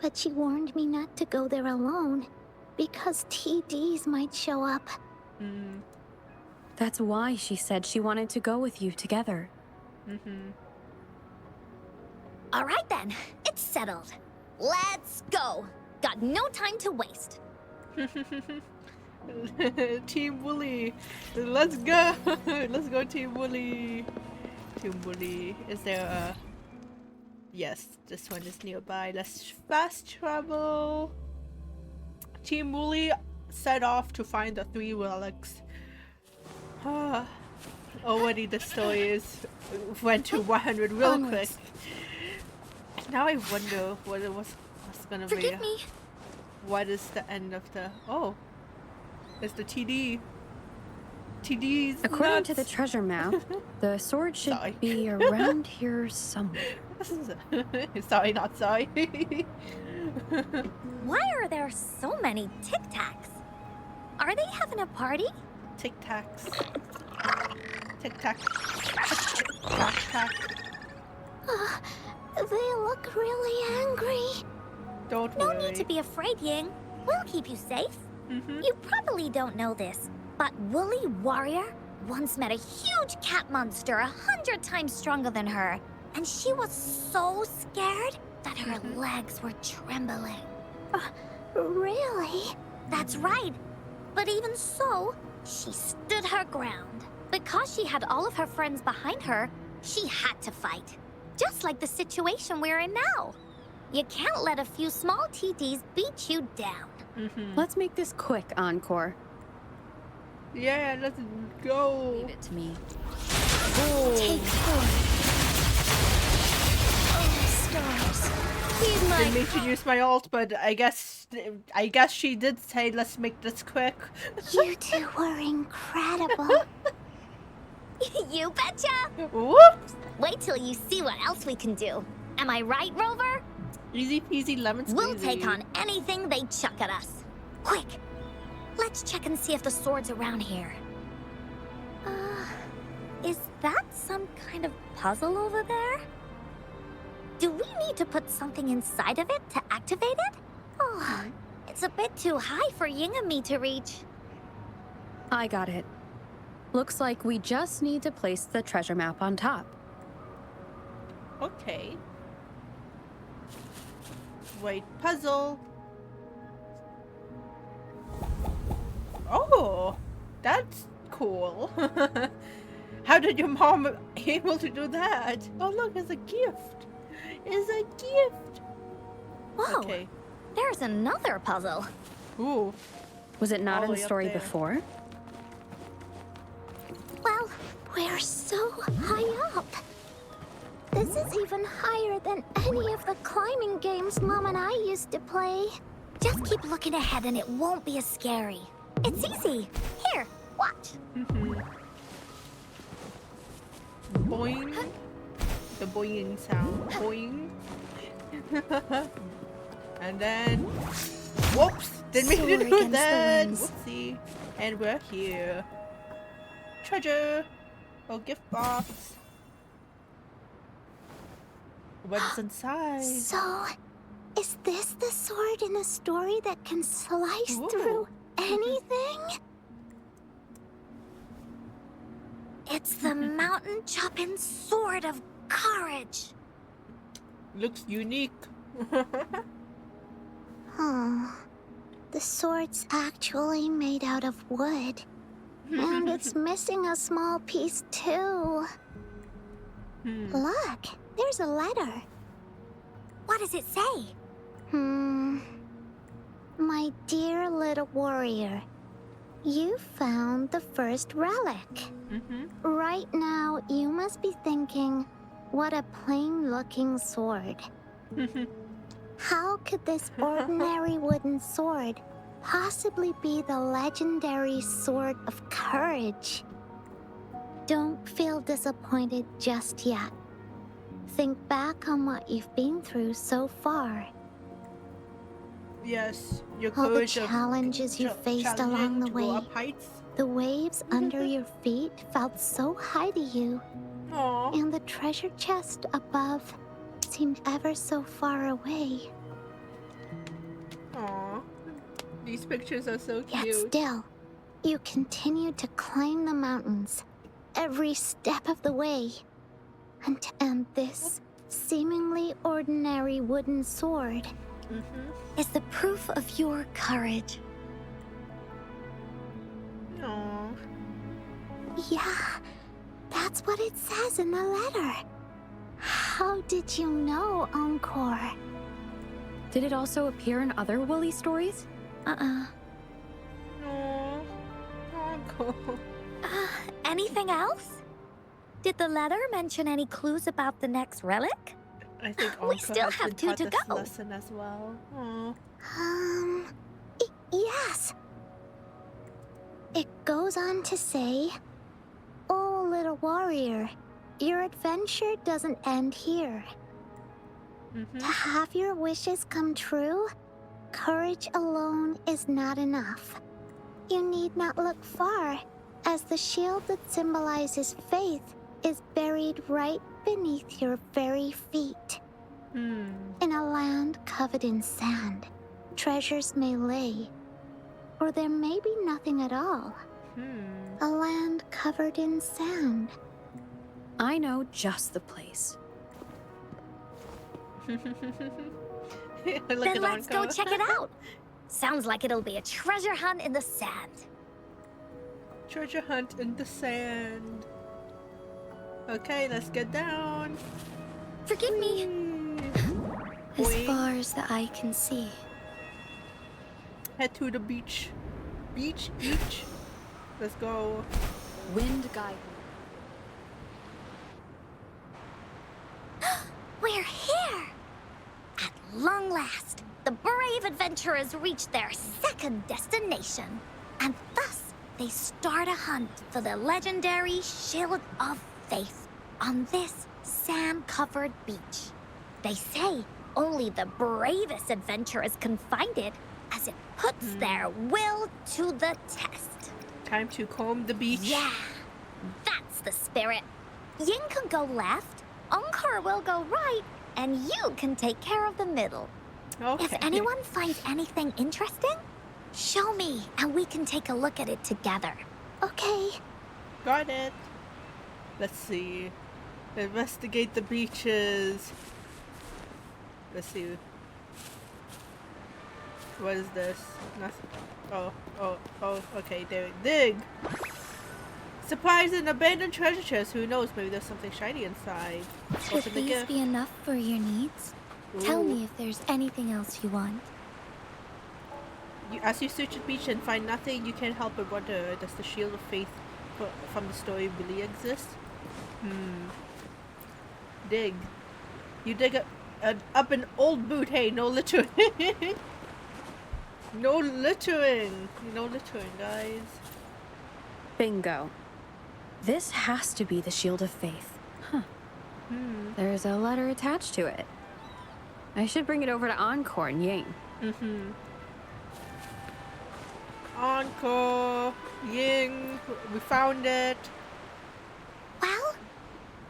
But she warned me not to go there alone, because TDs might show up. That's why she said she wanted to go with you together. All right then, it's settled. Let's go. Got no time to waste. Team Woolly, let's go. Let's go, Team Woolly. Team Woolly, is there a... Yes, this one is nearby. Let's fast travel. Team Woolly set off to find the 3 relics. Already the story went to 100 real Onwards. quick. Now I wonder what it was gonna be. Forgive me. What is the end of the... Oh. It's the TD. TD's According to the nuts. treasure map, the sword should Sorry. be around here somewhere. Sorry, not sorry. Why are there so many Tic Tacs? Are they having a party? Tic Tacs. Tic Tac. Tac Tac. They look really angry. Don't No worry. need to be afraid, Ying. We'll keep you safe. You probably don't know this, but Woolly Warrior once met a huge cat monster 100 times stronger than her, and she was so scared that her legs were trembling. Really? That's right. But even so, she stood her ground. Because she had all of her friends behind her, she had to fight. Just like the situation we're in now. You can't let a few small TDs beat you down. Let's make this quick, Encore. Yeah, let's go. Leave it to me. Take four. Oh, stars. Heed my Didn't mean to use my ult, but I guess she did say let's make this quick. You two were incredible. You betcha. Whoops. Wait till you see what else we can do. Am I right, Rover? Easy peasy lemon squeezy. We'll take on anything they chuck at us. Quick, let's check and see if the sword's around here. Is that some kind of puzzle over there? Do we need to put something inside of it to activate it? Oh, it's a bit too high for Ying and me to reach. I got it. Looks like we just need to place the treasure map on top. Okay. Wait, puzzle. Oh, that's cool. How did your mom able to do that? Oh look, it's a gift. It's a gift. Whoa, Okay. there's another puzzle. Ooh. Was it not All in the the way up story there. before? Well, we're so high up. This is even higher than any of the climbing games Mom and I used to play. Just keep looking ahead and it won't be as scary. It's easy. Here, watch. Boing. The boing sound. Boing. And then... Whoops! Didn't mean Sword to do against the that! winds. Whoopsie. And we're here. Treasure! Oh, gift box. What's inside? So, is this the sword in a story that can slice Ooh. through anything? It's the mountain chopping sword of courage. Looks unique. The sword's actually made out of wood. And it's missing a small piece too. Look, there's a letter. What does it say? My dear little warrior, you found the first relic. Right now, you must be thinking, what a plain-looking sword. How could this ordinary wooden sword possibly be the legendary sword of courage? Don't feel disappointed just yet. Think back on what you've been through so far. Yes, your All the courage of challenges you faced along challenging the to go way. up heights. The waves under your feet felt so high to you. Aww. And the treasure chest above seemed ever so far away. Aww. These pictures are so Yet cute. still, you continued to climb the mountains every step of the way. And this seemingly ordinary wooden sword is the proof of your courage. Aww. Yeah, that's what it says in the letter. How did you know, Encore? Did it also appear in other Woolly stories? Aww. Uncle. Anything else? Did the letter mention any clues about the next relic? I think We Anko still has have been 2 taught to this go. lesson as well. Aw. Yes. It goes on to say, "Oh, little warrior, your adventure doesn't end here. To have your wishes come true, courage alone is not enough. You need not look far, as the shield that symbolizes faith is buried right beneath your very feet. In a land covered in sand, treasures may lay, or there may be nothing at all. A land covered in sand." I know just the place. Look Then at let's go Anko. check it out. Sounds like it'll be a treasure hunt in the sand. Treasure hunt in the sand. Okay, let's get down. Forgive me. As far as the eye can see. Head to the beach. Beach. Let's go. Wind guide. We're here! At long last, the brave adventurers reach their second destination. And thus, they start a hunt for the legendary Shield of Faith on this sand-covered beach. They say only the bravest adventurers can find it, as it puts their will to the test. Time to comb the beach. Yeah, that's the spirit. Yin can go left, Encore will go right, and you can take care of the middle. Okay. If anyone finds anything interesting, show me and we can take a look at it together. Okay. Got it. Let's see. Investigate the beaches. Let's see. What is this? Nothing. Oh, okay, there. Dig! Surprise and abandoned treasure chest. Who knows? Maybe there's something shiny inside. Should Open the these gift. be enough for your needs? Tell Ooh. me if there's anything else you want. As you search the beach and find nothing, you can't help but wonder, does the Shield of Faith from the story really exist? Dig. You dig up an old boot. Hey, no littering. No littering. No littering, guys. Bingo. This has to be the Shield of Faith. Huh. There's a letter attached to it. I should bring it over to Encore and Ying. Encore, Ying, we found it. Well,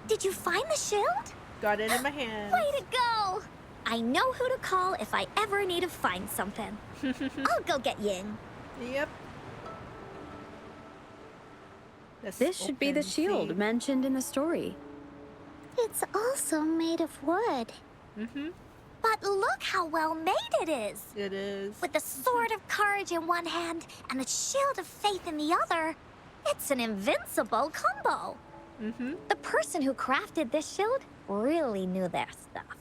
did you find the shield? Got it in my hand. Way to go! I know who to call if I ever need to find something. I'll go get Ying. Yep. This should be the shield mentioned in the story. It's also made of wood. But look how well made it is. It is. With the sword of courage in one hand and the shield of faith in the other, it's an invincible combo. The person who crafted this shield really knew their stuff.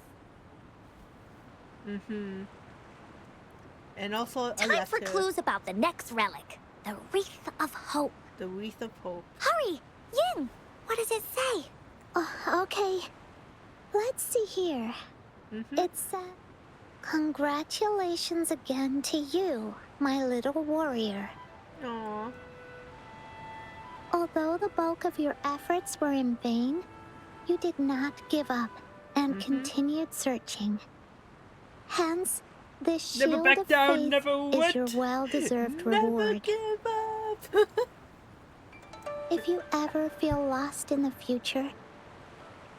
And also Time for clues about the next relic, the Wreath of Hope. The Wreath of Hope. Hurry! Yin! What does it say? Okay. Let's see here. It said, "Congratulations again to you, my little warrior. Aww. Although the bulk of your efforts were in vain, you did not give up and continued searching. Hence, this Never shield back of down, faith never is what? your well-deserved Never reward. give up. If you ever feel lost in the future,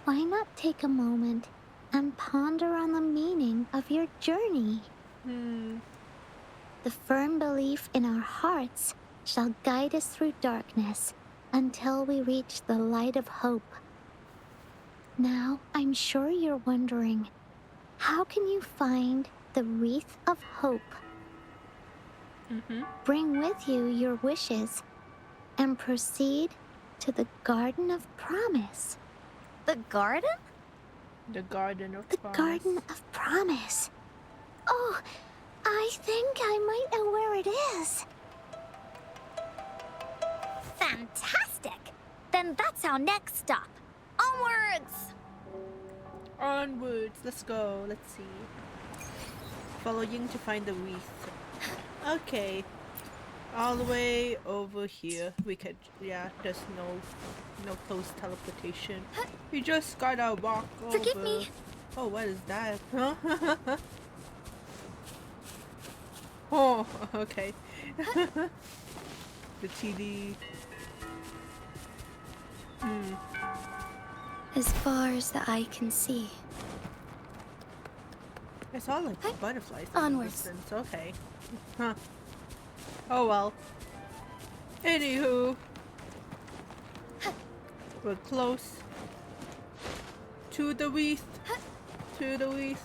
why not take a moment and ponder on the meaning of your journey? The firm belief in our hearts shall guide us through darkness until we reach the light of hope. Now, I'm sure you're wondering, how can you find the Wreath of Hope? Bring with you your wishes and proceed to the Garden of Promise. The garden? The Garden of Promise. Garden of Promise. Oh, I think I might know where it is. Fantastic! Then that's our next stop. Onwards! Onwards. Let's go. Let's see. Following to find the wreath. Okay. All the way over here. We could, yeah, there's no close teleportation. We just gotta walk over. Forgive me. Oh, what is that? Huh? Oh, okay. The TD. As far as the eye can see. It's all like butterflies. Onwards. Distance. Okay. Huh. Oh well. Anywho. We're close. To the wreath. To the wreath.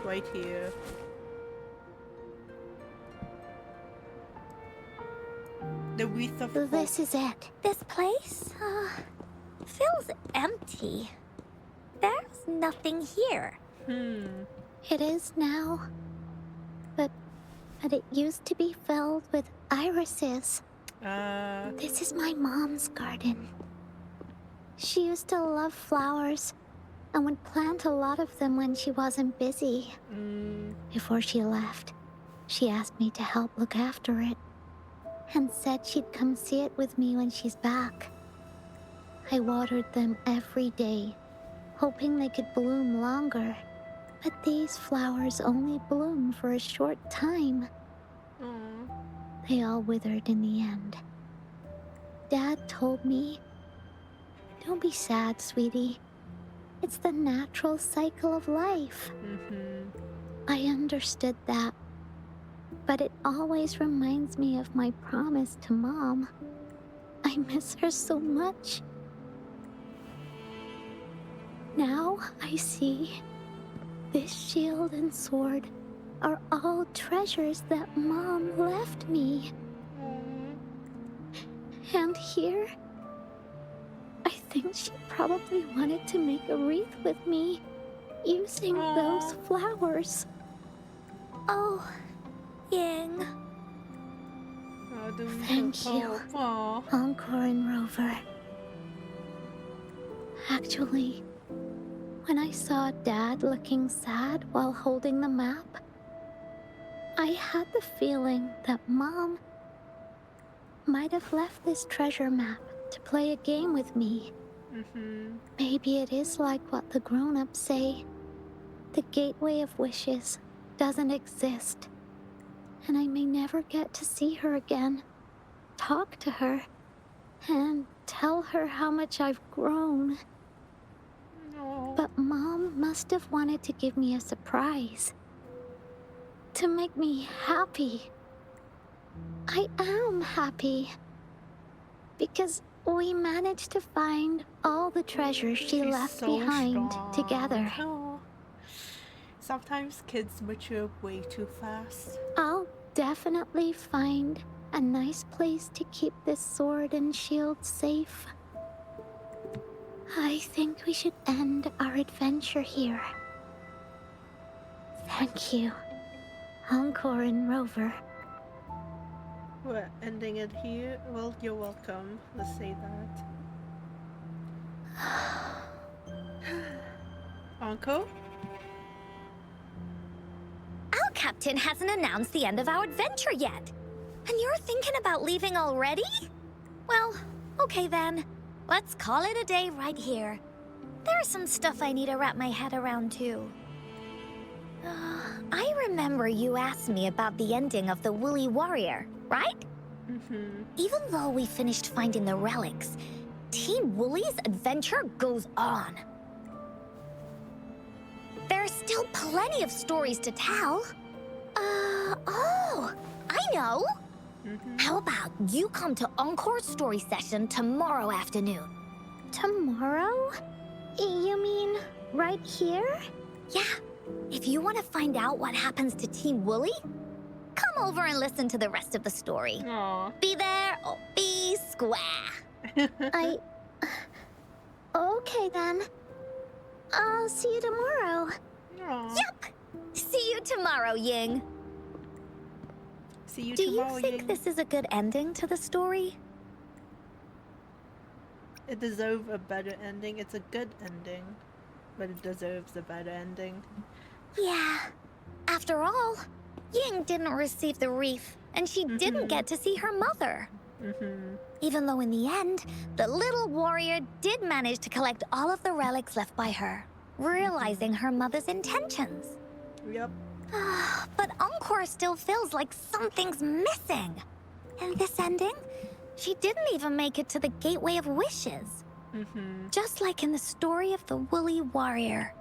Right here. The wreath of hope. This is it. This place, feels empty. There's nothing here. It is now. But it used to be filled with irises. This is my mom's garden. She used to love flowers and would plant a lot of them when she wasn't busy. Before she left, she asked me to help look after it and said she'd come see it with me when she's back. I watered them every day, hoping they could bloom longer. But these flowers only bloom for a short time. They all withered in the end. Dad told me, "Don't be sad, sweetie. It's the natural cycle of life." I understood that, but it always reminds me of my promise to Mom. I miss her so much. Now I see this shield and sword are all treasures that Mom left me. And here, I think she probably wanted to make a wreath with me using those flowers. Oh, Ying. Thank you, Encore and Rover. Actually, when I saw Dad looking sad while holding the map, I had the feeling that Mom might have left this treasure map to play a game with me. Maybe it is like what the grown-ups say. The Gateway of Wishes doesn't exist, and I may never get to see her again, talk to her, and tell her how much I've grown. But Mom must have wanted to give me a surprise. To make me happy. I am happy. Because we managed to find all the treasures she left so behind strong. together. Sometimes kids mature way too fast. I'll definitely find a nice place to keep this sword and shield safe. I think we should end our adventure here. Thank you, Encore and Rover. We're ending it here. Well, you're welcome. Let's say that. Uncle? Our captain hasn't announced the end of our adventure yet. And you're thinking about leaving already? Well, okay then. Let's call it a day right here. There's some stuff I need to wrap my head around too. I remember you asked me about the ending of the Woolly Warrior, right? Even though we finished finding the relics, Team Woolly's adventure goes on. There's still plenty of stories to tell. Oh, I know! How about you come to Encore's story session tomorrow afternoon? Tomorrow? You mean right here? Yeah. If you want to find out what happens to Team Woolly, come over and listen to the rest of the story. Be there or be square. Okay then. I'll see you tomorrow. Yep. See you tomorrow, Ying. See you Do tomorrow, you think Ying. this is a good ending to the story? It deserves a better ending. It's a good ending, but it deserves a better ending. Yeah. After all, Ying didn't receive the wreath, and she didn't get to see her mother. Even though in the end, the little warrior did manage to collect all of the relics left by her, realizing her mother's intentions. Yep. But Encore still feels like something's missing. In this ending, she didn't even make it to the Gateway of Wishes. Just like in the story of the Woolly Warrior.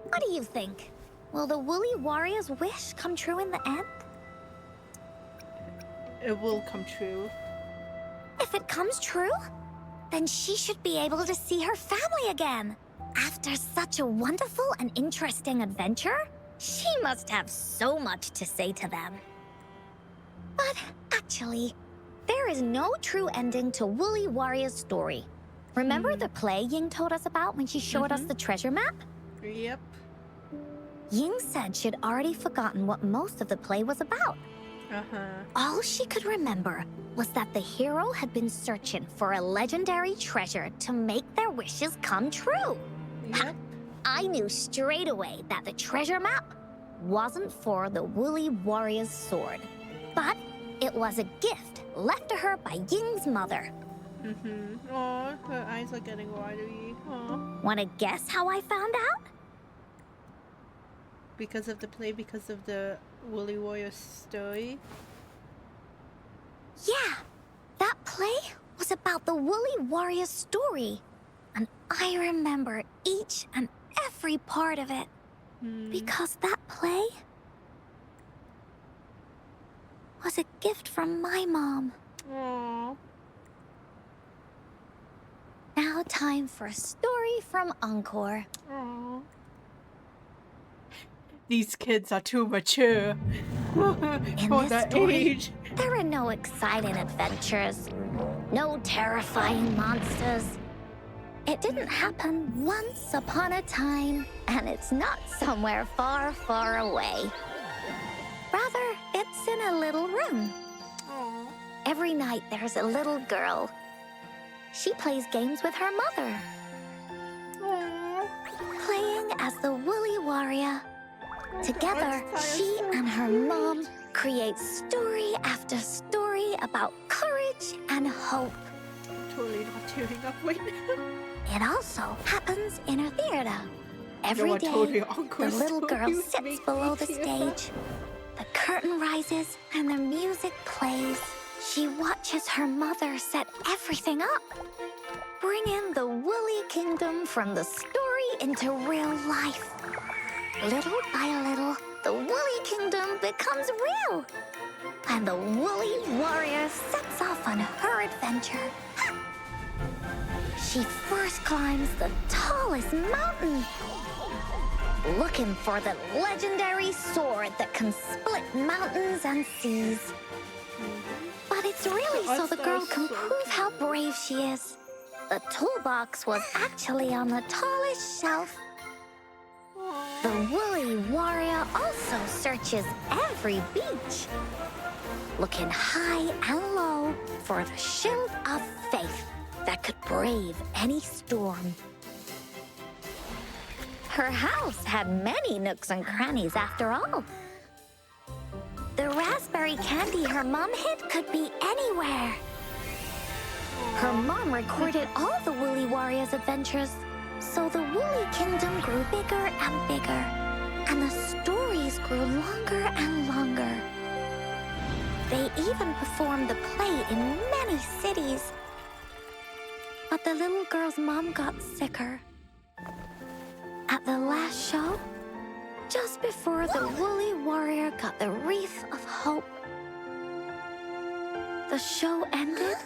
What do you think? Will the Woolly Warrior's wish come true in the end? It will come true. If it comes true, then she should be able to see her family again. After such a wonderful and interesting adventure, she must have so much to say to them. But actually, there is no true ending to Woolly Warrior's story. Remember the play Ying told us about when she showed us the treasure map? Yep. Ying said she'd already forgotten what most of the play was about. All she could remember was that the hero had been searching for a legendary treasure to make their wishes come true. Yep. I knew straight away that the treasure map wasn't for the Woolly Warrior's sword, but it was a gift left to her by Ying's mother. Aw, her eyes are getting watery. Aw. Wanna guess how I found out? Because of the play, because of the Woolly Warrior story? Yeah, that play was about the Woolly Warrior's story. And I remember each and every part of it. Because that play was a gift from my mom. Aww. Now time for a story from Encore. Aww. These kids are too mature In for this that story, age. there are no exciting adventures, no terrifying monsters. It didn't happen once upon a time, and it's not somewhere far, far away. Rather, it's in a little room. Every night there's a little girl. She plays games with her mother. Playing as the Woolly Warrior. Together, she and her mom create story after story about courage and hope. Totally not tearing up right now. It also happens in a theater. Every No, I day, totally the awkward little girl stories sits make below me the tear stage. The curtain rises and the music plays. She watches her mother set everything up, bringing the Woolly Kingdom from the story into real life. Little by little, the Woolly Kingdom becomes real. And the Woolly Warrior sets off on her adventure. She first climbs the tallest mountain, looking for the legendary sword that can split mountains and seas. But it's really so the girl can prove how brave she is. The toolbox was actually on the tallest shelf. The Woolly Warrior also searches every beach, looking high and low for the shield of faith that could brave any storm. Her house had many nooks and crannies after all. The raspberry candy her mom hid could be anywhere. Her mom recorded all the Woolly Warrior's adventures, so the Woolly Kingdom grew bigger and bigger, and the stories grew longer and longer. They even performed the play in many cities. But the little girl's mom got sicker. At the last show, just before the Woolly Warrior got the wreath of hope, the show ended,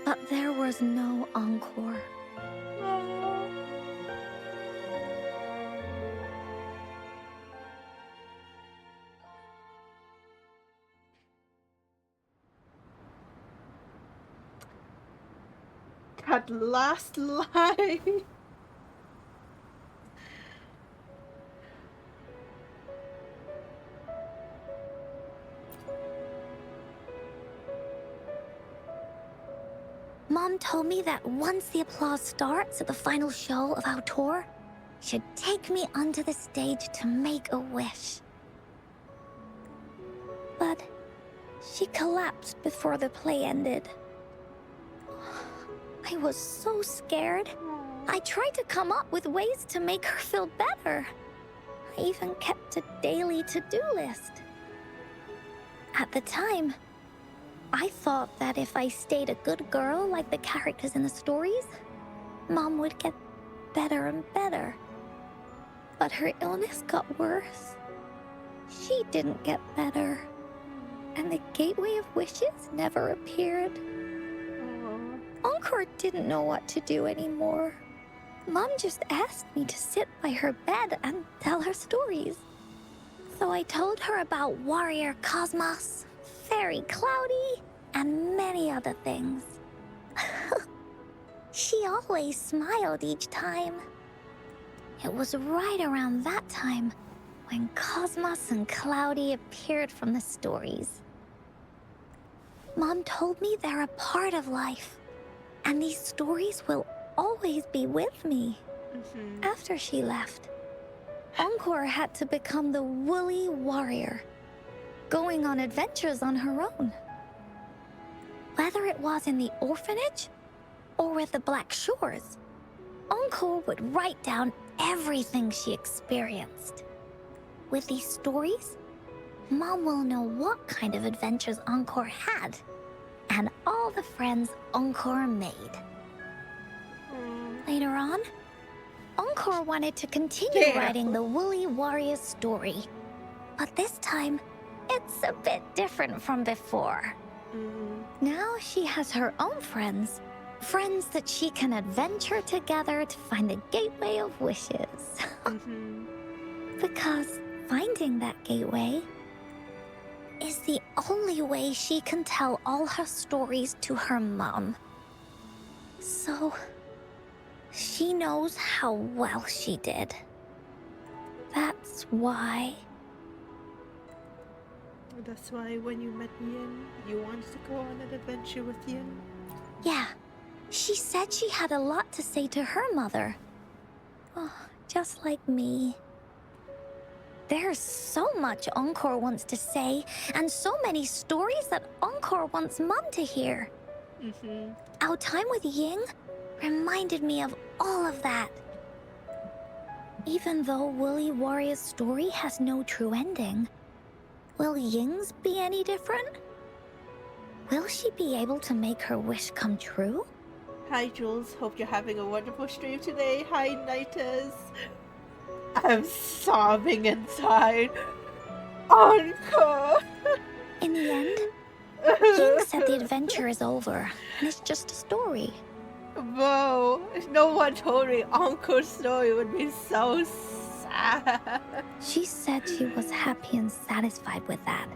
but there was no encore. That last line. Mom Mom told me that once the applause starts at the final show of our tour, she'd take me onto the stage to make a wish. But she collapsed before the play ended. I was so scared. I tried to come up with ways to make her feel better. I even kept a daily to-do list. At the time, I thought that if I stayed a good girl like the characters in the stories, Mom would get better and better. But her illness got worse. She didn't get better. And the Gateway of Wishes never appeared. Encore didn't know what to do anymore. Mom just asked me to sit by her bed and tell her stories. So I told her about Warrior Cosmos, Fairy Cloudy, and many other things. She always smiled each time. It was right around that time when Cosmos and Cloudy appeared from the stories. Mom told me they're a part of life, and these stories will always be with me. After she left, Encore had to become the woolly warrior, going on adventures on her own. Whether it was in the orphanage or with the Black Shores, Encore would write down everything she experienced. With these stories, Mom will know what kind of adventures Encore had and all the friends Encore made. Later on, Encore wanted to continue writing the Woolly Warrior story. But this time, it's a bit different from before. Now she has her own friends. Friends that she can adventure together to find the Gateway of Wishes. Because finding that gateway is the only way she can tell all her stories to her mom. So she knows how well she did. That's why. That's why when you met Yin, you wanted to go on an adventure with Yin? Yeah. She said she had a lot to say to her mother. Oh, just like me. There's so much Encore wants to say, and so many stories that Encore wants Mom to hear. Our time with Ying reminded me of all of that. Even though Woolly Warrior's story has no true ending, will Ying's be any different? Will she be able to make her wish come true? Hi Jules, hope you're having a wonderful stream today. Hi Nighters. I'm sobbing inside. Encore! In the end, Ying said the adventure is over, and it's just a story. Whoa, no one told me Encore's story would be so sad. She said she was happy and satisfied with that.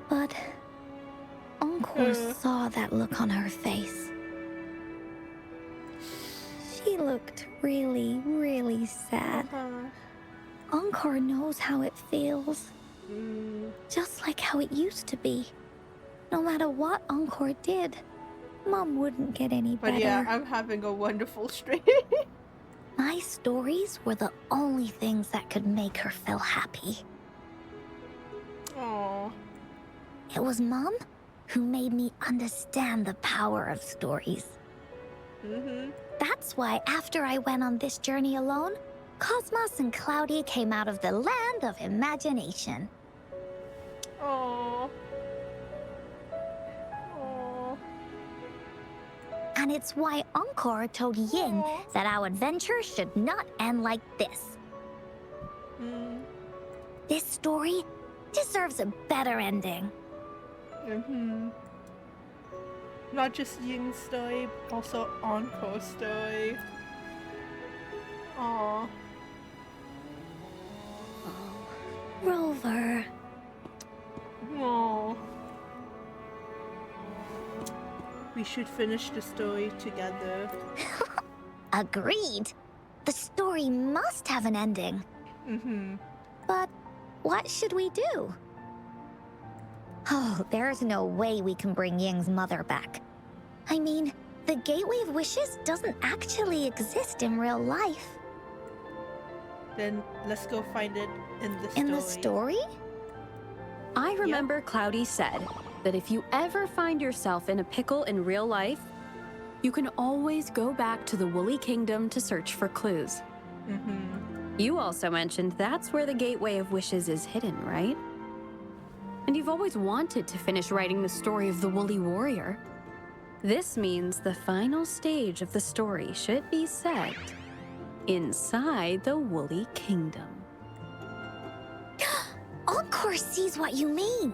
But Encore saw that look on her face. She looked really, really sad. Encore knows how it feels. Just like how it used to be. No matter what Encore did, Mom wouldn't get any better. But yeah, I'm having a wonderful stream. My stories were the only things that could make her feel happy. Aww. It was Mom who made me understand the power of stories. That's why after I went on this journey alone, Cosmos and Cloudy came out of the land of imagination. Aww. Aww. And it's why Encore told Ying that our adventure should not end like this. This story deserves a better ending. Not just Ying's story, but also Encore's story. Aww. Rover. Aww. We should finish the story together. Agreed. The story must have an ending. But what should we do? Oh, there's no way we can bring Ying's mother back. I mean, the Gateway of Wishes doesn't actually exist in real life. Then let's go find it in the story. In the story? I remember Cloudy said that if you ever find yourself in a pickle in real life, you can always go back to the Woolly Kingdom to search for clues. You also mentioned that's where the Gateway of Wishes is hidden, right? And you've always wanted to finish writing the story of the Woolly Warrior. This means the final stage of the story should be set inside the Woolly Kingdom. Encore sees what you mean.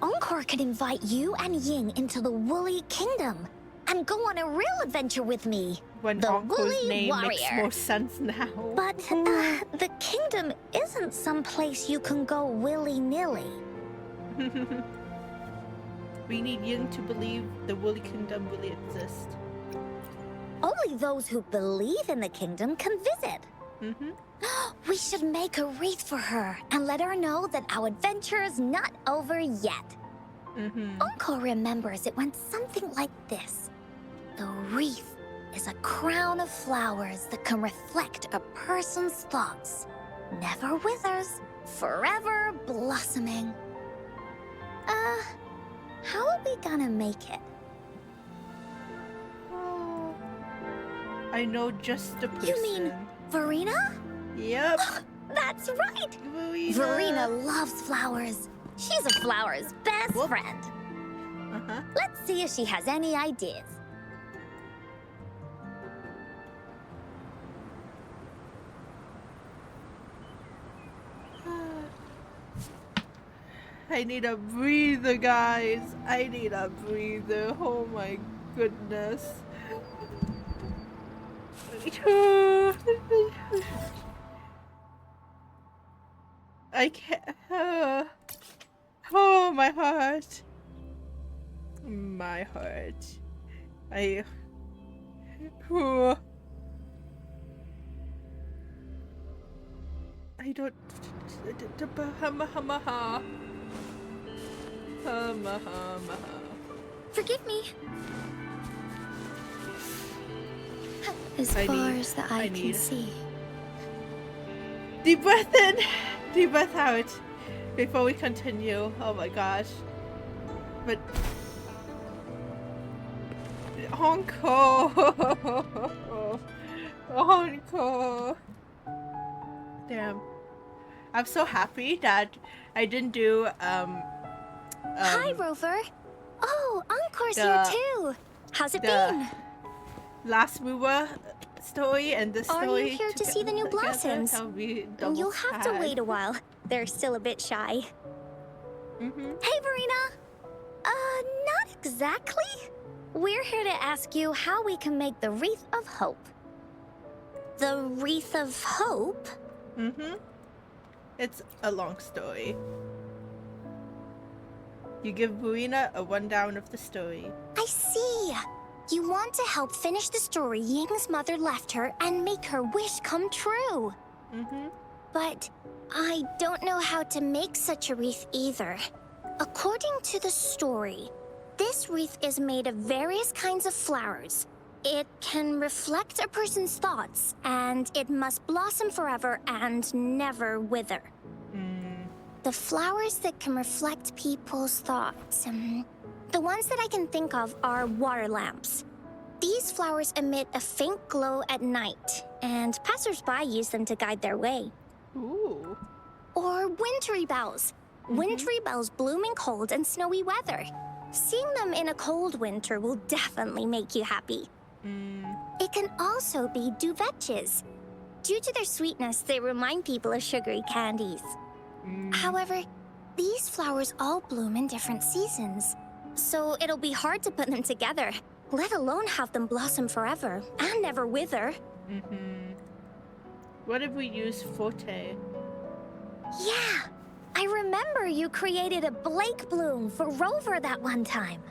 Encore could invite you and Ying into the Woolly Kingdom and go on a real adventure with me. When the Encore's Woolly name Warrior. makes more sense now. But the kingdom isn't some place you can go willy-nilly. We need Ying to believe the Woolly Kingdom really exists. Only those who believe in the kingdom can visit. We should make a wreath for her and let her know that our adventure is not over yet. Encore remembers it went something like this. The wreath is a crown of flowers that can reflect a person's thoughts. Never withers, forever blossoming. How are we gonna make it? I know just the person. You mean Verena? Yep. That's right! Verena. Verena loves flowers. She's a flower's best friend. Let's see if she has any ideas. I need a breather, guys. I need a breather. Oh my goodness. I can't. Oh, my heart. My heart. I don't. Forgive me. As far as the eye can see. Deep breath in, deep breath out before we continue. Oh my gosh. But Encore. Encore. Damn. I'm so happy that I didn't do Hi, Rover. Oh, Encore's here too. How's it been? Last Mover story and this story. Are you here to see the new blossoms? You'll have to sad. wait a while. They're still a bit shy. Hey, Verena. Not exactly. We're here to ask you how we can make the Wreath of Hope. The Wreath of Hope? It's a long story. You give Verena a rundown of the story. I see. You want to help finish the story Ying's mother left her and make her wish come true. But I don't know how to make such a wreath either. According to the story, this wreath is made of various kinds of flowers. It can reflect a person's thoughts, and it must blossom forever and never wither. The flowers that can reflect people's thoughts, the ones that I can think of are water lamps. These flowers emit a faint glow at night, and passersby use them to guide their way. Ooh. Or wintry bells. Wintry bells bloom in cold and snowy weather. Seeing them in a cold winter will definitely make you happy. It can also be duvetches. Due to their sweetness, they remind people of sugary candies. However, these flowers all bloom in different seasons, so it'll be hard to put them together, let alone have them blossom forever and never wither. What if we use Forte? Yeah, I remember you created a Blake bloom for Rover that one time.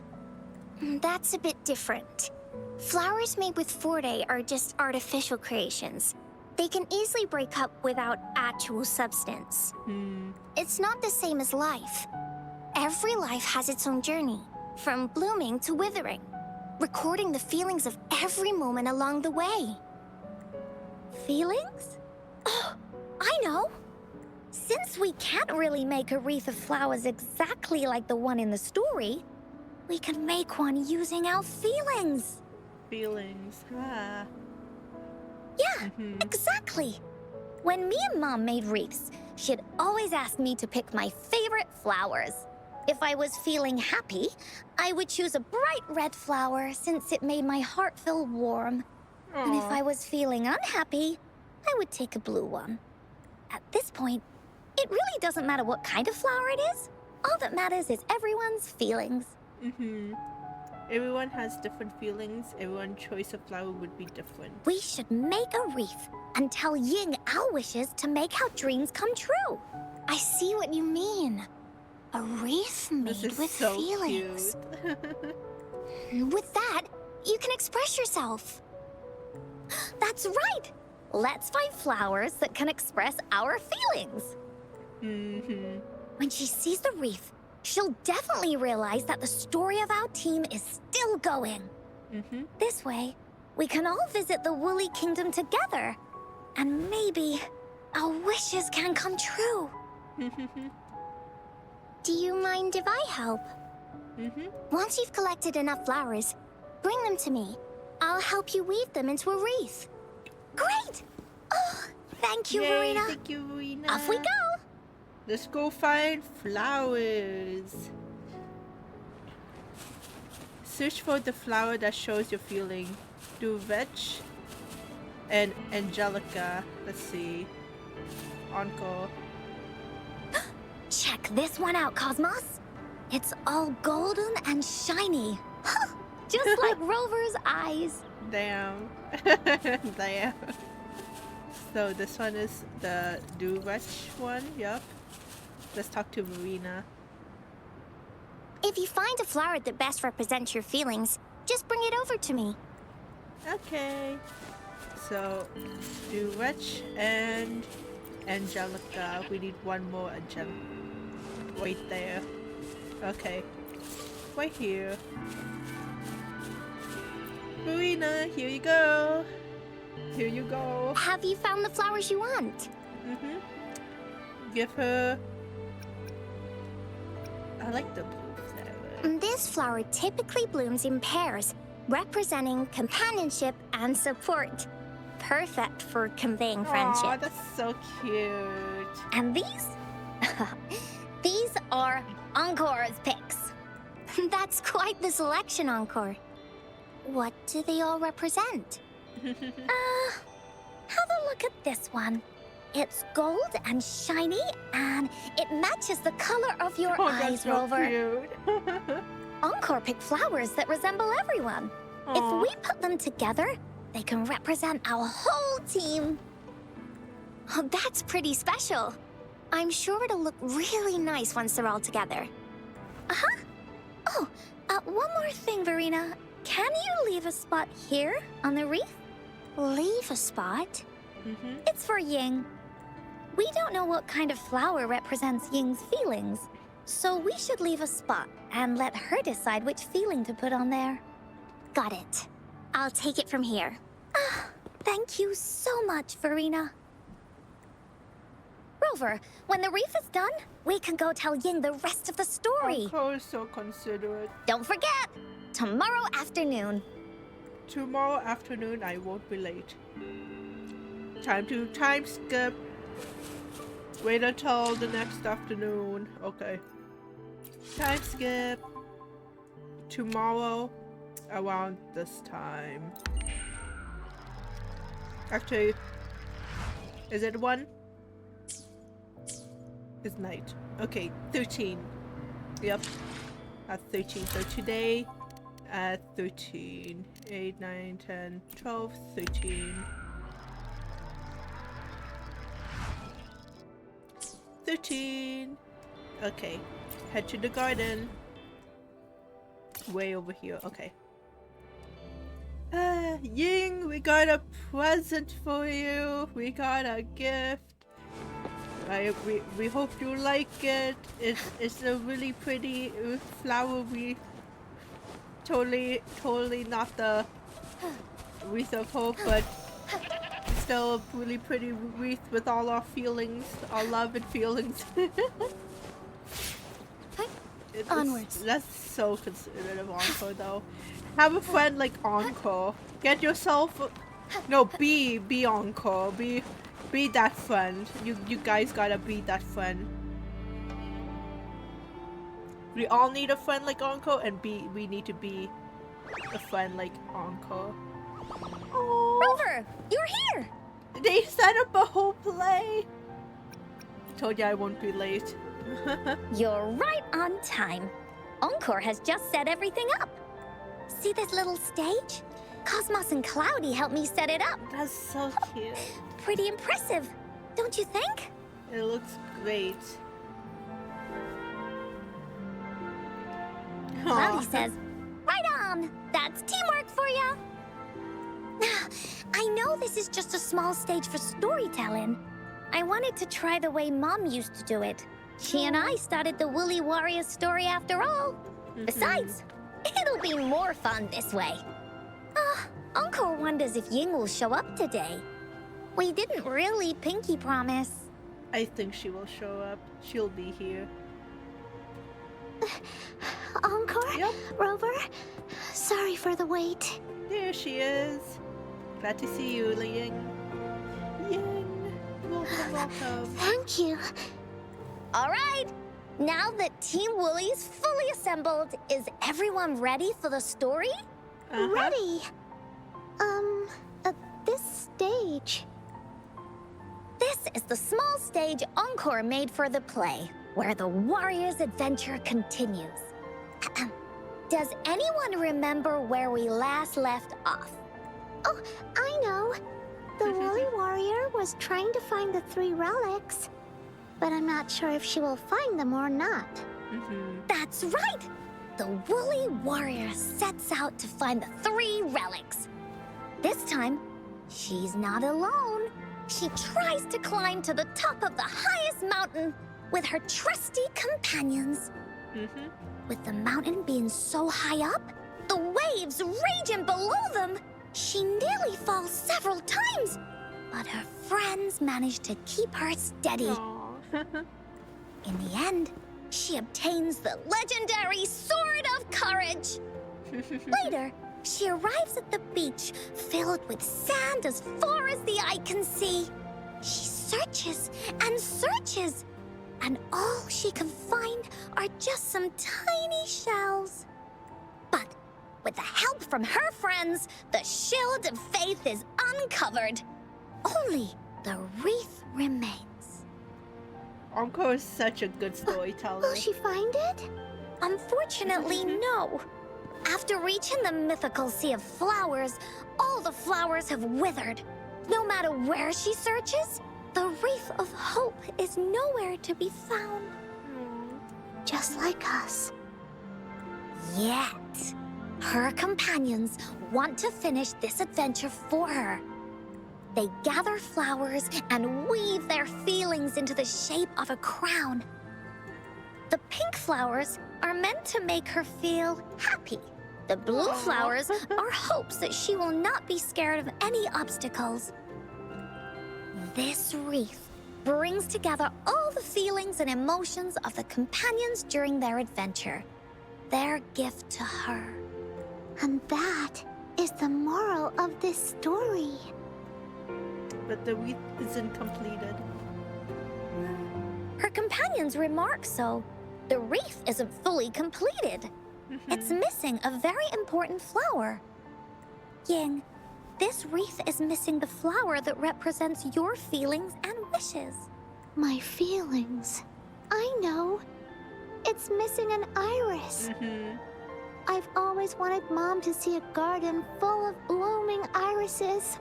That's a bit different. Flowers made with Forte are just artificial creations. They can easily break up without actual substance. It's not the same as life. Every life has its own journey, from blooming to withering. recording the feelings of every moment along the way. Feelings? Oh, I know! Since we can't really make a wreath of flowers exactly like the one in the story, we can make one using our feelings. Feelings, ah. Yeah, exactly. When me and Mom made wreaths, she'd always ask me to pick my favorite flowers. If I was feeling happy, I would choose a bright red flower since it made my heart feel warm. And if I was feeling unhappy, I would take a blue one. At this point, it really doesn't matter what kind of flower it is. All that matters is everyone's feelings. Everyone has different feelings. Everyone's choice of flower would be different. We should make a wreath and tell Ying our wishes to make our dreams come true. I see what you mean. A wreath made with so feelings. With that, you can express yourself. That's right. Let's find flowers that can express our feelings. When she sees the wreath, she'll definitely realize that the story of our team is still going. This way, we can all visit the Woolly Kingdom together, and maybe our wishes can come true. Do you mind if I help? Once you've collected enough flowers, bring them to me. I'll help you weave them into a wreath. Great! Oh, thank you, Yay, Verena. Thank you, Verena. Off we go! Let's go find flowers. Search for the flower that shows your feeling. Do vetch and Angelica. Let's see. Encore. Check this one out, Cosmos. It's all golden and shiny. Just like Rover's eyes. Damn. Damn. So this one is the do vetch one. Yup. Let's talk to Verena. If you find a flower that best represents your feelings, just bring it over to me. Okay. So, do Wretch and Angelica. We need one more Angelica. Wait there. Okay. Right here. Verena, here you go. Here you go. Have you found the flowers you want? Give her... I like the blue flower. This flower typically blooms in pairs, representing companionship and support. Perfect for conveying friendship. Aw, that's so cute. And these? These are Encore's picks. That's quite the selection, Encore. What do they all represent? Have a look at this one. It's gold and shiny, and it matches the color of your eyes, so Rover. Cute. Encore picked flowers that resemble everyone. Aw. If we put them together, they can represent our whole team. Oh, that's pretty special. I'm sure it'll look really nice once they're all together. Oh, one more thing, Verena. Can you leave a spot here on the wreath? Leave a spot? It's for Ying. We don't know what kind of flower represents Ying's feelings, so we should leave a spot and let her decide which feeling to put on there. Got it. I'll take it from here. Thank you so much, Verena. Rover, when the wreath is done, we can go tell Ying the rest of the story. Of course, so considerate. Don't forget, tomorrow afternoon. Tomorrow afternoon, I won't be late. Time to time skip. Wait until the next afternoon. Okay. Time skip. Tomorrow, around this time. Actually, is it 1? It's night. Okay, 13. Yep. At 13. So today at 13. 8, 9, 10, 12, 13. 13. Okay. Head to the garden. Way over here. Okay. Ying, we got a present for you. We got a gift. We hope you like it. It's a really pretty flower wreath. totally not the wreath of hope, but still a really pretty wreath with all our feelings, our love and feelings. Onwards. That's so considerate of Encore, though. Have a friend like Encore. Get yourself. No, be Encore. Be that friend. You guys gotta be that friend. We all need a friend like Encore, and we need to be a friend like Encore. Rover, you're here. They set up a whole play. I told you I won't be late. You're right on time. Encore has just set everything up. See this little stage? Cosmos and Cloudy helped me set it up. That's so cute. Pretty impressive, don't you think? It looks great. Cloudy says, right on. That's teamwork for ya. I know this is just a small stage for storytelling. I wanted to try the way Mom used to do it. She and I started the Woolly Warrior story after all. Besides, it'll be more fun this way. Encore wonders if Ying will show up today. We didn't really pinky promise. I think she will show up. She'll be here. Encore? Yep. Rover? Sorry for the wait. There she is. Glad to see you, Ying. Ying. Welcome. Thank you. All right. Now that Team Woolly's fully assembled, is everyone ready for the story? Ready. This stage. This is the small stage Encore made for the play, where the warrior's adventure continues. Does anyone remember where we last left off? Oh, I know. The Woolly Warrior was trying to find the 3 relics, but I'm not sure if she will find them or not. That's right! The Woolly Warrior sets out to find the 3 relics. This time, she's not alone. She tries to climb to the top of the highest mountain with her trusty companions. With the mountain being so high up, the waves raging below them, she nearly falls several times, but her friends manage to keep her steady. In the end, she obtains the legendary Sword of Courage. Later, she arrives at the beach filled with sand as far as the eye can see. She searches and searches, and all she can find are just some tiny shells. But with the help from her friends, the Shield of Faith is uncovered. Only the wreath remains. Encore is such a good storyteller. Will she find it? Unfortunately, no. After reaching the mythical Sea of Flowers, all the flowers have withered. No matter where she searches, the Wreath of Hope is nowhere to be found. Just like us. Yet, her companions want to finish this adventure for her. They gather flowers and weave their feelings into the shape of a crown. The pink flowers are meant to make her feel happy. The blue flowers are hopes that she will not be scared of any obstacles. This wreath brings together all the feelings and emotions of the companions during their adventure. Their gift to her. And that is the moral of this story. But the wreath isn't completed. Her companions remark so. The wreath isn't fully completed. It's missing a very important flower. Ying, this wreath is missing the flower that represents your feelings and wishes. My feelings. I know. It's missing an iris. I've always wanted Mom to see a garden full of blooming irises.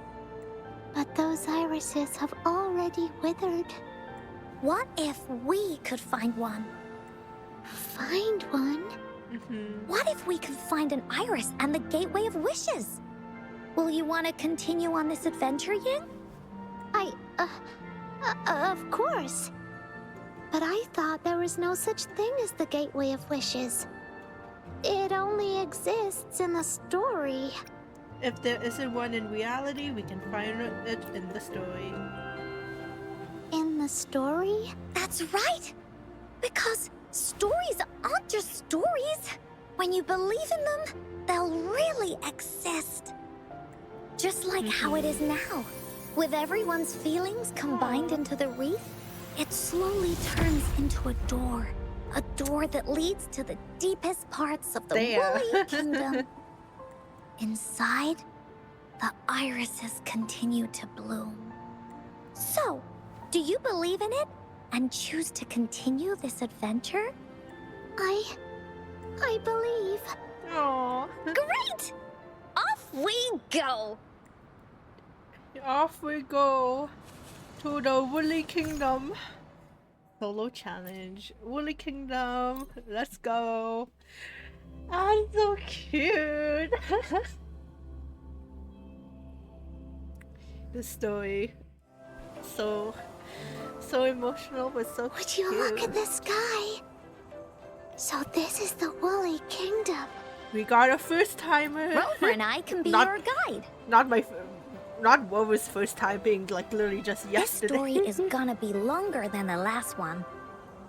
But those irises have already withered. What if we could find one? Find one? What if we could find an iris and the Gateway of Wishes? Will you want to continue on this adventure, Ying? Of course. But I thought there was no such thing as the Gateway of Wishes. It only exists in the story. If there isn't one in reality, we can find it in the story. In the story? That's right! Because stories aren't just stories. When you believe in them, they'll really exist. Just like how it is now. With everyone's feelings combined into the wreath, it slowly turns into a door. A door that leads to the deepest parts of the woolly kingdom. Inside, the irises continue to bloom. So, do you believe in it and choose to continue this adventure? I believe. Aww. Great! Off we go! Off we go to the Woolly Kingdom. Solo challenge. Woolly Kingdom. Let's go. I'm so cute. The story. So emotional, but so Would cute. you look at the sky? So this is the Woolly Kingdom. We got a first timer. Rover and I can be your guide. Not Wova's first time being like literally just This yesterday. story is gonna be longer than the last one.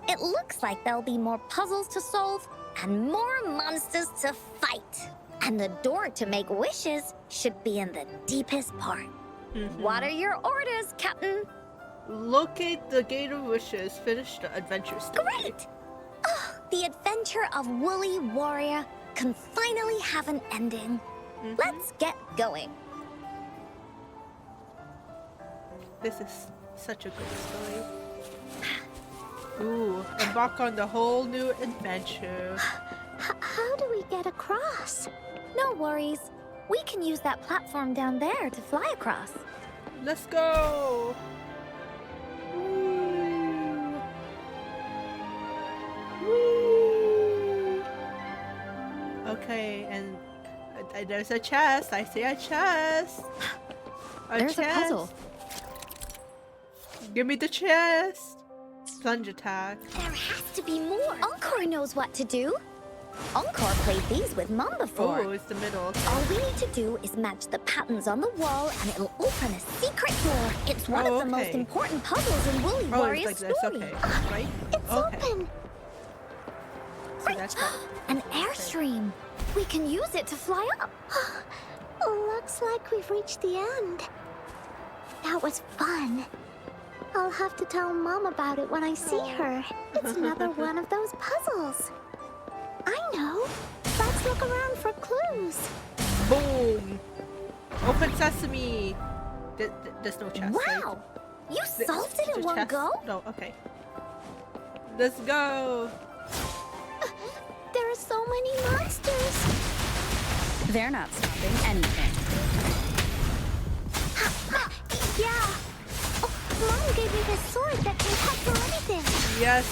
It looks like there'll be more puzzles to solve and more monsters to fight. And the door to make wishes should be in the deepest part. What are your orders, Captain? Locate the Gate of Wishes. Finish the adventure story. Great! Oh, the adventure of Woolly Warrior can finally have an ending. Let's get going. This is such a good story. Ooh, embark on the whole new adventure. How do we get across? No worries. We can use that platform down there to fly across. Let's go! Woo. Woo. Okay, and there's a chest. I see a chest. There's a puzzle. Give me the chest. Plunge attack. There has to be more. Encore knows what to do. Encore played these with Mom before. Oh, it's the middle. All we need to do is match the patterns on the wall and it'll open a secret door. It's one of the most important puzzles in Woolly Warrior's story. Okay, right? It's open. So that's An airstream. We can use it to fly up. Looks like we've reached the end. That was fun. I'll have to tell Mom about it when I see her. It's another one of those puzzles. I know. Let's look around for clues. Boom! Open sesame! There's no chest. Wow! Right? You solved it in one chest? go? No, okay. Let's go! There are so many monsters. They're not stopping anything. Yeah. Oh, Mom gave me this sword that can cut through anything. Yes!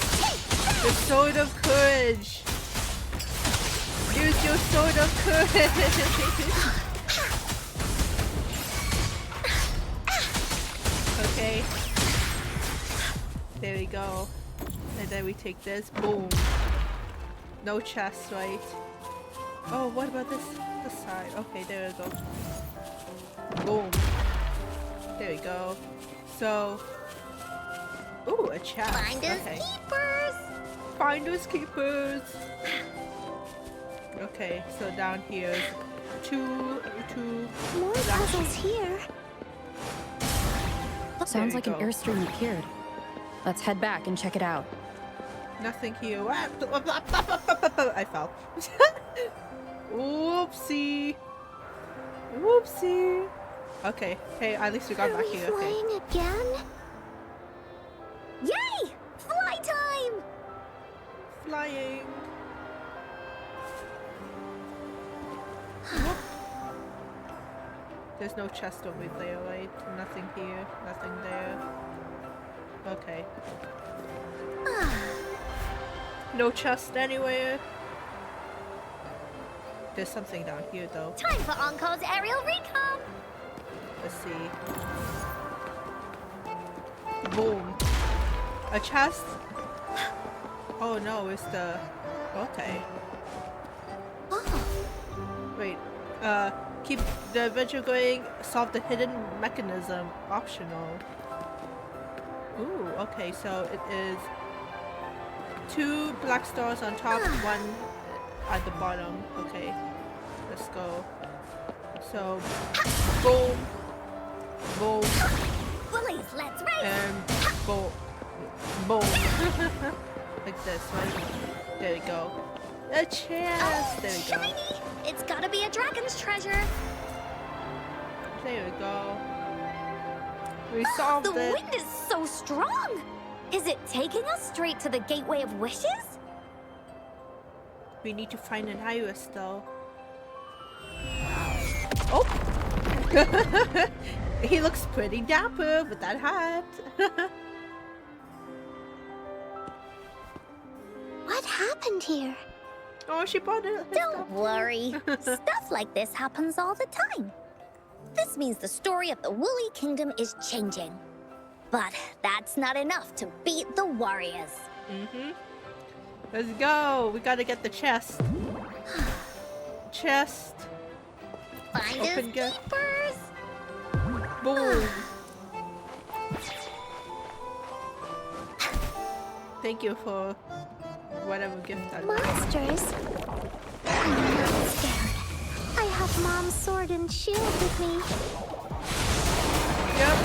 The Sword of Courage! Use your Sword of Courage! Okay. There we go. And then we take this. Boom. No chest, right? Oh, what about this side? Okay, there we go. Boom. There we go. So... Ooh, a chest. Finders keepers! Finders keepers! Okay, so down here is two More puzzles here. Sounds like an airstream appeared. Let's head back and check it out. Nothing here. I fell. Whoopsie. Whoopsie. Okay, hey, at least we got back here. Okay. Flying again? Yay! Fly time! Flying. There's no chest over there, right? Nothing here, nothing there. Okay. No chest anywhere. There's something down here though. Time for Encore's aerial recon! Let's see. Boom. A chest? Oh no, it's the... Okay. Wait. Keep the adventure going. Solve the hidden mechanism. Optional. Ooh, okay, so it is 2 black stars on top, 1 at the bottom. Okay, let's go. So, boom, boom, Bullies, let's race! and boom, boom. Like this, right? There we go. A chest! There we go. Shiny! It's gotta be a dragon's treasure. There we go. We solved The it. wind is so strong! Is it taking us straight to the Gateway of Wishes? We need to find an iris, though. Oh! He looks pretty dapper with that hat. What happened here? Oh, she bought it. Don't worry. Stuff like this happens all the time. This means the story of the Woolly Kingdom is changing. But that's not enough to beat the warriors. Let's go. We gotta get the chest. Chest. Finders keepers. Boom. Thank you for whatever gift that was. Monsters? I'm not scared. I have Mom's sword and shield with me. Yep.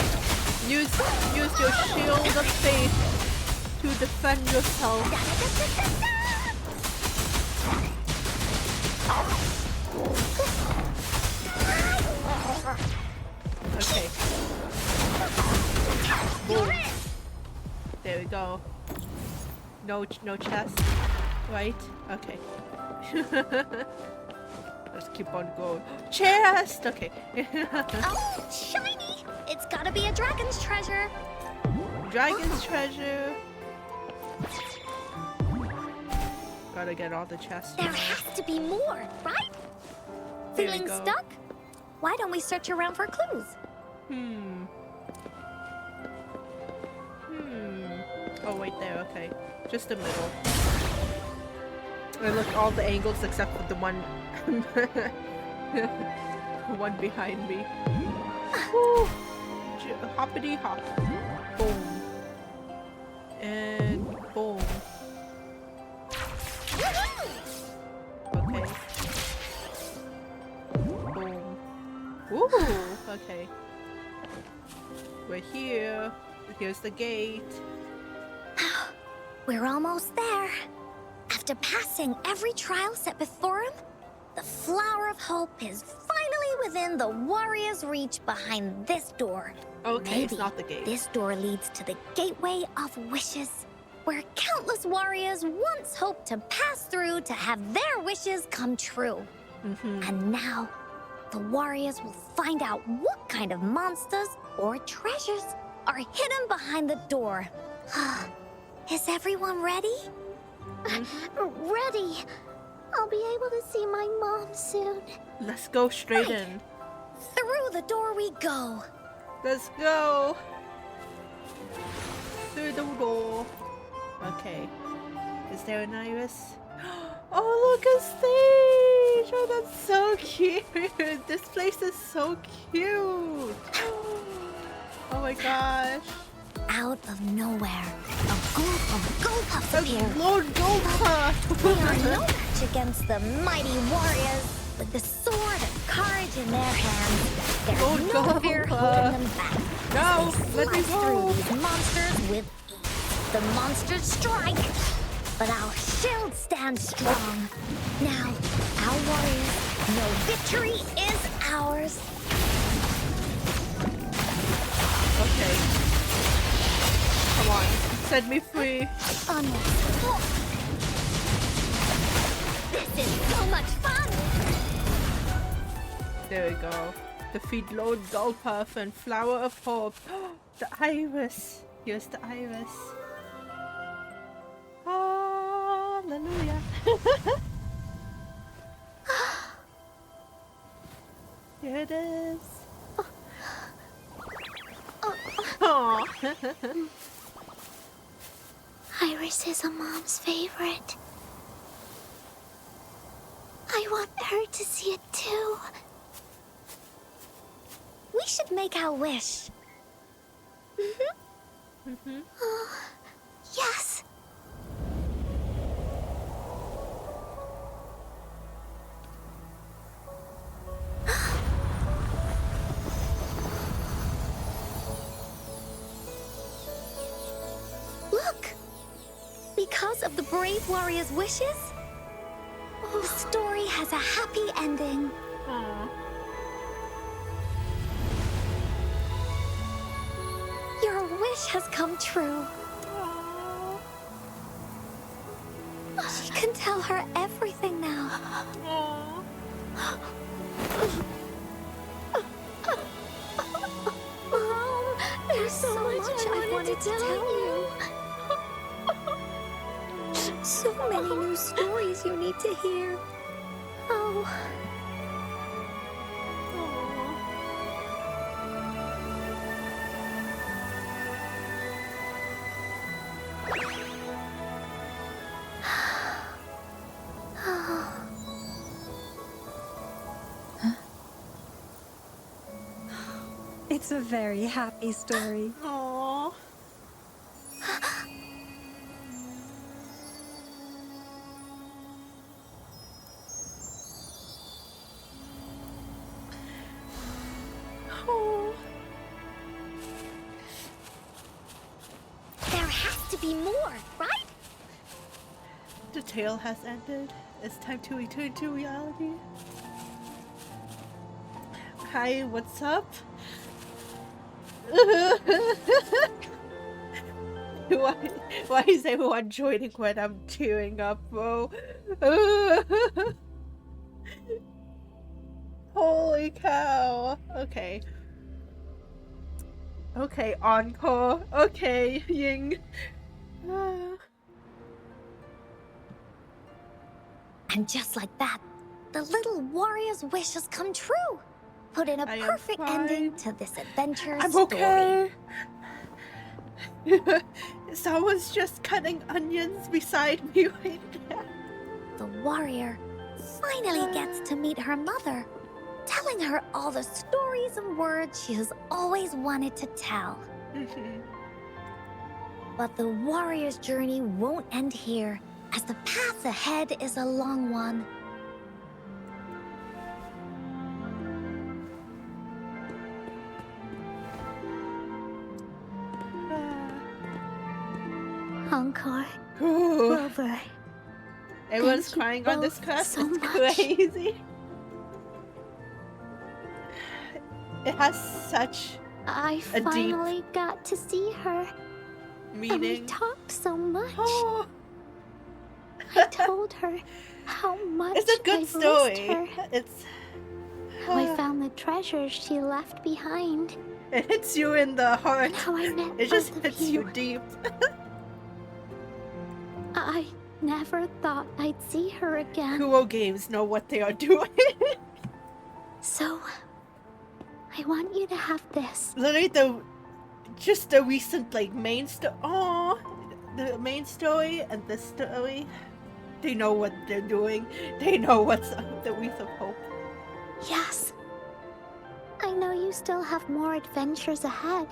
Use your shield of faith to defend yourself. Okay. Boom. There we go. No chest, right? Okay. Let's keep on going. Chest. Okay. Oh, shiny! It's gotta be a dragon's treasure. Dragon's treasure. Gotta get all the chests. There has to be more, right? There we Feeling go. stuck? Why don't we search around for clues? Oh, wait there. Okay. Just the middle. I look all the angles except for the one one behind me. Woo! Hoppity hop. Boom. And boom. Okay. Boom. Woo! Okay. We're here. Here's the gate. We're almost there. After passing every trial set before him, the Flower of Hope is finally within the warrior's reach behind this door. Okay, Maybe it's not the gate. this door leads to the Gateway of Wishes, where countless warriors once hoped to pass through to have their wishes come true. And now, the warriors will find out what kind of monsters or treasures are hidden behind the door. Is everyone ready? Ready. I'll be able to see my mom soon. Let's go straight in. Through the door we go. Let's go. Through the door. Okay. Is there an iris? Oh, look, a stage! Oh, that's so cute. This place is so cute. Oh my gosh. Out of nowhere, a group of Goldpuffs appear. Lord Goldpuff! They are no match against the mighty warriors. With the sword of courage in their hands, there's Lord no fear holding them back. No, They let me slice go. through these monsters with ease. The monsters strike, but our shield stands strong. Now, our warriors know victory is ours. Okay. Come on, set me free. This is so much fun! There we go. Defeat Lord Goldpuff and Flower of Hope. The iris. Here's the iris. Hallelujah. Here it is. Aww. Iris is a mom's favorite. I want her to see it too. We should make our wish. Oh, yes. Look! Because of the brave warrior's wishes, the story has a happy ending. Your wish has come true. She can tell her everything now. Mom, there's so much I wanted to tell you. So many new stories you need to hear. Oh. It's a very happy story. Aww. Oh. There has to be more, right? The tale has ended. It's time to return to reality. Hi, what's up? Why is everyone joining when I'm tearing up, bro? Holy cow. Okay. Okay, encore. Okay, Ying. And just like that, the little warrior's wish has come true. Put in a perfect ending to this adventure I'm story. okay. Someone's just cutting onions beside me right now. The warrior finally gets to meet her mother, telling her all the stories and words she has always wanted to tell. But the warrior's journey won't end here, as the path ahead is a long one. Encore. Rover. Everyone's crying on this quest. It's crazy. It has such I a deep finally got to see her. meaning. And we talked so much. I told her how much It's a good I've story. missed her. It's How I found the treasures she left behind. it hits you in the heart. And how I met It just both of hits you. you deep. I never thought I'd see her again. Kuo games know what they are doing. So, I want you to have this. Literally the recent like main story. Oh, the main story and this story. They know what they're doing. They know what's the wreath of hope. Yes. I know you still have more adventures ahead.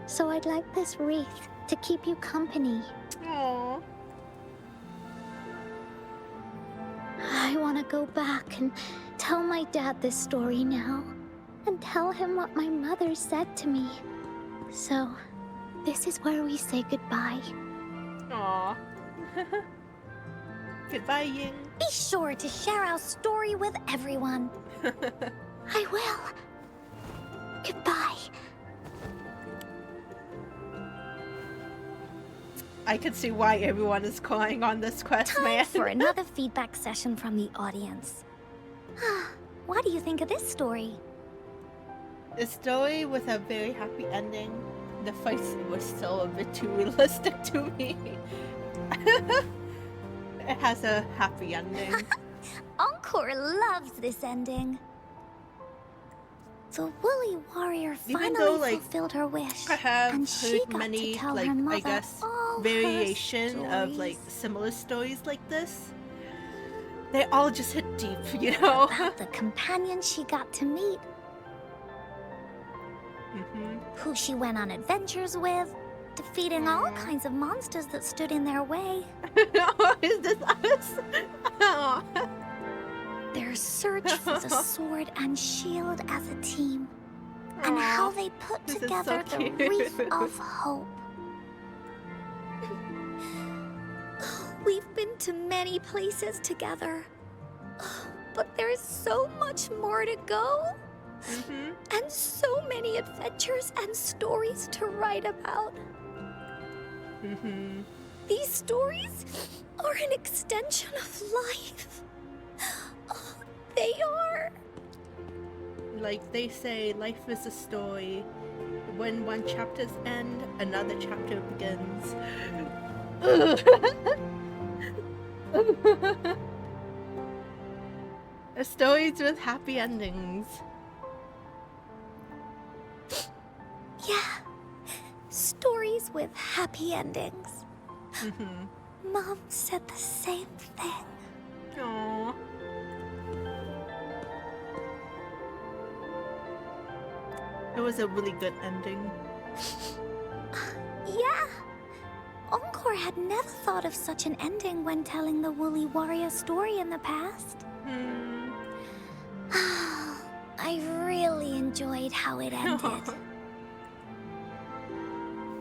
So I'd like this wreath to keep you company. Aww. I want to go back and tell my dad this story now. And tell him what my mother said to me. So, this is where we say goodbye. Aww. Goodbye, Ying. Be sure to share our story with everyone. I will. Goodbye. I can see why everyone is crying on this quest, Time man. for another feedback session from the audience. What do you think of this story? The story with a very happy ending. The fight was still a bit too realistic to me. It has a happy ending. Encore loves this ending. The woolly warrior Even finally though, like, fulfilled her wish, I have and she heard got many, to tell like, her mother I guess, all her variation of, like, stories. similar stories like this. They all just hit deep, you know? About the companions she got to meet. Who she went on adventures with, defeating all kinds of monsters that stood in their way. Is this us? Oh. Their search for the sword and shield as a team. And how they put This is together so the cute. Wreath of Hope. We've been to many places together. But there's so much more to go. And so many adventures and stories to write about. These stories are an extension of life. They are. Like they say, life is a story. When one chapter's end, another chapter begins. Stories with happy endings. Yeah. Stories with happy endings. Mom said the same thing. Aww. It was a really good ending. Yeah. Encore had never thought of such an ending when telling the Woolly Warrior story in the past. I really enjoyed how it ended.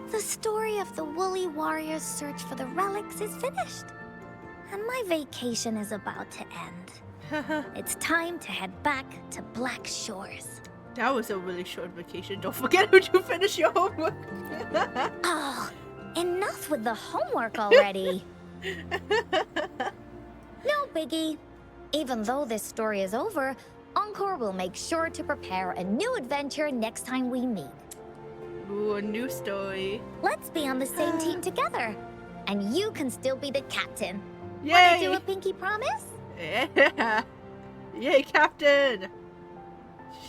The story of the Woolly Warrior's search for the relics is finished. And my vacation is about to end. It's time to head back to Black Shores. That was a really short vacation. Don't forget to finish your homework. Oh, enough with the homework already. No biggie. Even though this story is over, Encore will make sure to prepare a new adventure next time we meet. Ooh, a new story. Let's be on the same team together. And you can still be the captain. Yay! Wanna do a pinky promise? Yeah! Yay, Captain!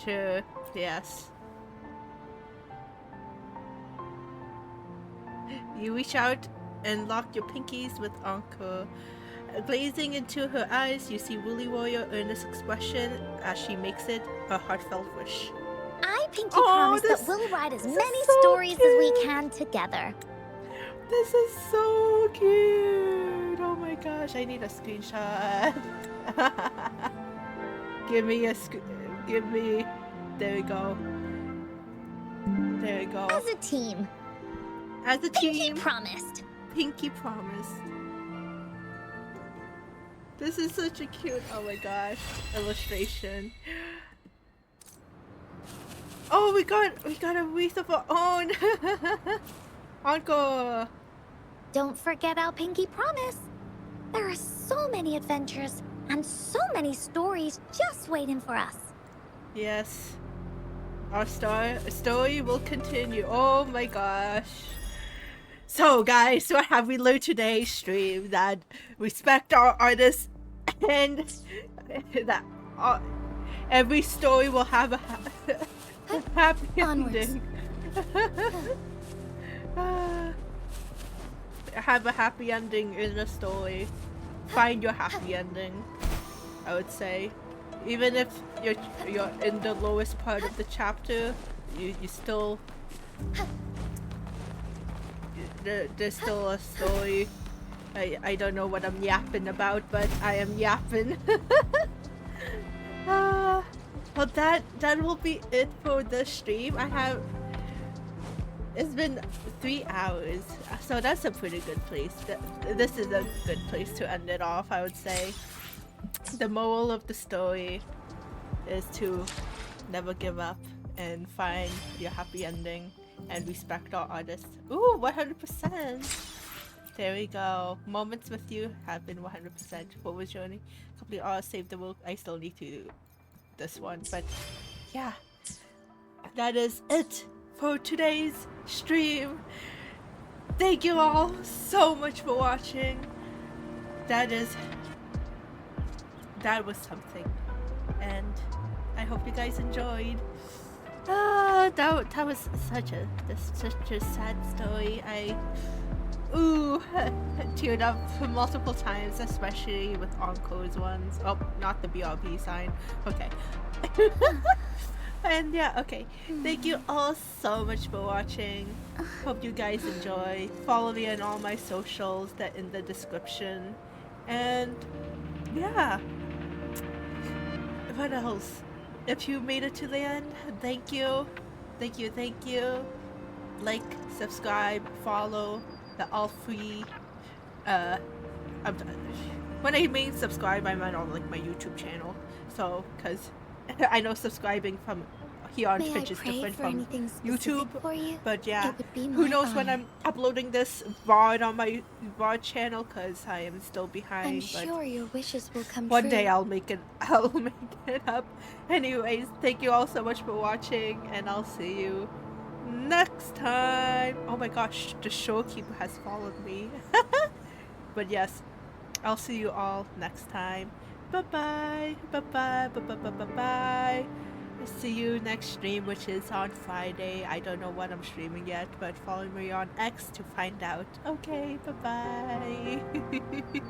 Sure, yes. You reach out and lock your pinkies with Encore. Glazing into her eyes, you see Woolly Warrior earnest expression as she makes it a heartfelt wish. I pinky promise that we'll write as many stories as we can together. This is so cute! Oh my gosh, I need a screenshot. Give me. There we go. There we go. As a team. As a team. Pinky promised. Pinky promised. This is such a cute, oh my gosh, illustration. Oh, we got a wreath of our own. Encore. Don't forget our pinky promise. There are so many adventures and so many stories just waiting for us. Yes. Our story will continue. Oh my gosh. So guys, what have we learned today's stream? That respect our artists and that every story will have a happy ending. Have a happy ending in a story. Find your happy ending, I would say. Even if you're in the lowest part of the chapter, you still there's still a story. I don't know what I'm yapping about, but I am yapping. Well, that will be it for the stream. It's been 3 hours, so that's a pretty good place. This is a good place to end it off, I would say. The moral of the story is to never give up and find your happy ending and respect our artists. Ooh, 100%! There we go. Moments with you have been 100%. What was your only complete all save the world? I still need to do this one, but yeah. That is it for today's stream. Thank you all so much for watching. That was something, and I hope you guys enjoyed. That was such a sad story. Ooh, tuned up multiple times, especially with Encore's ones. Oh, not the BRB sign. Okay. And yeah, okay. Thank you all so much for watching. Hope you guys enjoy. Follow me on all my socials that in the description. And yeah. What else? If you made it to the end, thank you. Thank you, thank you. Like, subscribe, follow, the all free when I mean subscribe, I meant on like my YouTube channel. So, cause I know subscribing from here on Twitch is different from YouTube. But yeah, who knows when I'm uploading this VOD on my VOD channel, cause I am still behind. I'm sure your wishes will come one true. day I'll make it up. Anyways, thank you all so much for watching, and I'll see you next time. Oh my gosh, the showkeeper has followed me. But yes, I'll see you all next time. Bye bye. Bye bye. Bye bye. Bye bye. Bye. I'll see you next stream, which is on Friday. I don't know what I'm streaming yet, but follow me on X to find out. Okay, bye bye.